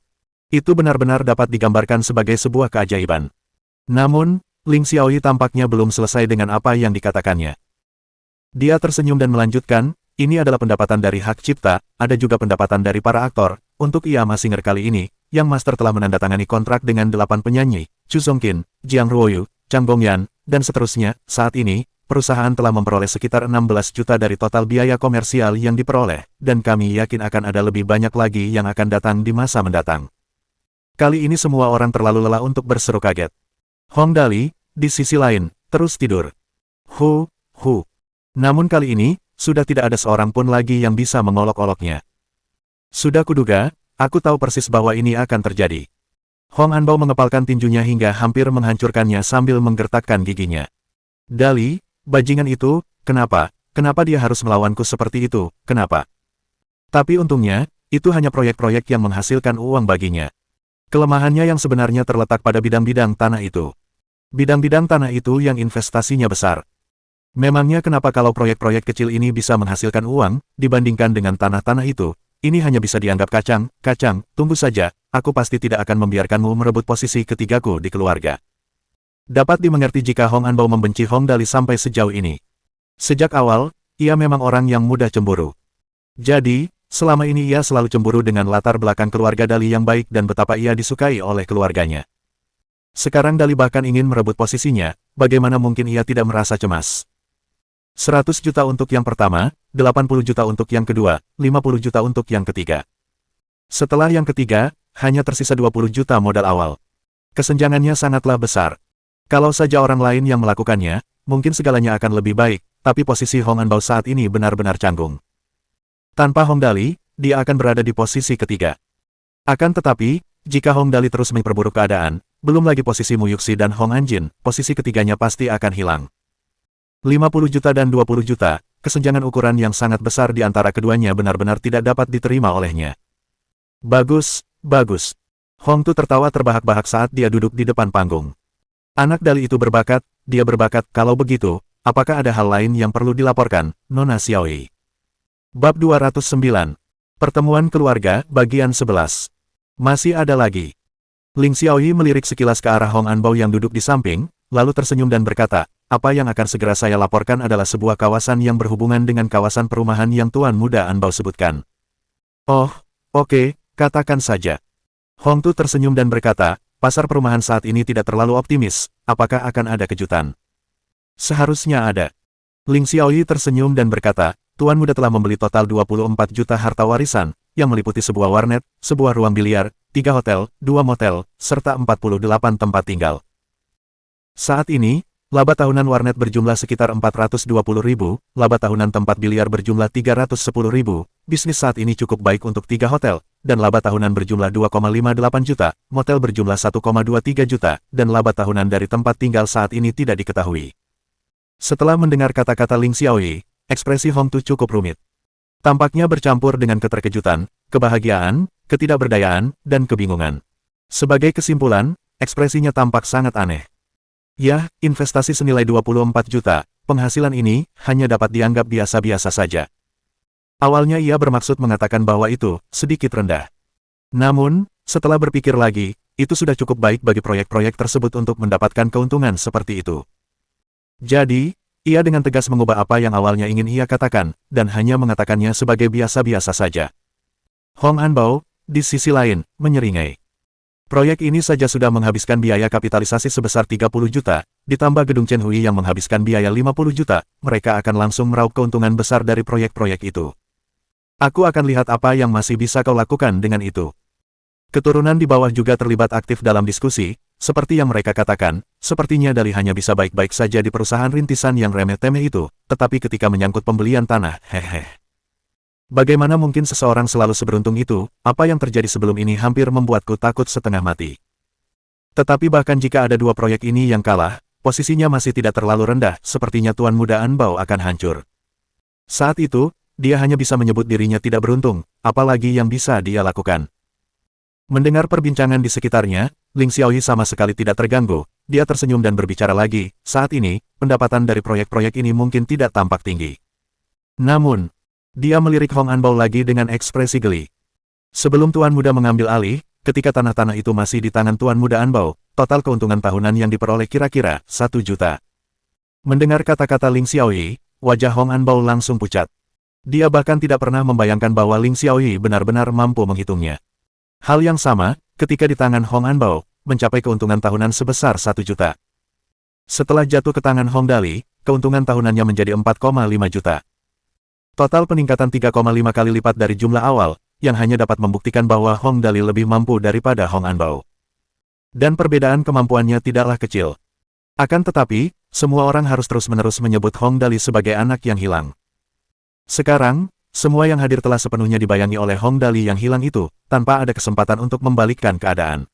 Itu benar-benar dapat digambarkan sebagai sebuah keajaiban. Namun, Ling Xiaoyi tampaknya belum selesai dengan apa yang dikatakannya. Dia tersenyum dan melanjutkan, ini adalah pendapatan dari hak cipta, ada juga pendapatan dari para aktor. Untuk I Am a Singer kali ini, Yang Master telah menandatangani kontrak dengan 8 penyanyi, Chu Zongqin, Jiang Ruoyu, Chang Gongyan, dan seterusnya. Saat ini, perusahaan telah memperoleh sekitar 16 juta dari total biaya komersial yang diperoleh, dan kami yakin akan ada lebih banyak lagi yang akan datang di masa mendatang. Kali ini semua orang terlalu lelah untuk berseru kaget. Hong Dali, di sisi lain, terus tidur. Hu. Namun kali ini, sudah tidak ada seorang pun lagi yang bisa mengolok-oloknya. Sudah kuduga, aku tahu persis bahwa ini akan terjadi. Hong Anbao mengepalkan tinjunya hingga hampir menghancurkannya sambil menggertakkan giginya. Dali, bajingan itu, kenapa dia harus melawanku seperti itu, kenapa? Tapi untungnya, itu hanya proyek-proyek yang menghasilkan uang baginya. Kelemahannya yang sebenarnya terletak pada bidang-bidang tanah itu. Bidang-bidang tanah itu yang investasinya besar. Memangnya kenapa kalau proyek-proyek kecil ini bisa menghasilkan uang, dibandingkan dengan tanah-tanah itu? Ini hanya bisa dianggap kacang, tunggu saja, aku pasti tidak akan membiarkanmu merebut posisi ketigaku di keluarga. Dapat dimengerti jika Hong Anbao membenci Hong Dali sampai sejauh ini. Sejak awal, ia memang orang yang mudah cemburu. Jadi, selama ini ia selalu cemburu dengan latar belakang keluarga Dali yang baik dan betapa ia disukai oleh keluarganya. Sekarang Dali bahkan ingin merebut posisinya, bagaimana mungkin ia tidak merasa cemas? 100 juta untuk yang pertama, 80 juta untuk yang kedua, 50 juta untuk yang ketiga. Setelah yang ketiga, hanya tersisa 20 juta modal awal. Kesenjangannya sangatlah besar. Kalau saja orang lain yang melakukannya, mungkin segalanya akan lebih baik, tapi posisi Hong Anbao saat ini benar-benar canggung. Tanpa Hong Dali, dia akan berada di posisi ketiga. Akan tetapi, jika Hong Dali terus memperburuk keadaan, belum lagi posisi Mu Yuxi dan Hong Anjin, posisi ketiganya pasti akan hilang. 50 juta dan 20 juta, kesenjangan ukuran yang sangat besar di antara keduanya benar-benar tidak dapat diterima olehnya. Bagus. Hong Tu tertawa terbahak-bahak saat dia duduk di depan panggung. Anak Dali itu berbakat, dia berbakat, kalau begitu, apakah ada hal lain yang perlu dilaporkan, Nona Xiaoyi? Bab 209. Pertemuan keluarga, bagian 11. Masih ada lagi. Ling Xiaoyi melirik sekilas ke arah Hong Anbao yang duduk di samping, lalu tersenyum dan berkata, apa yang akan segera saya laporkan adalah sebuah kawasan yang berhubungan dengan kawasan perumahan yang Tuan Muda Anbao sebutkan. Oh, oke, katakan saja. Hong Tu tersenyum dan berkata, pasar perumahan saat ini tidak terlalu optimis, apakah akan ada kejutan? Seharusnya ada. Ling Xiaoyi tersenyum dan berkata, Tuan Muda telah membeli total 24 juta harta warisan, yang meliputi sebuah warnet, sebuah ruang biliar, 3 hotel, 2 motel, serta 48 tempat tinggal. Saat ini, laba tahunan warnet berjumlah sekitar 420 ribu, laba tahunan tempat biliar berjumlah 310 ribu, bisnis saat ini cukup baik untuk 3 hotel, dan laba tahunan berjumlah 2,58 juta, motel berjumlah 1,23 juta, dan laba tahunan dari tempat tinggal saat ini tidak diketahui. Setelah mendengar kata-kata Ling Xiaoyi, ekspresi Hong Tu cukup rumit. Tampaknya bercampur dengan keterkejutan, kebahagiaan, ketidakberdayaan, dan kebingungan. Sebagai kesimpulan, ekspresinya tampak sangat aneh. Ya, investasi senilai 24 juta, penghasilan ini hanya dapat dianggap biasa-biasa saja. Awalnya ia bermaksud mengatakan bahwa itu sedikit rendah. Namun, setelah berpikir lagi, itu sudah cukup baik bagi proyek-proyek tersebut untuk mendapatkan keuntungan seperti itu. Jadi, ia dengan tegas mengubah apa yang awalnya ingin ia katakan, dan hanya mengatakannya sebagai biasa-biasa saja. Hong Anbao, di sisi lain, menyeringai. Proyek ini saja sudah menghabiskan biaya kapitalisasi sebesar 30 juta, ditambah gedung Chen Hui yang menghabiskan biaya 50 juta, mereka akan langsung meraup keuntungan besar dari proyek-proyek itu. Aku akan lihat apa yang masih bisa kau lakukan dengan itu. Keturunan di bawah juga terlibat aktif dalam diskusi, seperti yang mereka katakan, sepertinya Dali hanya bisa baik-baik saja di perusahaan rintisan yang remeh-temeh itu, tetapi ketika menyangkut pembelian tanah, hehe. Bagaimana mungkin seseorang selalu seberuntung itu, apa yang terjadi sebelum ini hampir membuatku takut setengah mati. Tetapi bahkan jika ada 2 proyek ini yang kalah, posisinya masih tidak terlalu rendah, sepertinya Tuan Muda Anbao akan hancur. Saat itu, dia hanya bisa menyebut dirinya tidak beruntung, apalagi yang bisa dia lakukan. Mendengar perbincangan di sekitarnya, Ling Xiaoyi sama sekali tidak terganggu, dia tersenyum dan berbicara lagi, saat ini, pendapatan dari proyek-proyek ini mungkin tidak tampak tinggi. Namun, dia melirik Hong Anbao lagi dengan ekspresi geli. Sebelum Tuan Muda mengambil alih, ketika tanah-tanah itu masih di tangan Tuan Muda Anbao, total keuntungan tahunan yang diperoleh kira-kira 1 juta. Mendengar kata-kata Ling Xiaoyi, wajah Hong Anbao langsung pucat. Dia bahkan tidak pernah membayangkan bahwa Ling Xiaoyi benar-benar mampu menghitungnya. Hal yang sama, ketika di tangan Hong Anbao, mencapai keuntungan tahunan sebesar 1 juta. Setelah jatuh ke tangan Hong Dali, keuntungan tahunannya menjadi 4,5 juta. Total peningkatan 3,5 kali lipat dari jumlah awal, yang hanya dapat membuktikan bahwa Hong Dali lebih mampu daripada Hong Anbao. Dan perbedaan kemampuannya tidaklah kecil. Akan tetapi, semua orang harus terus-menerus menyebut Hong Dali sebagai anak yang hilang. Sekarang, semua yang hadir telah sepenuhnya dibayangi oleh Hong Dali yang hilang itu, tanpa ada kesempatan untuk membalikkan keadaan.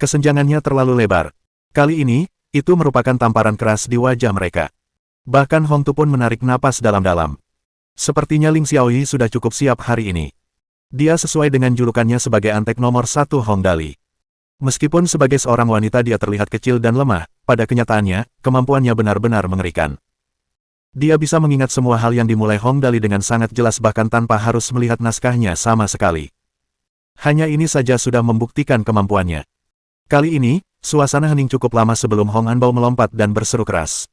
Kesenjangannya terlalu lebar. Kali ini, itu merupakan tamparan keras di wajah mereka. Bahkan Hong Tu pun menarik napas dalam-dalam. Sepertinya Ling Xiaoyi sudah cukup siap hari ini. Dia sesuai dengan julukannya sebagai antek nomor 1 Hong Dali. Meskipun sebagai seorang wanita dia terlihat kecil dan lemah, pada kenyataannya, kemampuannya benar-benar mengerikan. Dia bisa mengingat semua hal yang dimulai Hong Dali dengan sangat jelas bahkan tanpa harus melihat naskahnya sama sekali. Hanya ini saja sudah membuktikan kemampuannya. Kali ini, suasana hening cukup lama sebelum Hong Anbao melompat dan berseru keras.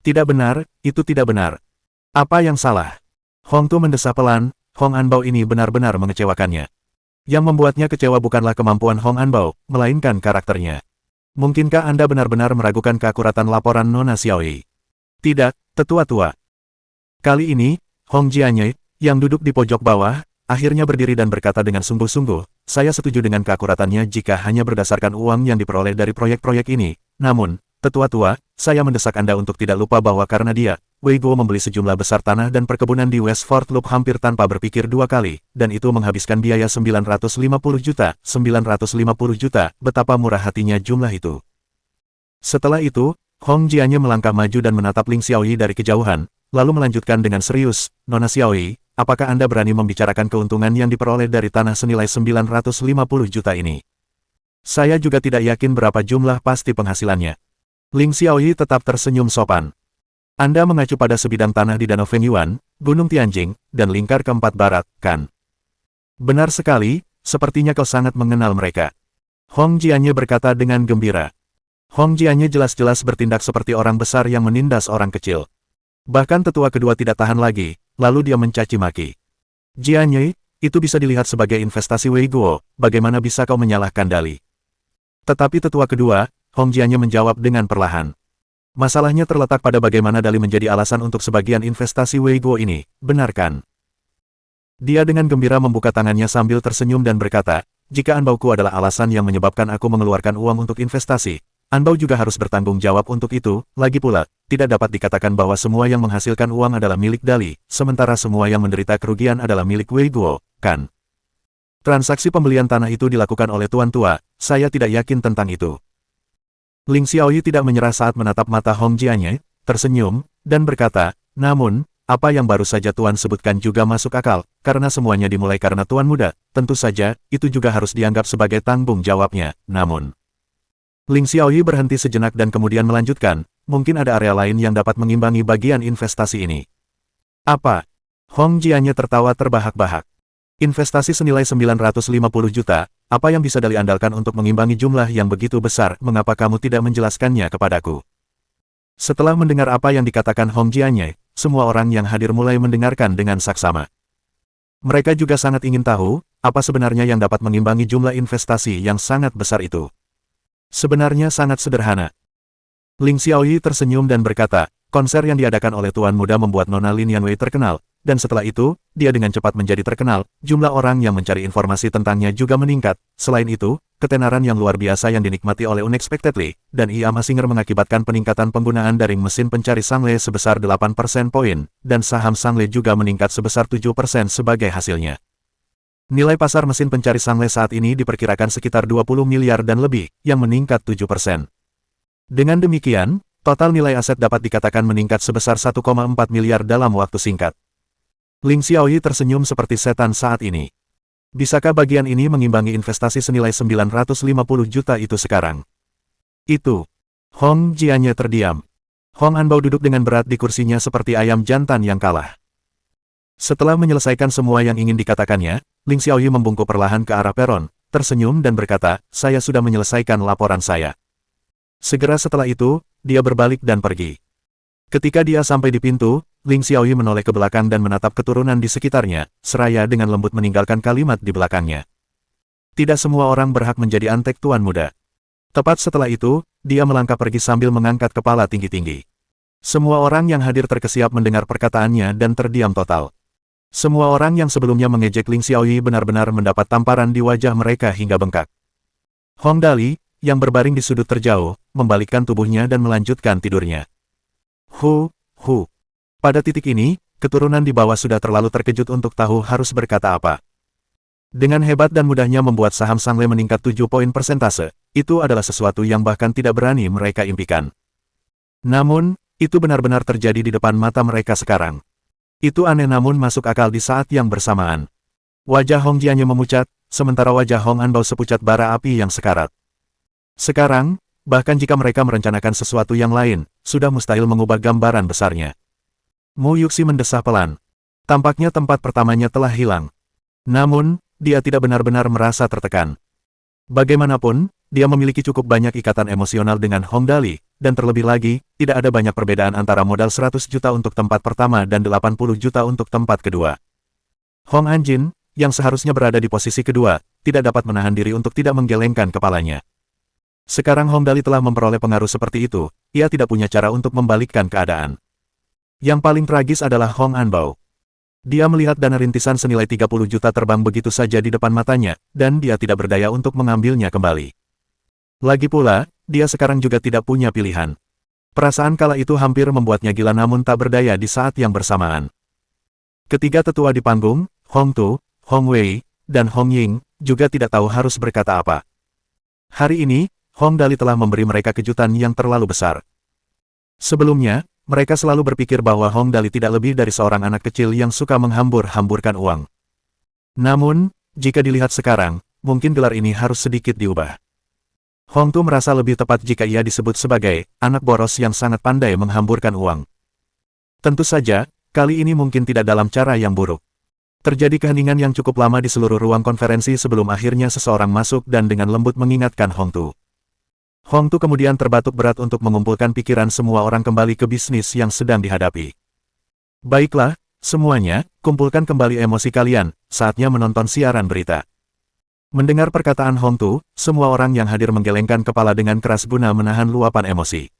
Tidak benar, itu tidak benar. Apa yang salah? Hong Tu mendesah pelan, Hong Anbao ini benar-benar mengecewakannya. Yang membuatnya kecewa bukanlah kemampuan Hong Anbao, melainkan karakternya. Mungkinkah Anda benar-benar meragukan keakuratan laporan Nona Xiaoyi? Tidak, tetua tua. Kali ini, Hong Jianye, yang duduk di pojok bawah, akhirnya berdiri dan berkata dengan sungguh-sungguh, saya setuju dengan keakuratannya jika hanya berdasarkan uang yang diperoleh dari proyek-proyek ini. Namun, tetua tua, saya mendesak Anda untuk tidak lupa bahwa karena dia, Wei Guo membeli sejumlah besar tanah dan perkebunan di West Fort Loop hampir tanpa berpikir 2 kali, dan itu menghabiskan biaya 950 juta, 950 juta, betapa murah hatinya jumlah itu. Setelah itu, Hong Jianye melangkah maju dan menatap Ling Xiaoyi dari kejauhan, lalu melanjutkan dengan serius, Nona Xiaoyi, apakah Anda berani membicarakan keuntungan yang diperoleh dari tanah senilai 950 juta ini? Saya juga tidak yakin berapa jumlah pasti penghasilannya. Ling Xiaoyi tetap tersenyum sopan. Anda mengacu pada sebidang tanah di Danau Fenyuan, Gunung Tianjing, dan lingkar keempat barat, kan? Benar sekali, sepertinya kau sangat mengenal mereka. Hong Jianye berkata dengan gembira. Hong Jianye jelas-jelas bertindak seperti orang besar yang menindas orang kecil. Bahkan tetua kedua tidak tahan lagi, lalu dia mencaci maki. Jianye, itu bisa dilihat sebagai investasi Wei Guo, bagaimana bisa kau menyalahkan Dali? Tetapi tetua kedua, Hong Jianye menjawab dengan perlahan. Masalahnya terletak pada bagaimana Dali menjadi alasan untuk sebagian investasi Wei Guo ini, benar kan? Dia dengan gembira membuka tangannya sambil tersenyum dan berkata, jika Anbauku adalah alasan yang menyebabkan aku mengeluarkan uang untuk investasi, Anbau juga harus bertanggung jawab untuk itu. Lagi pula, tidak dapat dikatakan bahwa semua yang menghasilkan uang adalah milik Dali, sementara semua yang menderita kerugian adalah milik Wei Guo, kan? Transaksi pembelian tanah itu dilakukan oleh Tuan Tua, saya tidak yakin tentang itu. Ling Xiaoyi tidak menyerah saat menatap mata Hong Jianye, tersenyum, dan berkata, namun, apa yang baru saja Tuan sebutkan juga masuk akal, karena semuanya dimulai karena Tuan muda, tentu saja, itu juga harus dianggap sebagai tanggung jawabnya, namun. Ling Xiaoyi berhenti sejenak dan kemudian melanjutkan, mungkin ada area lain yang dapat mengimbangi bagian investasi ini. Apa? Hong Jianye tertawa terbahak-bahak. Investasi senilai 950 juta, apa yang bisa Dali andalkan untuk mengimbangi jumlah yang begitu besar, mengapa kamu tidak menjelaskannya kepadaku? Setelah mendengar apa yang dikatakan Hong Jianye, semua orang yang hadir mulai mendengarkan dengan saksama. Mereka juga sangat ingin tahu, apa sebenarnya yang dapat mengimbangi jumlah investasi yang sangat besar itu. Sebenarnya sangat sederhana. Ling Xiaoyi tersenyum dan berkata, konser yang diadakan oleh Tuan Muda membuat Nona Lin Yanwei terkenal, dan setelah itu, dia dengan cepat menjadi terkenal, jumlah orang yang mencari informasi tentangnya juga meningkat. Selain itu, ketenaran yang luar biasa yang dinikmati oleh Unexpectedly, dan IA Masinger mengakibatkan peningkatan penggunaan daring mesin pencari Sangle sebesar 8% poin, dan saham Sangle juga meningkat sebesar 7% sebagai hasilnya. Nilai pasar mesin pencari Sangle saat ini diperkirakan sekitar 20 miliar dan lebih, yang meningkat 7%. Dengan demikian, total nilai aset dapat dikatakan meningkat sebesar 1,4 miliar dalam waktu singkat. Ling Xiaoyi tersenyum seperti setan saat ini. Bisakah bagian ini mengimbangi investasi senilai 950 juta itu sekarang? Itu. Hong Jianye terdiam. Hong Anbao duduk dengan berat di kursinya seperti ayam jantan yang kalah. Setelah menyelesaikan semua yang ingin dikatakannya, Ling Xiaoyi membungkuk perlahan ke arah peron, tersenyum dan berkata, saya sudah menyelesaikan laporan saya. Segera setelah itu, dia berbalik dan pergi. Ketika dia sampai di pintu, Ling Xiaoyi menoleh ke belakang dan menatap keturunan di sekitarnya, seraya dengan lembut meninggalkan kalimat di belakangnya. Tidak semua orang berhak menjadi antek Tuan Muda. Tepat setelah itu, dia melangkah pergi sambil mengangkat kepala tinggi-tinggi. Semua orang yang hadir terkesiap mendengar perkataannya dan terdiam total. Semua orang yang sebelumnya mengejek Ling Xiaoyi benar-benar mendapat tamparan di wajah mereka hingga bengkak. Hong Dali, yang berbaring di sudut terjauh, membalikkan tubuhnya dan melanjutkan tidurnya. Hu. Pada titik ini, keturunan di bawah sudah terlalu terkejut untuk tahu harus berkata apa. Dengan hebat dan mudahnya membuat saham Sangle meningkat 7 poin persentase, itu adalah sesuatu yang bahkan tidak berani mereka impikan. Namun, itu benar-benar terjadi di depan mata mereka sekarang. Itu aneh namun masuk akal di saat yang bersamaan. Wajah Hong Jianye memucat, sementara wajah Hong Anbao sepucat bara api yang sekarat. Sekarang, bahkan jika mereka merencanakan sesuatu yang lain, sudah mustahil mengubah gambaran besarnya. Mu Yuxi mendesah pelan. Tampaknya tempat pertamanya telah hilang. Namun, dia tidak benar-benar merasa tertekan. Bagaimanapun, dia memiliki cukup banyak ikatan emosional dengan Hong Dali, dan terlebih lagi, tidak ada banyak perbedaan antara modal 100 juta untuk tempat pertama dan 80 juta untuk tempat kedua. Hong Anjin, yang seharusnya berada di posisi kedua, tidak dapat menahan diri untuk tidak menggelengkan kepalanya. Sekarang Hong Dali telah memperoleh pengaruh seperti itu, ia tidak punya cara untuk membalikkan keadaan. Yang paling tragis adalah Hong Anbao. Dia melihat dana rintisan senilai 30 juta terbang begitu saja di depan matanya, dan dia tidak berdaya untuk mengambilnya kembali. Lagi pula, dia sekarang juga tidak punya pilihan. Perasaan kala itu hampir membuatnya gila namun tak berdaya di saat yang bersamaan. Ketiga tetua di panggung, Hong Tu, Hong Wei, dan Hong Ying, juga tidak tahu harus berkata apa. Hari ini, Hong Dali telah memberi mereka kejutan yang terlalu besar. Sebelumnya, mereka selalu berpikir bahwa Hong Dali tidak lebih dari seorang anak kecil yang suka menghambur-hamburkan uang. Namun, jika dilihat sekarang, mungkin gelar ini harus sedikit diubah. Hong Tu merasa lebih tepat jika ia disebut sebagai anak boros yang sangat pandai menghamburkan uang. Tentu saja, kali ini mungkin tidak dalam cara yang buruk. Terjadi keheningan yang cukup lama di seluruh ruang konferensi sebelum akhirnya seseorang masuk dan dengan lembut mengingatkan Hong Tu. Hong Tu kemudian terbatuk berat untuk mengumpulkan pikiran semua orang kembali ke bisnis yang sedang dihadapi. Baiklah, semuanya, kumpulkan kembali emosi kalian, saatnya menonton siaran berita. Mendengar perkataan Hong Tu, semua orang yang hadir menggelengkan kepala dengan keras guna menahan luapan emosi.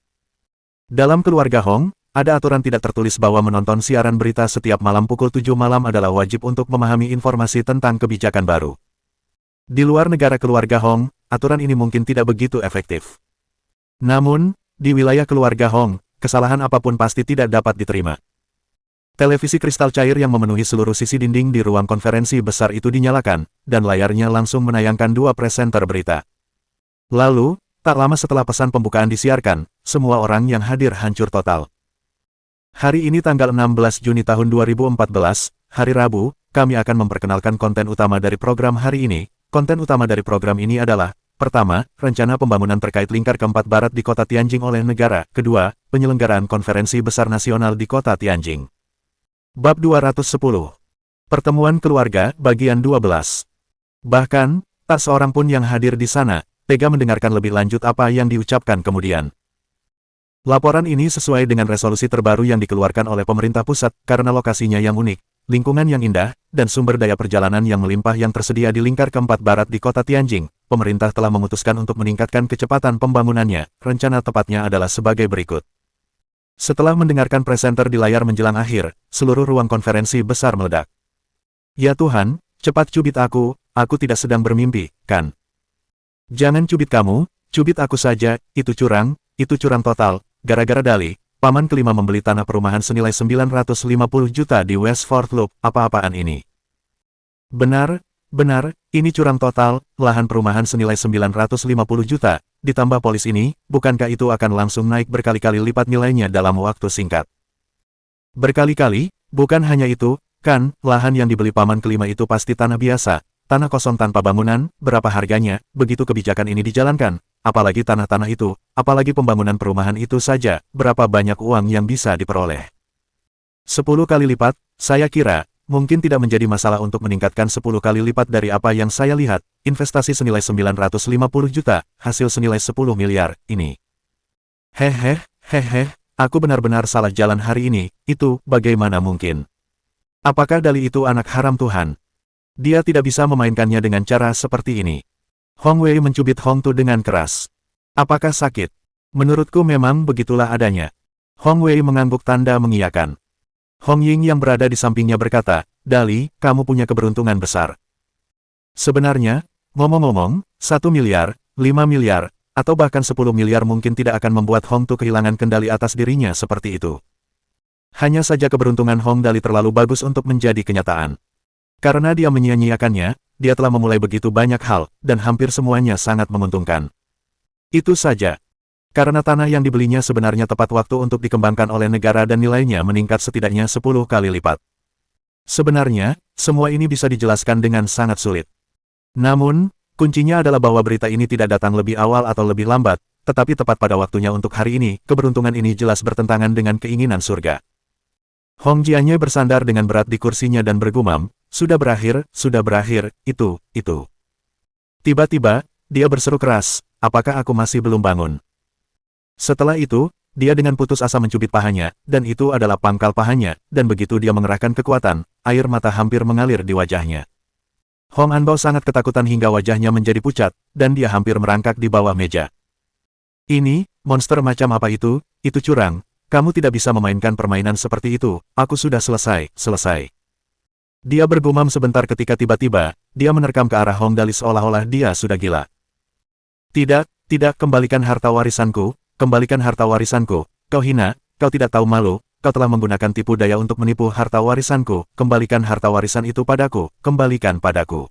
Dalam keluarga Hong, ada aturan tidak tertulis bahwa menonton siaran berita setiap malam pukul 7 malam adalah wajib untuk memahami informasi tentang kebijakan baru. Di luar negara keluarga Hong, aturan ini mungkin tidak begitu efektif. Namun, di wilayah keluarga Hong, kesalahan apapun pasti tidak dapat diterima. Televisi kristal cair yang memenuhi seluruh sisi dinding di ruang konferensi besar itu dinyalakan, dan layarnya langsung menayangkan dua presenter berita. Lalu, tak lama setelah pesan pembukaan disiarkan, semua orang yang hadir hancur total. Hari ini tanggal 16 Juni tahun 2014, hari Rabu, kami akan memperkenalkan konten utama dari program hari ini. Konten utama dari program ini adalah, pertama, rencana pembangunan terkait lingkar keempat barat di kota Tianjin oleh negara. Kedua, penyelenggaraan konferensi besar nasional di kota Tianjin. Bab 210. Pertemuan keluarga, bagian 12. Bahkan, tak seorang pun yang hadir di sana, tega mendengarkan lebih lanjut apa yang diucapkan kemudian. Laporan ini sesuai dengan resolusi terbaru yang dikeluarkan oleh pemerintah pusat, karena lokasinya yang unik, lingkungan yang indah, dan sumber daya perjalanan yang melimpah yang tersedia di lingkar keempat barat di kota Tianjin, pemerintah telah memutuskan untuk meningkatkan kecepatan pembangunannya. Rencana tepatnya adalah sebagai berikut. Setelah mendengarkan presenter di layar menjelang akhir, seluruh ruang konferensi besar meledak. Ya Tuhan, cepat cubit aku tidak sedang bermimpi, kan? Jangan cubit kamu, cubit aku saja, itu curang total, gara-gara Dali. Paman kelima membeli tanah perumahan senilai 950 juta di West Fort Loop. Apa-apaan ini? Benar, ini curang total, lahan perumahan senilai 950 juta, ditambah polis ini, bukankah itu akan langsung naik berkali-kali lipat nilainya dalam waktu singkat? Berkali-kali, bukan hanya itu, kan, lahan yang dibeli paman kelima itu pasti tanah biasa, tanah kosong tanpa bangunan, berapa harganya, begitu kebijakan ini dijalankan? Apalagi tanah-tanah itu, apalagi pembangunan perumahan itu saja, berapa banyak uang yang bisa diperoleh. 10 kali lipat, saya kira, mungkin tidak menjadi masalah untuk meningkatkan 10 kali lipat dari apa yang saya lihat, investasi senilai 950 juta, hasil senilai 10 miliar, ini. Aku benar-benar salah jalan hari ini, itu, bagaimana mungkin? Apakah Dali itu anak haram Tuhan? Dia tidak bisa memainkannya dengan cara seperti ini. Hong Wei mencubit Hong Tu dengan keras. Apakah sakit? Menurutku memang begitulah adanya. Hong Wei mengangguk tanda mengiyakan. Hong Ying yang berada di sampingnya berkata, Dali, kamu punya keberuntungan besar. Sebenarnya, ngomong-ngomong, 1 miliar, 5 miliar, atau bahkan 10 miliar mungkin tidak akan membuat Hong Tu kehilangan kendali atas dirinya seperti itu. Hanya saja keberuntungan Hong Dali terlalu bagus untuk menjadi kenyataan. Karena dia menyia-nyiakannya, dia telah memulai begitu banyak hal, dan hampir semuanya sangat menguntungkan. Itu saja. Karena tanah yang dibelinya sebenarnya tepat waktu untuk dikembangkan oleh negara dan nilainya meningkat setidaknya 10 kali lipat. Sebenarnya, semua ini bisa dijelaskan dengan sangat sulit. Namun, kuncinya adalah bahwa berita ini tidak datang lebih awal atau lebih lambat, tetapi tepat pada waktunya untuk hari ini. Keberuntungan ini jelas bertentangan dengan keinginan surga. Hong Jianye bersandar dengan berat di kursinya dan bergumam, sudah berakhir, itu. Tiba-tiba, dia berseru keras, apakah aku masih belum bangun? Setelah itu, dia dengan putus asa mencubit pahanya, dan itu adalah pangkal pahanya, dan begitu dia mengerahkan kekuatan, air mata hampir mengalir di wajahnya. Hong Anbao sangat ketakutan hingga wajahnya menjadi pucat, dan dia hampir merangkak di bawah meja. Ini, monster macam apa itu curang, kamu tidak bisa memainkan permainan seperti itu, aku sudah selesai. Dia bergumam sebentar ketika tiba-tiba, dia menerkam ke arah Hong Dali seolah-olah dia sudah gila. Tidak, kembalikan harta warisanku, kau hina, kau tidak tahu malu, kau telah menggunakan tipu daya untuk menipu harta warisanku, kembalikan harta warisan itu padaku, kembalikan padaku.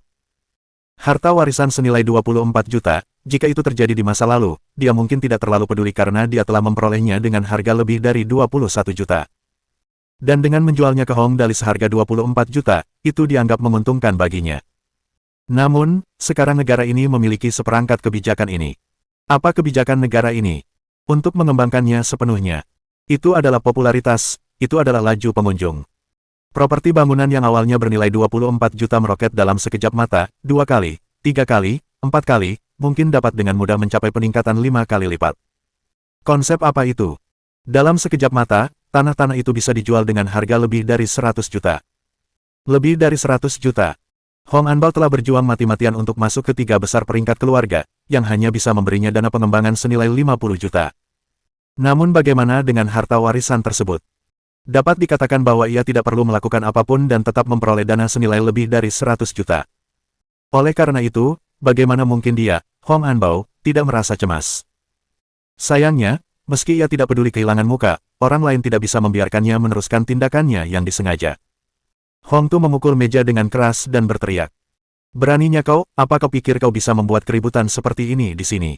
Harta warisan senilai 24 juta, jika itu terjadi di masa lalu, dia mungkin tidak terlalu peduli karena dia telah memperolehnya dengan harga lebih dari 21 juta. Dan dengan menjualnya ke Hong Dali seharga 24 juta, itu dianggap menguntungkan baginya. Namun, sekarang negara ini memiliki seperangkat kebijakan ini. Apa kebijakan negara ini? Untuk mengembangkannya sepenuhnya. Itu adalah popularitas, itu adalah laju pengunjung. Properti bangunan yang awalnya bernilai 24 juta meroket dalam sekejap mata, 2 kali, 3 kali, 4 kali, mungkin dapat dengan mudah mencapai peningkatan 5 kali lipat. Konsep apa itu? Dalam sekejap mata, tanah-tanah itu bisa dijual dengan harga lebih dari 100 juta. Lebih dari 100 juta. Hong Anbao telah berjuang mati-matian untuk masuk ke 3 besar peringkat keluarga, yang hanya bisa memberinya dana pengembangan senilai 50 juta. Namun bagaimana dengan harta warisan tersebut? Dapat dikatakan bahwa ia tidak perlu melakukan apapun dan tetap memperoleh dana senilai lebih dari 100 juta. Oleh karena itu, bagaimana mungkin dia, Hong Anbao, tidak merasa cemas? Sayangnya, meski ia tidak peduli kehilangan muka, orang lain tidak bisa membiarkannya meneruskan tindakannya yang disengaja. Hong Tu memukul meja dengan keras dan berteriak. Beraninya kau, apa kau pikir kau bisa membuat keributan seperti ini di sini?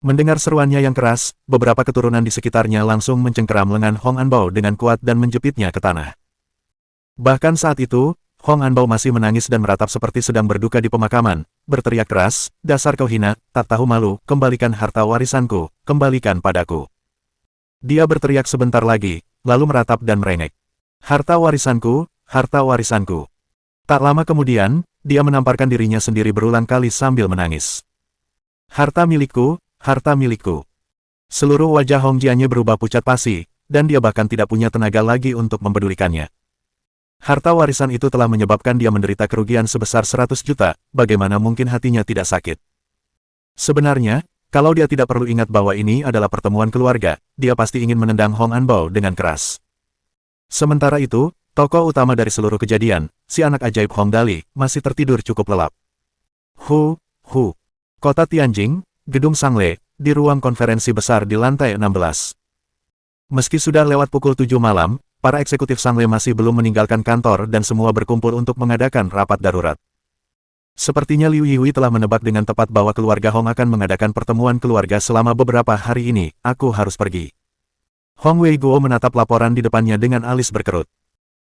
Mendengar seruannya yang keras, beberapa keturunan di sekitarnya langsung mencengkeram lengan Hong Anbao dengan kuat dan menjepitnya ke tanah. Bahkan saat itu, Hong Anbao masih menangis dan meratap seperti sedang berduka di pemakaman, berteriak keras, dasar kau hina, tak tahu malu, kembalikan harta warisanku, kembalikan padaku. Dia berteriak sebentar lagi, lalu meratap dan merengek. Harta warisanku, harta warisanku. Tak lama kemudian, dia menamparkan dirinya sendiri berulang kali sambil menangis. Harta milikku, harta milikku. Seluruh wajah Hong Jianye berubah pucat pasi, dan dia bahkan tidak punya tenaga lagi untuk mempedulikannya. Harta warisan itu telah menyebabkan dia menderita kerugian sebesar 100 juta, bagaimana mungkin hatinya tidak sakit? Sebenarnya, kalau dia tidak perlu ingat bahwa ini adalah pertemuan keluarga, dia pasti ingin menendang Hong Anbao dengan keras. Sementara itu, tokoh utama dari seluruh kejadian, si anak ajaib Hong Dali, masih tertidur cukup lelap. Kota Tianjing, Gedung Sangle, di ruang konferensi besar di lantai 16. Meski sudah lewat pukul 7 malam, para eksekutif Sangle masih belum meninggalkan kantor dan semua berkumpul untuk mengadakan rapat darurat. Sepertinya Liu Yihui telah menebak dengan tepat bahwa keluarga Hong akan mengadakan pertemuan keluarga selama beberapa hari ini, aku harus pergi. Hong Weiguo menatap laporan di depannya dengan alis berkerut.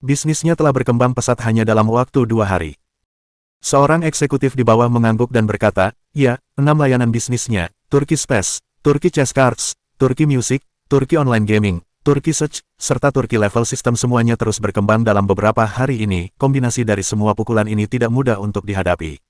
Bisnisnya telah berkembang pesat hanya dalam waktu 2 hari. Seorang eksekutif di bawah mengangguk dan berkata, ya, 6 layanan bisnisnya, Turki Space, Turki Chess Cards, Turki Music, Turki Online Gaming, Turki Search, serta Turki Level System semuanya terus berkembang dalam beberapa hari ini, kombinasi dari semua pukulan ini tidak mudah untuk dihadapi.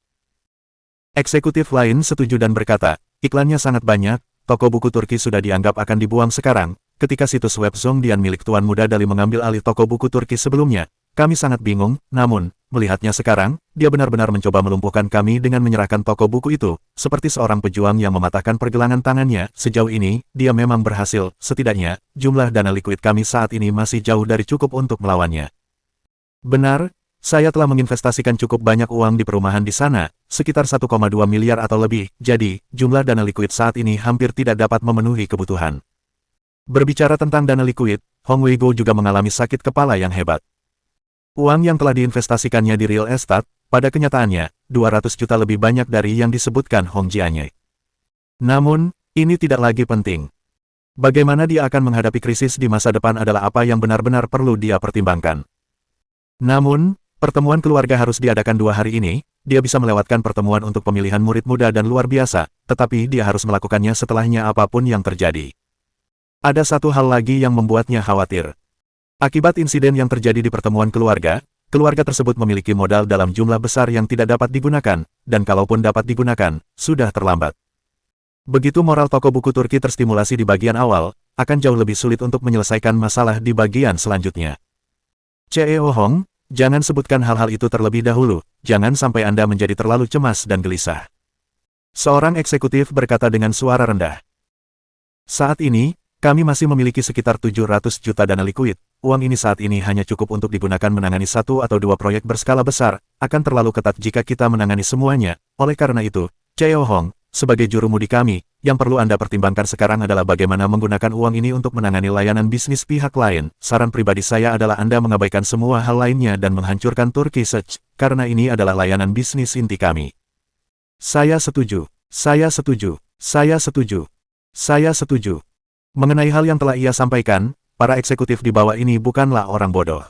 Eksekutif lain setuju dan berkata, iklannya sangat banyak, toko buku Turki sudah dianggap akan dibuang sekarang, ketika situs web Zhongdian milik Tuan Muda Dali mengambil alih toko buku Turki sebelumnya, kami sangat bingung, namun, melihatnya sekarang, dia benar-benar mencoba melumpuhkan kami dengan menyerahkan toko buku itu, seperti seorang pejuang yang mematahkan pergelangan tangannya. Sejauh ini, dia memang berhasil, setidaknya, jumlah dana likuid kami saat ini masih jauh dari cukup untuk melawannya. Benar, saya telah menginvestasikan cukup banyak uang di perumahan di sana, sekitar 1,2 miliar atau lebih, jadi, jumlah dana likuid saat ini hampir tidak dapat memenuhi kebutuhan. Berbicara tentang dana likuid, Hong Weiguo juga mengalami sakit kepala yang hebat. Uang yang telah diinvestasikannya di real estate, pada kenyataannya, 200 juta lebih banyak dari yang disebutkan Hong Jianye. Namun, ini tidak lagi penting. Bagaimana dia akan menghadapi krisis di masa depan adalah apa yang benar-benar perlu dia pertimbangkan. Namun, pertemuan keluarga harus diadakan 2 hari ini, dia bisa melewatkan pertemuan untuk pemilihan murid muda dan luar biasa, tetapi dia harus melakukannya setelahnya apapun yang terjadi. Ada satu hal lagi yang membuatnya khawatir. Akibat insiden yang terjadi di pertemuan keluarga, keluarga tersebut memiliki modal dalam jumlah besar yang tidak dapat digunakan, dan kalaupun dapat digunakan, sudah terlambat. Begitu moral toko buku Turki terstimulasi di bagian awal, akan jauh lebih sulit untuk menyelesaikan masalah di bagian selanjutnya. CEO Hong, jangan sebutkan hal-hal itu terlebih dahulu, jangan sampai Anda menjadi terlalu cemas dan gelisah. Seorang eksekutif berkata dengan suara rendah. Saat ini, kami masih memiliki sekitar 700 juta dana likuid. Uang ini saat ini hanya cukup untuk digunakan menangani 1 atau 2 proyek berskala besar, akan terlalu ketat jika kita menangani semuanya. Oleh karena itu, CEO Hong, sebagai jurumudi kami, yang perlu Anda pertimbangkan sekarang adalah bagaimana menggunakan uang ini untuk menangani layanan bisnis pihak lain. Saran pribadi saya adalah Anda mengabaikan semua hal lainnya dan menghancurkan Turki Search, karena ini adalah layanan bisnis inti kami. Saya setuju. Saya setuju. Saya setuju. Saya setuju. Mengenai hal yang telah ia sampaikan, para eksekutif di bawah ini bukanlah orang bodoh.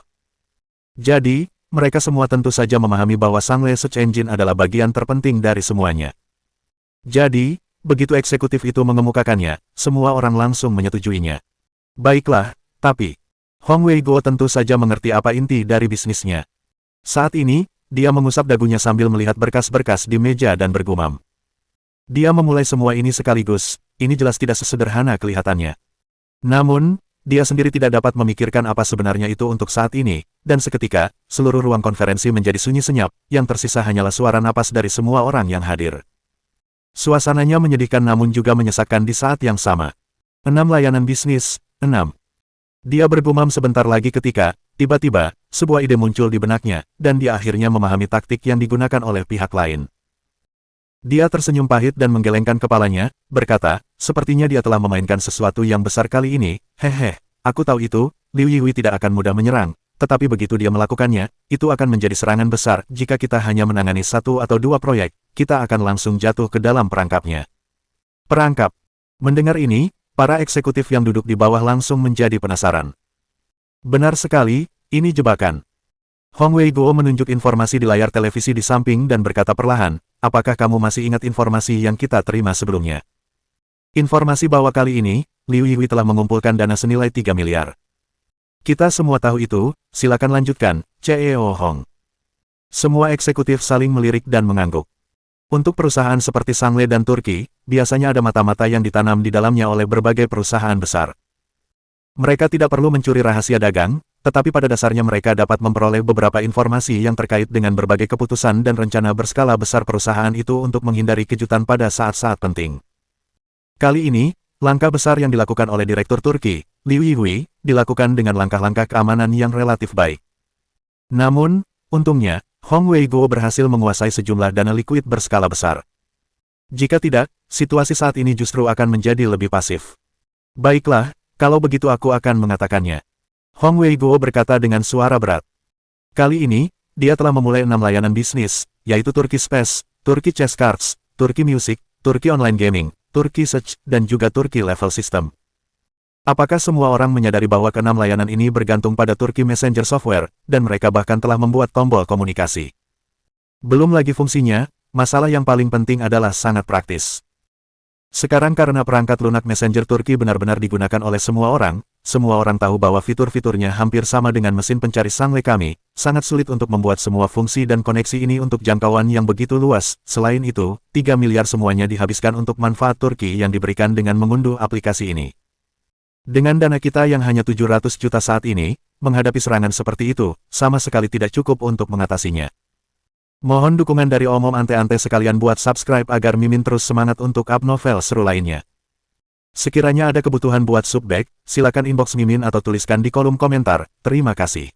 Jadi, mereka semua tentu saja memahami bahwa Sangle Search Engine adalah bagian terpenting dari semuanya. Jadi, begitu eksekutif itu mengemukakannya, semua orang langsung menyetujuinya. Baiklah, tapi Hong Weigo tentu saja mengerti apa inti dari bisnisnya. Saat ini, dia mengusap dagunya sambil melihat berkas-berkas di meja dan bergumam. Dia memulai semua ini sekaligus, ini jelas tidak sesederhana kelihatannya. Namun, dia sendiri tidak dapat memikirkan apa sebenarnya itu untuk saat ini, dan seketika, seluruh ruang konferensi menjadi sunyi senyap, yang tersisa hanyalah suara napas dari semua orang yang hadir. Suasananya menyedihkan namun juga menyesakkan di saat yang sama. 6 layanan bisnis, 6. Dia bergumam sebentar lagi ketika, tiba-tiba, sebuah ide muncul di benaknya, dan dia akhirnya memahami taktik yang digunakan oleh pihak lain. Dia tersenyum pahit dan menggelengkan kepalanya, berkata, sepertinya dia telah memainkan sesuatu yang besar kali ini, hehe, aku tahu itu, Liu Yihui tidak akan mudah menyerang, tetapi begitu dia melakukannya, itu akan menjadi serangan besar jika kita hanya menangani 1 atau 2 proyek, kita akan langsung jatuh ke dalam perangkapnya. Perangkap. Mendengar ini, para eksekutif yang duduk di bawah langsung menjadi penasaran. Benar sekali, ini jebakan. Hong Weigo menunjuk informasi di layar televisi di samping dan berkata perlahan, apakah kamu masih ingat informasi yang kita terima sebelumnya? Informasi bahwa kali ini, Liu Yihui telah mengumpulkan dana senilai 3 miliar. Kita semua tahu itu, silakan lanjutkan, CEO Hong. Semua eksekutif saling melirik dan mengangguk. Untuk perusahaan seperti Sangle dan Turki, biasanya ada mata-mata yang ditanam di dalamnya oleh berbagai perusahaan besar. Mereka tidak perlu mencuri rahasia dagang, tetapi pada dasarnya mereka dapat memperoleh beberapa informasi yang terkait dengan berbagai keputusan dan rencana berskala besar perusahaan itu untuk menghindari kejutan pada saat-saat penting. Kali ini, langkah besar yang dilakukan oleh Direktur Turki, Liu Yihui, dilakukan dengan langkah-langkah keamanan yang relatif baik. Namun, untungnya, Hong Weigo berhasil menguasai sejumlah dana likuid berskala besar. Jika tidak, situasi saat ini justru akan menjadi lebih pasif. Baiklah, kalau begitu aku akan mengatakannya. Hong Weigo berkata dengan suara berat. Kali ini, dia telah memulai 6 layanan bisnis, yaitu Turki Space, Turki Chess Cards, Turki Music, Turki Online Gaming, Turki Search, dan juga Turki Level System. Apakah semua orang menyadari bahwa ke-6 layanan ini bergantung pada Turki Messenger Software, dan mereka bahkan telah membuat tombol komunikasi? Belum lagi fungsinya, masalah yang paling penting adalah sangat praktis. Sekarang karena perangkat lunak Messenger Turki benar-benar digunakan oleh semua orang tahu bahwa fitur-fiturnya hampir sama dengan mesin pencari Sangle kami, sangat sulit untuk membuat semua fungsi dan koneksi ini untuk jangkauan yang begitu luas. Selain itu, 3 miliar semuanya dihabiskan untuk manfaat Turki yang diberikan dengan mengunduh aplikasi ini. Dengan dana kita yang hanya 700 juta saat ini, menghadapi serangan seperti itu, sama sekali tidak cukup untuk mengatasinya. Mohon dukungan dari Om Ante-Ante sekalian buat subscribe agar Mimin terus semangat untuk up novel seru lainnya. Sekiranya ada kebutuhan buat subback, silakan inbox Mimin atau tuliskan di kolom komentar. Terima kasih.